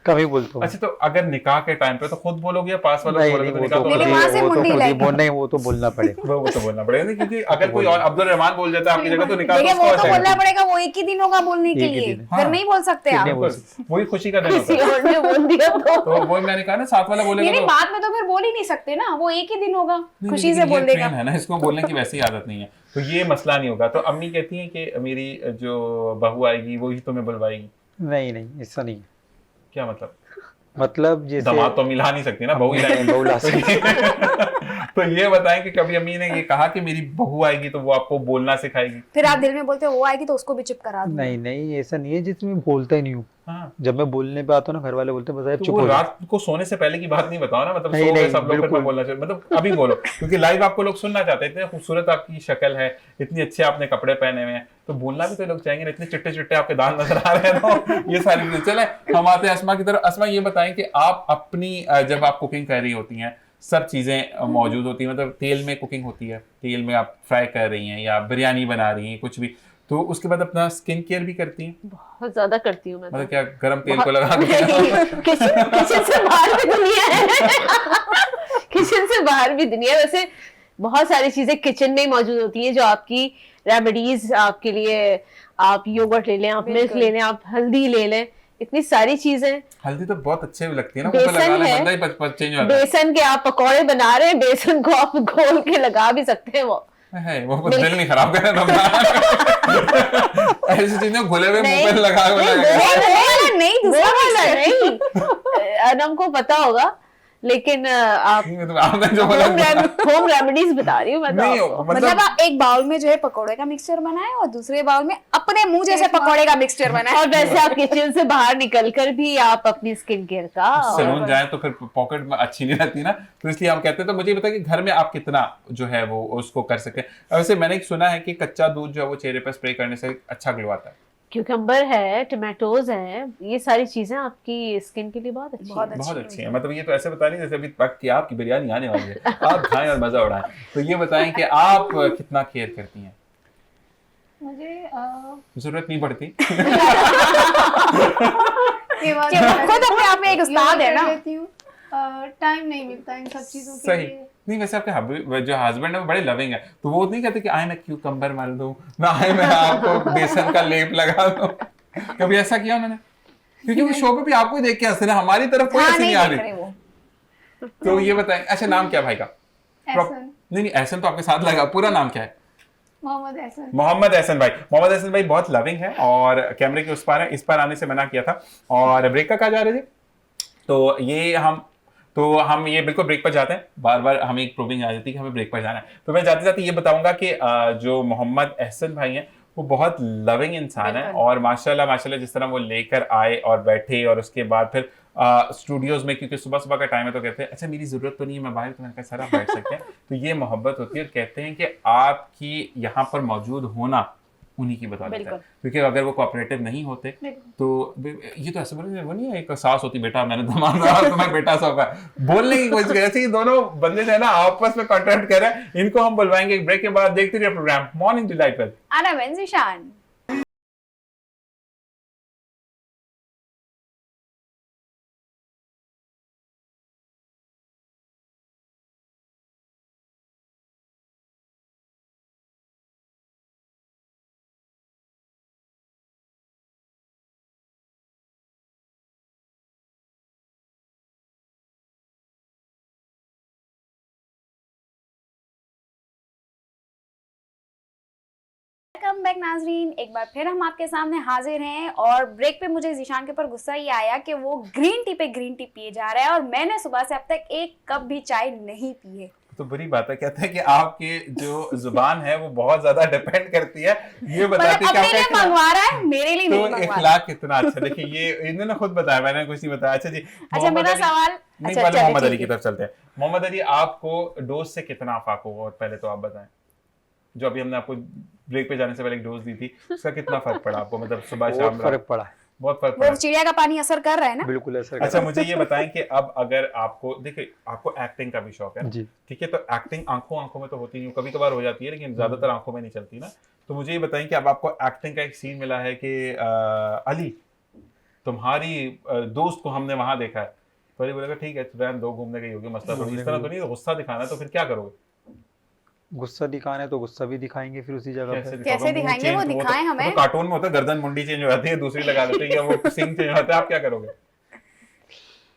कम ही बोलता हूँ। अच्छा, तो अगर निकाह के टाइम पे तो खुद बोलोगे या पास वालों को नहीं बोलोगे? नहीं, तो वो निकाह तो तो मेरे बोलोगे। वहाँ से मुंडी लाएगी। नहीं, वो तो बोलना पड़ेगा। वो तो बोलना पड़ेगा ना, क्योंकि अगर कोई और अब्दुल रहमान बोल जाता है आपकी जगह तो निकाह देखिए, तो वो उसको तो ऐसा बोलना है। पड़ेगा, वो एक ही दिन होगा बोलने के एक ही लिए, दिन। फिर नहीं बोल सकते आप। नहीं बोल बिल्कुल, वही खुशी का दिन होता किसी है। और ने बोल दिया तो वो मैंने कहा ना, साथ वाला बोलेगा नहीं, तो बाद में तो फिर बोल ही नहीं सकते ना, वो एक ही दिन होगा, नहीं, खुशी लेकिन से ये बोल देगा। ट्रेन है ना, इसको बोलने की वैसी आदत नहीं है, तो ये मसला नहीं होगा। तो अम्मी कहती हैं कि मेरी जो बहू आएगी वो ही तुम्हें बुलवाएगी? नहीं नहीं, ऐसा नहीं है। क्या मतलब? मतलब जैसे दामाद तो मिला नहीं सकती ना, बहू ही लाएगी। बहू ला सकती। तो ये बताएं कि कभी अम्मी ने ये कहा कि मेरी बहू आएगी तो वो आपको बोलना सिखाएगी? फिर आप दिल में बोलते हो वो आएगी तो उसको भी चुप करा दूंगा। नहीं नहीं, ऐसा नहीं है, जिसमें बोलता ही नहीं हूँ। हाँ, जब मैं बोलने पे आता हूँ ना, घर वाले बोलते हैं बस यार तो चुप वो हो जा। रात को सोने से पहले की बात नहीं बताओ ना, मतलब नहीं, सो गए नहीं, सब लोग फिर बिल्कुल। मैं बोलना चाहिए, मतलब अभी बोलो, क्योंकि लाइव आपको लोग सुनना चाहते हैं। इतने खूबसूरत आपकी शक्ल है, इतनी अच्छे आपने कपड़े पहने हुए हैं, तो बोलना भी तो लोग चाहेंगे ना। इतने चिट्टे चिट्टे आपके दांत नजर आ रहे हैं, तो ये सारी चीजें। चले हम आते हैं अस्मा की तरफ। अस्मा, ये बताएं कि आप अपनी जब आप कुकिंग कर रही होती हैं, सब चीजें मौजूद होती हैं, मतलब तेल में कुकिंग होती है, तेल में आप फ्राई कर रही हैं या बिरयानी बना रही हैं, कुछ भी, तो उसके बाद अपना स्किन केयर भी करती हैं? बहुत ज्यादा करती हूँ मैं तो। मतलब क्या गरम तेल को लगा के? किचन से बाहर भी दुनिया है। किचन से बाहर भी दुनिया है। वैसे बहुत सारी चीजें किचन में ही मौजूद होती हैं जो आपकी रेमेडीज आपके लिए, आप योगर्ट ले लें, आप मिल्क ले लें, आप हल्दी ले लें, इतनी सारी चीजें। हल्दी तो बहुत अच्छे भी लगती है ना, बेसन ऊपर लगा ले है। बंदा ही पच चेंज हो जाता है। बेसन के आप पकौड़े बना रहे हैं, बेसन को आप घोल के लगा भी सकते हैं। वो है, वो कुछ दिल नहीं खराब करे रमजान। ऐसी चीजें घुले हुए मुंह पे लगा हुआ लगा। नहीं, वो दूसरा वाला mixture। नहीं, अनम को पता होगा, लेकिन आप आपने जो बोला होम रेमेडीज बता रही हूँ मैं तो नहीं, आपको। मतलब आप एक बाउल में जो है पकोड़े का मिक्सचर बनाए और दूसरे बाउल में अपने मुंह जैसे पकोड़े का मिक्सचर बनाए। और वैसे आप किचन से बाहर निकलकर भी आप अपनी स्किन केयर का सैलून जाए तो फिर पॉकेट में अच्छी नहीं रहती ना, तो इसलिए हम कहते हैं। तो मुझे ये बताइए कि घर में आप कितना जो है वो उसको कर सकते हैं। वैसे मैंने सुना है कि कच्चा दूध जो है वो चेहरे पर स्प्रे करने से अच्छा ग्लो आता है। क्यूकम्बर है, टमाटोज है, ये सारी चीजें आपकी स्किन के लिए बहुत अच्छी बहुत है। बहुत अच्छी है। मतलब ये तो ऐसे बता नहीं जैसे अभी पक के आपकी बिरयानी आने वाली है, आप खाएं और मजा उड़ाएं। तो ये बताएं कि आप कितना केयर करती हैं? मुझे जरूरत नहीं पड़ती। ये बात कि वो खुद अपने आप में एक उस्ताद है ना। टाइम नहीं मिलता इन सब चीजों के सही। लिए। नहीं, वैसे आपके जो हस्बैंड है वो बड़े लविंग है, तो वो नहीं कहते कि आए मैं क्यूकम्बर मार दूं, ना आए मैं आपको बेसन का लेप लगा दूं? कभी ऐसा किया उन्होंने? क्योंकि वो शो पे भी आपको ही देख के हंस रहे हैं, हमारी तरफ कोई हाँ, हंसी नहीं आ देख रही। रहे वो। तो ये बताएं, अच्छा नाम क्या भाई का? एहसन, नहीं नहीं, एहसन तो आपके साथ लगा, पूरा नाम क्या है? मोहम्मद एहसन। मोहम्मद एहसन भाई। मोहम्मद एहसन भाई बहुत लविंग है और कैमरे के उस पार है, इस पार आने से मना किया था। और ब्रेक का कहा जा रहे थे, तो ये हम तो हम ये बिल्कुल ब्रेक पर जाते हैं, बार बार हमें एक प्रूविंग आ जाती है कि हमें ब्रेक पर जाना है। तो मैं जाते जाते ये बताऊंगा कि जो मोहम्मद एहसन भाई हैं वो बहुत लविंग इंसान है, और माशाल्लाह माशाल्लाह जिस तरह वो लेकर आए और बैठे, और उसके बाद फिर स्टूडियोज में, क्योंकि सुबह सुबह का टाइम है, तो कहते हैं अच्छा मेरी जरूरत तो नहीं है, मैं बाहर, तो मैंने कहा सर आप बैठ सकते हैं। तो ये मोहब्बत होती है, और कहते हैं कि आपकी यहाँ पर मौजूद होना उन्हीं की बदौलत है, क्योंकि अगर वो कोऑपरेटिव नहीं होते तो ये तो ऐसे बोले, वो नहीं है एक सास होती बेटा मैंने धमाल रहा तुम्हारा बेटा सौंपा, बोलने की कोशिश कर रहे थे। दोनों बंदे जो है ना आपस में कॉन्ट्रैक्ट कर रहे हैं, इनको हम बुलवाएंगे एक ब्रेक के बाद। देखते रहिए प्रोग्राम मॉर्निंग डिलाइट विद आना मैं ज़ीशान। वेलकम बैक नाजरीन, एक बार फिर हम आपके सामने हाजिर हैं। और ब्रेक पे मुझे ज़ीशान के ऊपर गुस्सा ये आया कि वो ग्रीन टी पे ग्रीन टी पिए जा रहा है, और मैंने सुबह से अब तक एक कप भी चाय नहीं पी है। तो बुरी बात है, कहते हैं कि आपकी जो जुबान है वो बहुत ज्यादा डिपेंड करती है, ये बताती है कि अपने लिए मंगवा रहा है, मेरे लिए नहीं तो मंगवा रहा। इखलाक कितना अच्छा। देखिए ये इन्होंने खुद बताया, मैंने कुछ नहीं बताया। अच्छा जी, अच्छा मेरा सवाल, नहीं अच्छा पहले चलिए, मोहम्मद अली ठीक की है। तरफ चलते हैं। मोहम्मद अली, आपको डोज से कितना आफाक होगा, और पहले तो आप बताएं, जो अभी हमने आपको ब्रेक पे जाने से पहले एक डोज दी थी, उसका कितना फर्क पड़ा आपको, मतलब सुबह शाम? बहुत फर्क पड़ा है, बहुत फर्क वो पड़ा। चिड़िया का पानी असर कर रहा है ना? बिल्कुल ऐसा अच्छा मुझे ये बताएं कि अब अगर आपको, देखिए आपको एक्टिंग का भी शौक है जी। ठीक है, तो एक्टिंग आंखों में तो होती नहीं, कभी कभार हो जाती है, लेकिन ज्यादातर आंखों में नहीं चलती ना। तो मुझे ये बताएं कि अब आपको एक्टिंग का एक सीन मिला है कि अली तुम्हारी दोस्त को हमने वहां देखा है, तो अली बोलेगा ठीक है रहने दो, घूमने गई होगी, मसला तो नहीं, इस तरह तो नहीं, गुस्सा दिखाना है, तो फिर क्या करोगे? गुस्सा दिखाना है तो गुस्सा भी दिखाएंगे फिर उसी जगह पे। कैसे दिखाएंगे? वो दिखाएं हमें। तो कार्टून में होता है गर्दन मुंडी चेंज हो जाती है, दूसरी लगा देते हैं, या वो सिंग चेंज होता है, आप क्या करोगे?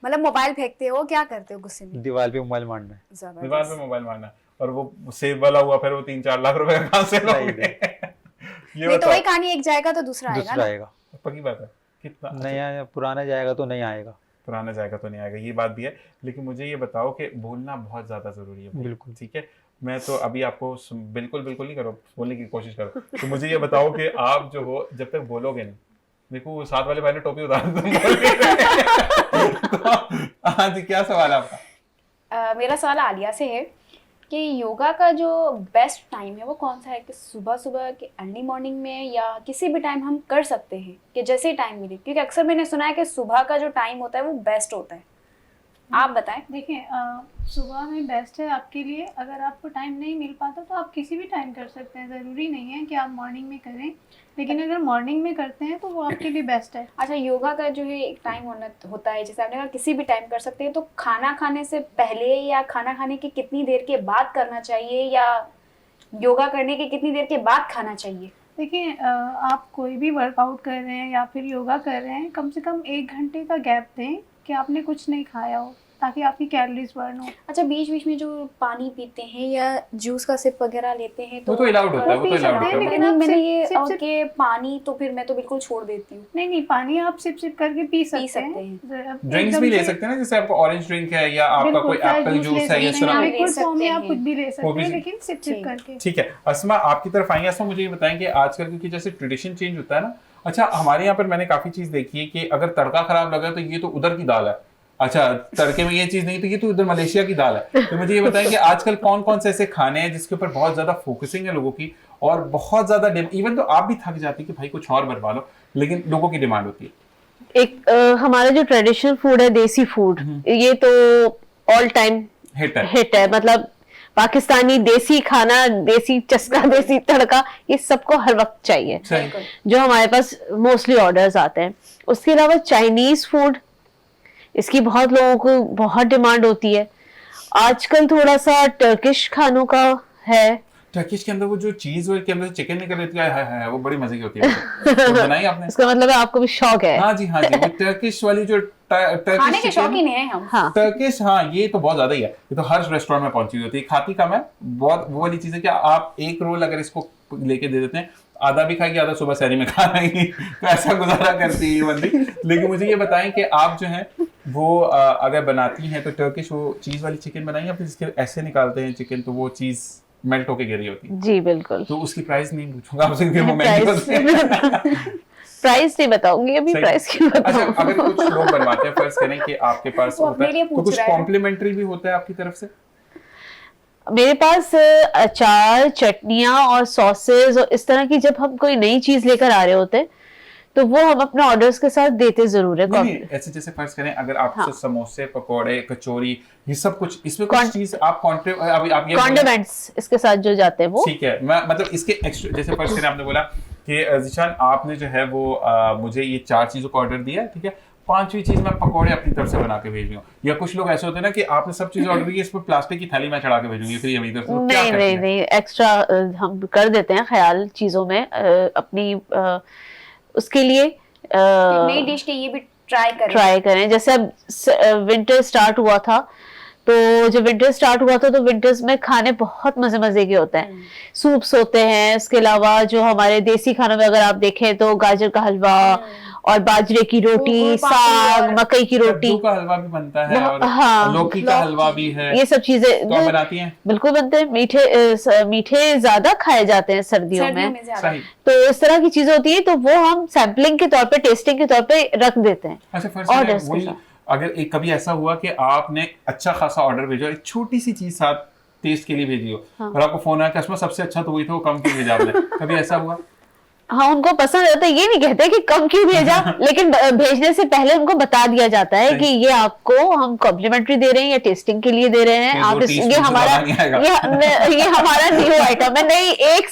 मतलब मोबाइल फेंकते हो, क्या करते हो गुस्से में? दीवार पे मोबाइल मारना है। जबरदस्त। दीवार पे मोबाइल मारना, और वो सेव वाला हुआ, फिर वो 3-4 लाख रुपए कहाँ से लोगे? ये नहीं तो वही बताओ, कहानी, एक जाएगा तो दूसरा आएगा दूसरा ना। आएगा, पक्की बात है। कितना नया पुराना जाएगा तो नहीं आएगा। पुराना जाएगा तो नहीं आएगा, ये बात भी है। लेकिन मुझे ये बताओ कि बोलना बहुत ज्यादा जरूरी है। बिल्कुल। ठीक है, मैं तो अभी आपको बिल्कुल नहीं करो, बोलने की कोशिश करो। तो मुझे ये बताओ कि आप जो हो जब तक बोलोगे नहीं, देखो वो साथ वाले भाई ने टोपी उतार दी, तुम बोल नहीं रहे। तो हाँ जी, क्या सवाल है आपका? मेरा सवाल आलिया से है कि योगा का जो बेस्ट टाइम है वो कौन सा है, कि सुबह सुबह के अर्ली मॉर्निंग में, या किसी भी टाइम हम कर सकते हैं, कि जैसे टाइम मिले? क्योंकि अक्सर मैंने सुना है कि सुबह का जो टाइम होता है वो बेस्ट होता है, आप बताएं। देखिए सुबह में बेस्ट है आपके लिए। अगर आपको टाइम नहीं मिल पाता तो आप किसी भी टाइम कर सकते हैं, ज़रूरी नहीं है कि आप मॉर्निंग में करें, लेकिन अगर मॉर्निंग में करते हैं तो वो आपके लिए बेस्ट है। अच्छा, योगा का जो है एक टाइम होता है, जैसे आपने कहा किसी भी टाइम कर सकते हैं, तो खाना खाने से पहले या खाना खाने की कितनी देर के बाद करना चाहिए, या योगा करने के कितनी देर के बाद खाना चाहिए? देखिए आप कोई भी वर्कआउट कर रहे हैं या फिर योगा कर रहे हैं, कम से कम 1 घंटे का गैप दें कि आपने कुछ नहीं खाया हो, ताकि आपकी कैलोरीज बर्न हो। अच्छा, बीच बीच में जो पानी पीते हैं या जूस का सिप वगैरह लेते हैं वो तो अलाउड होता है, वो तो पी सकते अलाउड हैं, होता है। लेकिन नहीं, आप मैंने सिप- ये सिप- और सिप- के पानी तो फिर मैं तो बिल्कुल छोड़ देती हूँ। नहीं पानी आप सिप सिप करके पी सकते सकते हैं। ड्रिंक्स भी ले सकते हैं ना, जैसे आपको ऑरेंज ड्रिंक है या आपका कोई एप्पल जूस है, इस तरह। ले सकते फॉर्म में आप हैं। कुछ भी ले वो सकते भी हैं, ले- लेकिन सिप सिप करके। ठीक है, अस्मा आपकी तरफ आएंगे। अस्मा मुझे ये बताएं कि आजकल क्योंकि जैसे ट्रेडिशन चेंज होता है ना, अच्छा हमारे यहाँ पर मैंने काफी चीज देखी है कि अगर तड़का खराब लगा तो ये तो उधर की दाल है, अच्छा तड़के में ये चीज नहीं तो ये तो उधर मलेशिया की दाल है। तो मुझे ये बताएं कि आजकल कौन कौन से ऐसे खाने हैं जिसके ऊपर बहुत ज्यादा फोकसिंग है लोगों की, और बहुत ज्यादा इवन तो आप भी थक जाती कि भाई कुछ और बनवा लो, लेकिन लोगों की डिमांड होती है। एक हमारा जो ट्रेडिशनल फूड है, देसी फूड, ये तो ऑल टाइम हिट है। मतलब पाकिस्तानी देसी खाना, देसी चस्का, देसी तड़का, ये सबको हर वक्त चाहिए, जो हमारे पास मोस्टली ऑर्डर्स आते हैं। उसके अलावा चाइनीज फूड, इसकी बहुत लोगों को बहुत डिमांड होती है। आजकल थोड़ा सा टर्किश खानों का है। टर्किश के अंदर वो जो चीज के अंदर चिकन निकल रहती है वो बड़ी मजे की होती है। तो बनाई आपने? इसका मतलब है आपको भी शौक है। हाँ जी, वो टर्किश वाली जो खाने के शौकीन हैं हम। हाँ। टर्किश, हाँ ये तो बहुत ज्यादा ही है, ये तो हर रेस्टोरेंट में पहुंची होती है। खाती कम है, बहुत वो वाली चीज है कि आप एक रोल अगर इसको लेके दे देते हैं, आधा भी खाएगी, आधा सुबह सहरी में खा लेंगी, तो ऐसा गुजारा करती है ये बंदी। लेकिन मुझे ये बताएं कि आप जो है वो अगर बनाती हैं तो टर्किश वो चीज़ वाली चिकन बनाई या फिर जिसके ऐसे निकालते हैं चिकन तो वो चीज़ मेल्ट होके गिरी होती है? जी बिल्कुल। तो उसकी प्राइस नहीं पूछूंगा आपसे क्योंकि वो महंगी होती है। प्राइस नहीं बताऊंगी अभी, सही। प्राइस क्यों अच्छा, बताऊं? अगर कुछ लोग बनवाते हैं, फर्ज करें कि आपके पास वो होता अपने लिए है तो पूछ कुछ रहा है। कॉम्प्लीमेंट्री भी होता है आपकी तरफ से? मेरे पास अचार, चटनियाँ और सॉसेज और इस तरह की जब हम कोई नई चीज लेकर आ रहे होते हैं तो वो हम अपने ऑर्डर्स के साथ देते जरूर है। नहीं, ऐसे जैसे फर्ज करें अगर आपसे हाँ। समोसे, पकोड़े, कचौरी, ये सब कुछ इसमें कौन- कुछ चीज आप अभी आप ये बोले- कॉन्डिमेंट्स इसके साथ जो जाते हैं वो ठीक है, मैं मतलब इसके एक्स्ट्रा जैसे फर्ज करें आपने बोला कि ज़ीशान आपने जो है वो मुझे ये 4 चीजों का ऑर्डर दिया है, ठीक है, 5वीं चीज मैं पकोड़े अपनी तरफ से बना के भेज रही हूँ, या कुछ लोग ऐसे होते हैं ना कि आपने सब चीजें ऑर्डर की, इस पर प्लास्टिक की थैली में चढ़ा के भेजूंगी फ्री मेरी तरफ से, तो क्या नहीं करती नहीं हैं? नहीं, एक्स्ट्रा हम कर देते हैं ख्याल चीजों में अपनी उसके लिए नई डिश के ये भी ट्राई करें। जैसे अब विंटर स्टार्ट हुआ था तो जब विंटर स्टार्ट हुआ था तो विंटर्स में खाने बहुत मजे मजे के होते हैं, सूप्स होते हैं, इसके अलावा जो हमारे देसी खानों में अगर आप देखें तो गाजर का हलवा और बाजरे की रोटी, गुड़ पापड़ी साग, और मकई की रोटी, कद्दू का हलवा भी बनता है और हाँ, लौकी का हलवा भी है, ये सब चीजें तो आप बनाती हैं? बिल्कुल बनते हैं। मीठे ज्यादा खाए जाते हैं सर्दियों में, ज्यादा। सही। तो इस तरह की चीजें होती है तो वो हम सैम्पलिंग के तौर पे, टेस्टिंग के तौर पे रख देते हैं। अच्छा, फर्स्ट और में इसके वही साथ। अगर एक कभी ऐसा हुआ कि आपने अच्छा खासा ऑर्डर भेजा, एक छोटी सी चीज साथ टेस्ट के लिए भेजी हो, हाँ। और आपको फोन आया कि इसमें सबसे अच्छा तो वही था, वो कम क्यों भेजा आपने? कभी ऐसा हुआ? हाँ, उनको पसंद आता है, ये नहीं कहते कि कम क्यों भेजा लेकिन भेजने से पहले उनको बता दिया जाता है सही। कि ये आपको हम कॉम्प्लीमेंट्री दे रहे हैं या टेस्टिंग के लिए दे रहे हैं, कि आप 2 ये टीस्पून से हमारा ज्यादा नहीं आएगा। ये हमारा न्यू आइटम है, नहीं एक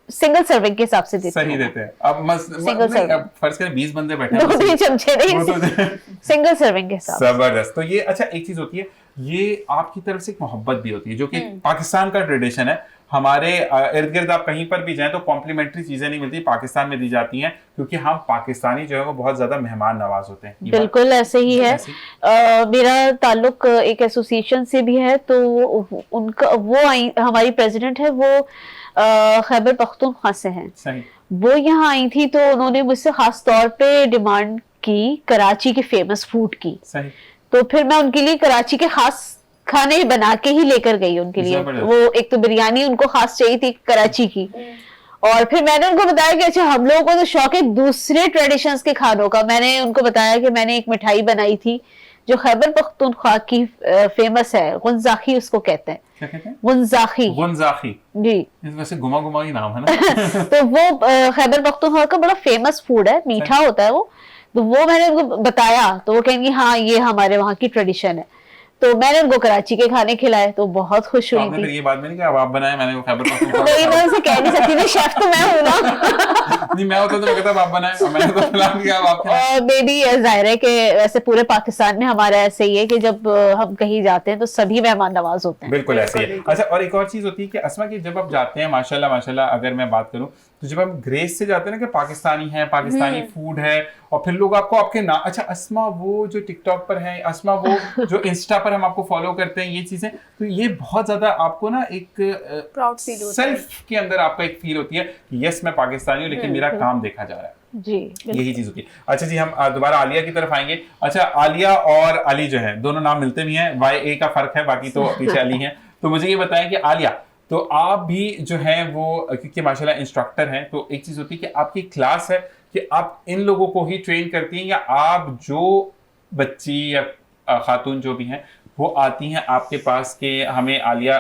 सिंगल सर्विंग के हिसाब से देते सही हैं। देते हैं। अब Single serving। अब फर्ज करें 20 बंदे बैठे दो हैं, तीन चमचे वो तो नहीं, सिंगल सर्विंग के हिसाब से। जबरदस्त। तो ये अच्छा एक चीज होती है, ये आपकी तरफ से एक मोहब्बत भी होती है जो कि पाकिस्तान का ट्रेडिशन है। हमारे इर्द गिर्द आप कहीं पर भी जाएं तो कॉम्प्लीमेंट्री चीजें नहीं मिलती, पाकिस्तान में दी जाती हैं, क्योंकि हम पाकिस्तानी जो है वो बहुत ज्यादा मेहमान नवाज होते हैं। ये बात- बिल्कुल ऐसे ही है। ऐसे मेरा ताल्लुक एक एसोसिएशन से भी है, तो उनका हमारी प्रेसिडेंट है, वो खैबर पख्तूनख्वा से हैं। सही। वो यहाँ आई थी तो उन्होंने मुझसे खास तौर पे डिमांड की कराची के फेमस फूड की, सही। तो फिर मैं उनके लिए कराची के खास खाने बना के ही लेकर गई उनके लिए। जबरदस्त। वो एक तो बिरयानी उनको खास चाहिए थी कराची की, और फिर मैंने उनको बताया कि अच्छा हम लोगों को तो शौक है दूसरे ट्रेडिशंस के खानों का। मैंने उनको बताया कि मैंने एक मिठाई बनाई थी जो खैबर पख्तूनख्वा की फेमस है, गुनजाखी उसको कहते हैं। क्या कहते हैं? गुनजाखी गुनजाखी। जी। वैसे घुमा घुमा ही नाम है ना। तो वो खैबर पख्तूनख्वा का बड़ा फेमस फूड है, मीठा होता है वो। तो वो मैंने उनको बताया तो वो कहेंगे हाँ ये हमारे वहाँ की ट्रेडिशन है। तो मैंने उनको कराची के खाने खिलाए तो बहुत खुश तो हुई आपने थी। फिर ये बात में नहीं कि अब आप बनाए, मैंने वो खैबर पख्तूनख्वा नहीं, मैं उनसे कह नहीं सकती थी, शेफ तो मैं हूँ ना। नहीं, मैं होता तो मैं कहता अब आप बनाए, और मैंने तो फिलहाल किया, अब आप खिलाएं। और बेबी जाहिर है कि वैसे पूरे पाकिस्तान में हमारा ऐसे ही है कि जब हम कहीं जाते हैं तो सभी मेहमान नवाज होते हैं। बिल्कुल ऐसे ही है। अच्छा, और एक और चीज होती है कि अस्मा की जब आप जाते हैं, माशाल्लाह माशाल्लाह अगर मैं बात करूं तो जब हम ग्रेस से जाते हैं ना कि पाकिस्तानी है, पाकिस्तानी फूड है, और फिर लोग आपको आपके नाम, अच्छा अस्मा वो जो टिकटॉक पर है, अस्मा वो जो इंस्टा पर हम आपको फॉलो करते हैं, ये चीजें, तो ये बहुत ज्यादा आपको ना एक प्राउड फील होता है। सेल्फ के अंदर आपका एक फील होती है कि यस मैं पाकिस्तानी हूँ लेकिन मेरा काम देखा जा रहा है। जी यही चीज होती है। अच्छा जी, हम दोबारा आलिया की तरफ आएंगे। अच्छा, आलिया और अली जो है दोनों नाम मिलते भी हैं, YA का फर्क है, बाकी तो पीछे अली हैं। तो मुझे ये बताएं कि आलिया, तो आप भी जो है वो क्योंकि माशाल्लाह इंस्ट्रक्टर हैं, तो एक चीज होती है कि आपकी क्लास है कि आप इन लोगों को ही ट्रेन करती हैं, या आप जो बच्ची या खातून जो भी हैं वो आती हैं आपके पास कि हमें आलिया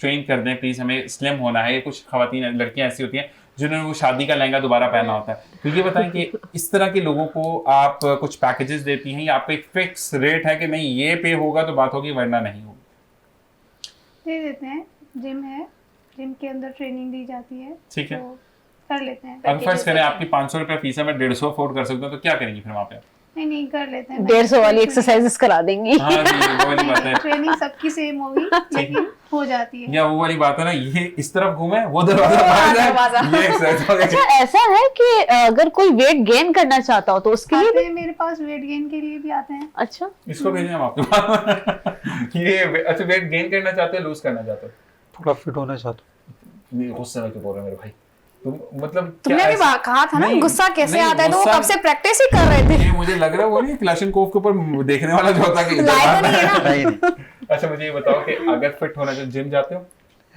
ट्रेन कर दें प्लीज, हमें स्लिम होना है, या कुछ खवातीन लड़कियां ऐसी होती हैं जिन्होंने वो शादी का लहंगा दोबारा पहनना होता है, तो ये बताएं कि इस तरह के लोगों को आप कुछ पैकेजेस देती हैं या आपका एक फिक्स रेट है कि नहीं ये पे होगा तो बात होगी वरना नहीं होगी? दे देते हैं, जिम है, जिम के अंदर ट्रेनिंग दी जाती है, ठीक है। तो कर लेते हैं। अगर फर्ज करें आपकी 500 रुपये फीस है, मैं 150 अफोर्ड कर सकता हूँ, तो क्या करेंगी फिर वहाँ पे? नहीं कर लेते हैं। 150 वाली एक्सरसाइजेस करा देंगी। हाँ जी, वो वाली बात है। ट्रेनिंग सबकी सेम होगी लेकिन हो जाती है। या वो वाली बात है ना, ये इस तरफ घूमे वो दरवाजा बाहर दरवाजा। जाए, ये एक्सरसाइज हो अच्छा गई। ऐसा है कि अगर कोई वेट गेन करना चाहता हो तो उसके लिए आते भी? हैं मेरे पास, वेट गेन के लिए भी आते हैं। अच्छा, इसको भेजें हम आपके पास। ये अच्छा, वेट गेन करना चाहते हो, लूज करना चाहते हो? थोड़ा फिट होना चाहता हूँ। नहीं, गुस्से में क्यों बोल रहे हो मेरे भाई? तुम मतलब तुमने भी कहा था ना नहीं, गुस्सा कैसे नहीं, आता है, तो वो गुस्सा- कब से प्रैक्टिस ही कर रहे थे। ये मुझे लग रहा है वो नहीं क्लाशनकोव के ऊपर देखने वाला जो होता है कि इधर लाए तो मारना नहीं है है। ना। नहीं नहीं, अच्छा मुझे ये बताओ कि अगर फिट होना चाहिए जिम जाते हो,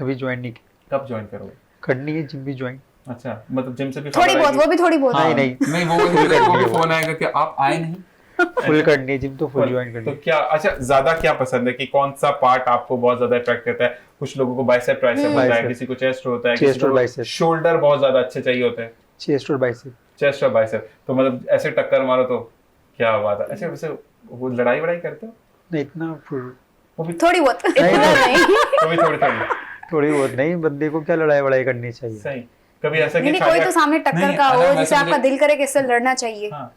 अभी ज्वाइन नहीं की, कब ज्वाइन करोगे? करनी है जिम भी ज्वाइन। अच्छा मतलब जिम से भी थोड़ी खबर बहुत, वो आएगी? भी थोड़ी बहुत। हाँ, नहीं, नहीं वो भी फोन आएगा कि आप आए नहीं। फुल करनी है जिम, तो फुल ज्वाइन करनी तो है। क्या अच्छा ज्यादा क्या पसंद है कि कौन सा पार्ट आपको बहुत ज्यादा अट्रैक्ट करता है? कुछ लोगों को बाइसेप ट्राइसेप होता है, बाइसेप। किसी को चेस्ट होता है, चेस्ट किसी और को बाइसेप। शोल्डर बहुत ज्यादा अच्छे चाहिए होते हैं, चेस्ट और बाइसेप। चेस्ट और बाइसेप। तो मतलब ऐसे टक्कर मारो तो क्या बात है। अच्छा वैसे वो लड़ाई वड़ाई करते हो? नहीं इतना वो भी थोड़ी बहुत, नहीं, इतना नहीं। वो भी थोड़ी थोड़ी थोड़ी बहुत नहीं, बंदे को क्या लड़ाई वड़ाई करनी चाहिए। सही। कभी ऐसा नहीं, कि कोई तो सामने टक्कर नहीं, का अगर हो वैसे जिसे आपका मुझे- दिल करे कि इससे लड़ना चाहिए। हाँ,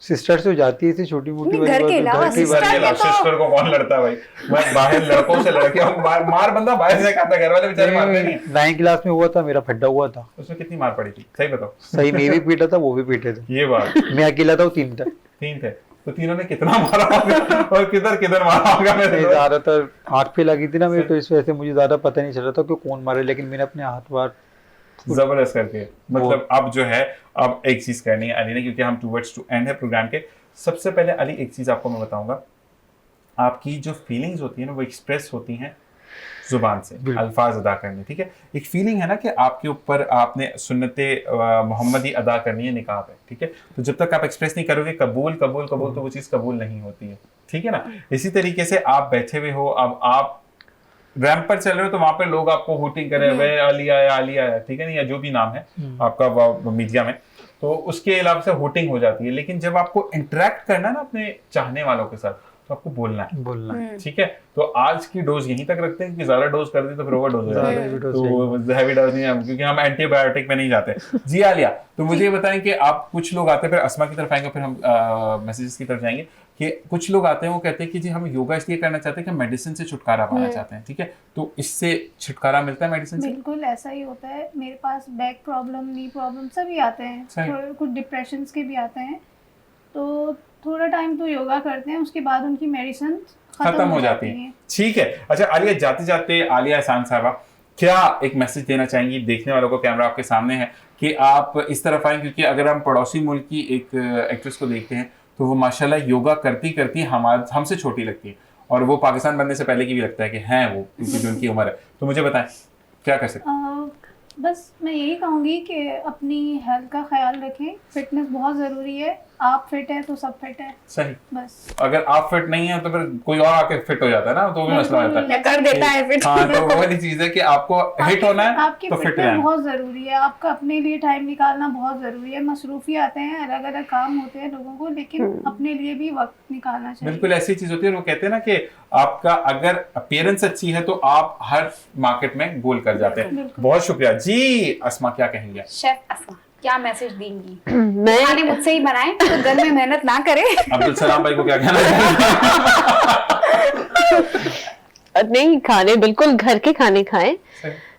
सिस्टर से हो जाती है ऐसी छोटी मोटी नहीं, वाली घर के बात, तो अलावा घर की sister बात- के तो- सिस्टर को कौन लड़ता है भाई? मैं बाहर लड़कों से लड़के मार बंदा बाहर से खाता, घर वाले बेचारे मारते नहीं है। 9th क्लास में हुआ था, मेरा फड्डा हुआ था। उसमें कितनी मार पड़ी थी सही बताओ? सही में भी पीटा था, वो भी पीटे थे। ये बात मैं अकेला था, वो 3 था। 3 थे तो तीनों ने कितना मारा होगा और किधर किधर मारा होगा? नहीं, मैं ज्यादातर आँख पे लगी थी ना मेरे, तो इस वजह से मुझे ज्यादा पता नहीं चल रहा था कि कौन मारे, लेकिन मैंने अपने हाथ बार जबरदस्त करके मतलब अब जो है अब एक चीज करनी है अली ने, क्योंकि हम टूवर्ड्स टू एंड है प्रोग्राम के। सबसे पहले अली एक चीज आपको मैं बताऊंगा, आपकी जो फीलिंग्स होती है ना वो एक्सप्रेस होती हैं जुबान से, अल्फाज अदा करने, ठीक है। एक फीलिंग है ना कि आपके ऊपर आपने सुन्नते मोहम्मदी अदा करनी है निकाह पे, ठीक है। तो जब तक आप एक्सप्रेस नहीं करोगे कबूल कबूल कबूल, तो वो चीज़ कबूल नहीं होती है, ठीक है ना। इसी तरीके से आप बैठे हुए हो, अब आप रैंप पर चल रहे हो तो वहां पे लोग आपको हुटिंग कर रहे हैं, वे अली आया, ठीक है ना, या जो भी नाम है आपका मीडिया में, तो उसके अलावा से हुटिंग हो जाती है। लेकिन जब आपको इंटरेक्ट करना है ना अपने चाहने वालों के साथ, तो आपको बोलना है, ठीक है। तो आज की डोज यहीं तक रखते हैं, क्योंकि ज्यादा डोज कर दी तो फिर ओवर डोज हो जाता है, तो हैवी डोज नहीं है, क्योंकि हम एंटीबायोटिक में नहीं जाते। जी आलिया, तो मुझे ये बताएं कि आप कुछ लोग आते हैं, फिर अस्मा की तरफ आएंगे, फिर हम मैसेजेस की तरफ जाएंगे, कि कुछ लोग आते हैं वो कहते हैं कि जी हम योगा इसलिए करना चाहते हैं कि हम मेडिसिन से छुटकारा पाना चाहते हैं, ठीक है। तो इससे छुटकारा मिलता है मेडिसिन से? बिल्कुल ऐसा ही होता है। मेरे पास बैक प्रॉब्लम, नी प्रॉब्लम सभी आते हैं, थोड़े कुछ डिप्रेशन के भी आते हैं, तो थोड़ा टाइम तो योगा करते हैं, उसके बाद उनकी मेडिसिन खत्म हो जाती है, ठीक है। अच्छा आलिया, जाते जाते आलिया एहसान साहबा क्या एक मैसेज देना चाहेंगी देखने वालों को? कैमरा आपके सामने है कि आप इस तरफ आए, क्योंकि अगर हम पड़ोसी मुल्क की एक एक्ट्रेस को देखते हैं तो वो माशाल्लाह योगा करती करती हमसे छोटी लगती है, और वो पाकिस्तान बनने से पहले की भी लगता है कि हैं वो, क्योंकि जो उनकी उम्र है। तो मुझे बताएं क्या कर सकते हैं? बस मैं यही कहूँगी कि अपनी हेल्थ का ख्याल रखें, फिटनेस बहुत ज़रूरी है। आप फिट है तो सब फिट है, सही। बस। अगर आप फिट नहीं है तो फिर कोई और आके फिट हो जाता है ना, तो भी मसला हो जाता है, कर देता है फिट। हाँ। तो वो वाली चीज है कि आपको हिट होना है आपकी तो फिट फिटनेस रहना। बहुत ज़रूरी है, आपका अपने लिए टाइम निकालना बहुत ज़रूरी है। मसरूफी आते हैं, अलग अलग काम होते हैं लोगों को, लेकिन अपने लिए भी वक्त निकालना चाहिए। बिल्कुल ऐसी चीज होती है, वो कहते हैं ना कि आपका अगर अपीयरेंस अच्छी है तो आप हर मार्केट में गोल कर जाते हैं। बहुत शुक्रिया जी। अस्मा क्या कहेंगे? शेफ अस्मा क्या मैसेज देंगी? मैं खाने मुझसे ही बनाएं, तो घर में मेहनत ना करें। अब्दुल सलाम भाई को क्या कहना है? नहीं, खाने बिल्कुल घर के खाने खाएं,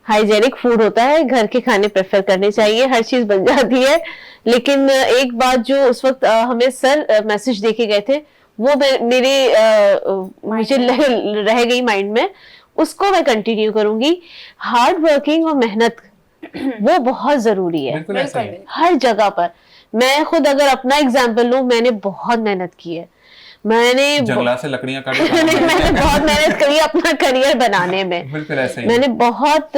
हाइजेनिक फूड होता है, घर के खाने प्रेफर करने चाहिए, हर चीज बन जाती है। लेकिन एक बात जो उस वक्त हमें सर मैसेज देके गए थे, वो मेरे मुझे रह गई माइंड में, उसको मैं कंटिन्यू करूंगी। हार्ड वर्किंग और मेहनत वो बहुत जरूरी है, बिल्कुल ऐसा ही है। हर जगह पर। मैं खुद अगर अपना एग्जाम्पल लूं, मैंने बहुत मेहनत की है, मैंने जंगला से लकड़ियां काटी। मैंने बहुत मेहनत करी अपना करियर बनाने में। बिल्कुल ऐसा ही। मैंने बहुत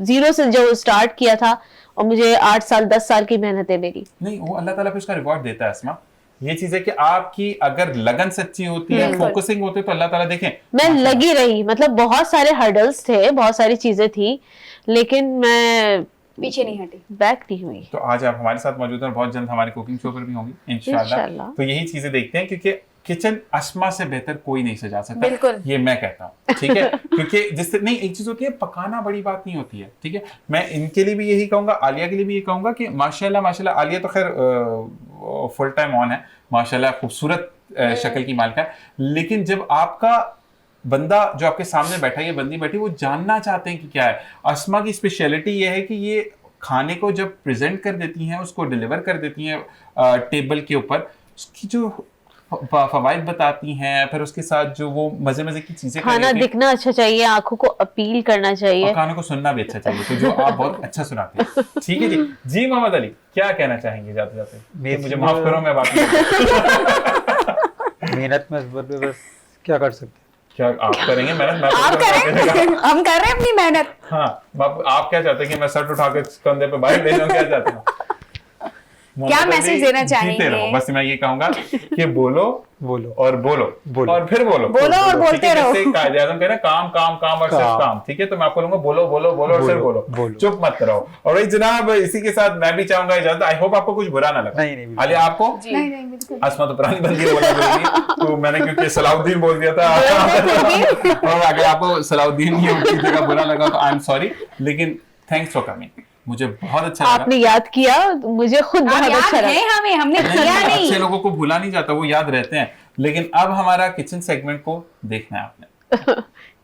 जीरो से जो स्टार्ट किया था, और मुझे 8 साल 10 साल की मेहनत है मेरी। नहीं, वो अल्लाह ताला पे उसका रिवॉर्ड देता है अस्मा। ये चीज है कि आपकी अगर लगन सच्ची होती है, फोकसिंग होती है, तो अल्लाह ताला देखें। मैं लगी रही, मतलब बहुत सारे हर्डल्स थे, बहुत सारी चीजें थी, लेकिन मैं पीछे नहीं हटी, बैक नहीं हुई। तो आज आप हमारे साथ मौजूद हैं और बहुत जल्द हमारे कुकिंग शो पर भी होंगी इंशाल्लाह। तो यही चीजें देखते हैं, क्योंकि किचन अस्मा से बेहतर कोई नहीं सजा सकता। बिल्कुल। ये मैं कहता हूँ, ठीक है। क्योंकि जिससे नहीं, एक चीज होती है पकाना बड़ी बात नहीं होती है, ठीक है। मैं इनके लिए भी यही कहूंगा, आलिया के लिए भी यही कहूंगा कि माशाल्लाह माशाल्लाह, आलिया तो खैर फुल टाइम ऑन है माशाल्लाह, खूबसूरत शक्ल की मालिका है। लेकिन जब आपका बंदा जो आपके सामने बैठा है, ये बंदी बैठी, वो जानना चाहते हैं कि क्या है। अस्मा की स्पेशलिटी ये है कि ये खाने को जब प्रेजेंट कर देती हैं, उसको डिलीवर कर देती हैं टेबल के ऊपर, उसकी जो फवाइद बताती हैं, फिर उसके साथ जो वो मजे मजे की चीजें कर खाना रही थी, दिखना अच्छा चाहिए, आंखों को अपील करना चाहिए। और कानों को सुनना भी अच्छा चाहिए, तो जो आप बहुत अच्छा सुनाते हैं। ठीक है जी। जी मोहम्मद अली, क्या कहना चाहेंगे जाते जाते? मुझे माफ करो, मैं बात मेहनत में बस क्या कर सकते हैं। क्या आप करेंगे मेहनत? मैं तो आप करें, हम कर रहे हैं अपनी मेहनत। हाँ, आप क्या चाहते हैं कि मैं शर्ट उठा के कंधे पे बाइक ले जाऊं? क्या चाहते हैं? क्या मोहम्मद मैसेज अली, देना जीते चाहेंगे? रहो, बस मैं ये कहूंगा कि बोलो बोलो और बोलो बोलो। और फिर बोलो बोलो और ठीक बोलते है? रहो। जैसे कायदे आज़म कह रहे हैं, काम काम काम और सिर्फ काम। काम। ठीक है, तो मैं आपको कहूंगा बोलो बोलो बोलो और सिर्फ बोलो, बोलो, बोलो। चुप मत रहो। और भाई जनाब, इसी के साथ मैं भी चाहूंगा इजाजत। आई होप आपको कुछ बुरा ना लगा। नहीं, नहीं, बिल्कुल। आलिया, आपको? नहीं नहीं बिल्कुल असमा तो पुरानी बंदी है, बोला बोली, तो मैंने क्योंकि सलाउद्दीन बोल दिया था और अगर आपको सलाउद्दीन ही उनकी जगह बुरा लगा तो आई एम सॉरी, लेकिन थैंक्स फॉर कमिंग, मुझे बहुत अच्छा लगा। आपने याद किया, मुझे खुद आप बहुत याद अच्छा लगा। है हमें, हमने किया अच्छे नहीं। लोगों को भूला नहीं जाता, वो याद रहते हैं। लेकिन अब हमारा किचन सेगमेंट को देखना है आपने,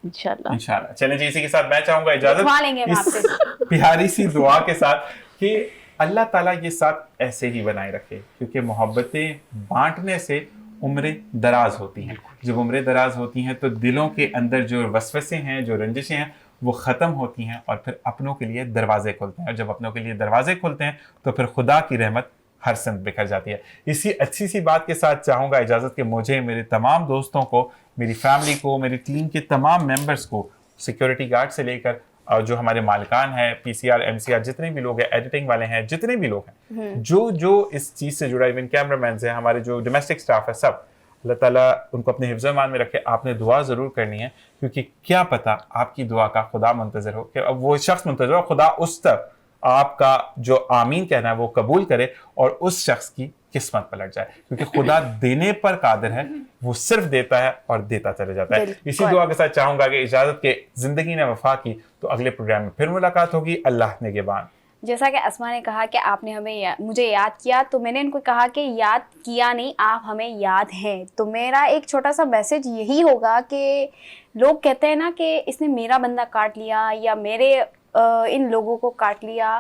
इंशाल्लाह। इंशाल्लाह। चलें जी, इसी के साथ मैं चाहूंगा लिखवा लेंगे इजाजत हम इस प्यारी सी दुआ के साथ कि अल्लाह ताला ये साथ ऐसे ही बनाए रखे, क्योंकि मोहब्बतें बांटने से उम्रें दराज होती हैं। जब उम्रें दराज होती हैं तो दिलों के अंदर जो वसवसे हैं, जो रंजिशें हैं, वो ख़त्म होती हैं और फिर अपनों के लिए दरवाजे खुलते हैं। और जब अपनों के लिए दरवाजे खुलते हैं तो फिर खुदा की रहमत हर संग बिखर जाती है। इसी अच्छी सी बात के साथ चाहूँगा इजाज़त कि मुझे, मेरे तमाम दोस्तों को, मेरी फैमिली को, मेरी टीम के तमाम मेंबर्स को, सिक्योरिटी गार्ड से लेकर और जो हमारे मालिकान हैं, पीसीआर, एमसीआर, जितने भी लोग हैं, एडिटिंग वाले हैं, जितने भी लोग हैं, जो इस चीज़ से जुड़ा, इवन कैमरामैन हैं, हमारे जो डोमेस्टिक स्टाफ है, सब अल्लाह ताला उनको अपने हिफ्ज़ ईमान में रखे। आपने दुआ ज़रूर करनी है, क्योंकि क्या पता आपकी दुआ का खुदा मुंतज़र हो, कि अब वो शख्स मुंतज़र हो, खुदा उस तक आपका जो आमीन कहना है वो कबूल करे और उस शख्स की किस्मत पलट जाए, क्योंकि खुदा देने पर कादिर है, वो सिर्फ देता है और देता चले जाता है। इसी दुआ के साथ चाहूँगा कि इजाज़त के ज़िंदगी ने वफा की, तो अगले प्रोग्राम में फिर मुलाकात होगी। अल्लाह निगहबान। जैसा कि अस्मा ने कहा कि आपने हमें मुझे याद किया, तो मैंने इनको कहा कि याद किया नहीं, आप हमें याद हैं। तो मेरा एक छोटा सा मैसेज यही होगा कि लोग कहते हैं ना कि इसने मेरा बंदा काट लिया या मेरे इन लोगों को काट लिया,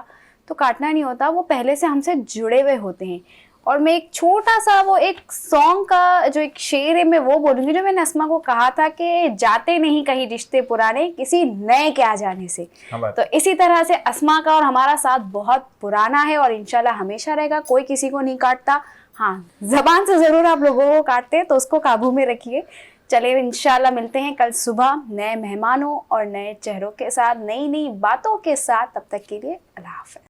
तो काटना नहीं होता, वो पहले से हमसे जुड़े हुए होते हैं। और मैं एक छोटा सा वो एक सॉन्ग का जो एक शेर है मैं वो बोलूँगी, जो मैंने अस्मा को कहा था कि जाते नहीं कहीं रिश्ते पुराने किसी नए के आ जाने से। तो इसी तरह से अस्मा का और हमारा साथ बहुत पुराना है और इंशाल्लाह हमेशा रहेगा। कोई किसी को नहीं काटता, हाँ ज़बान से ज़रूर आप लोगों को काटते हैं, तो उसको काबू में रखिए। चलिए इंशाल्लाह मिलते हैं कल सुबह नए मेहमानों और नए चेहरों के साथ, नई नई बातों के साथ। तब तक के लिए अल्लाह हाफ़िज़।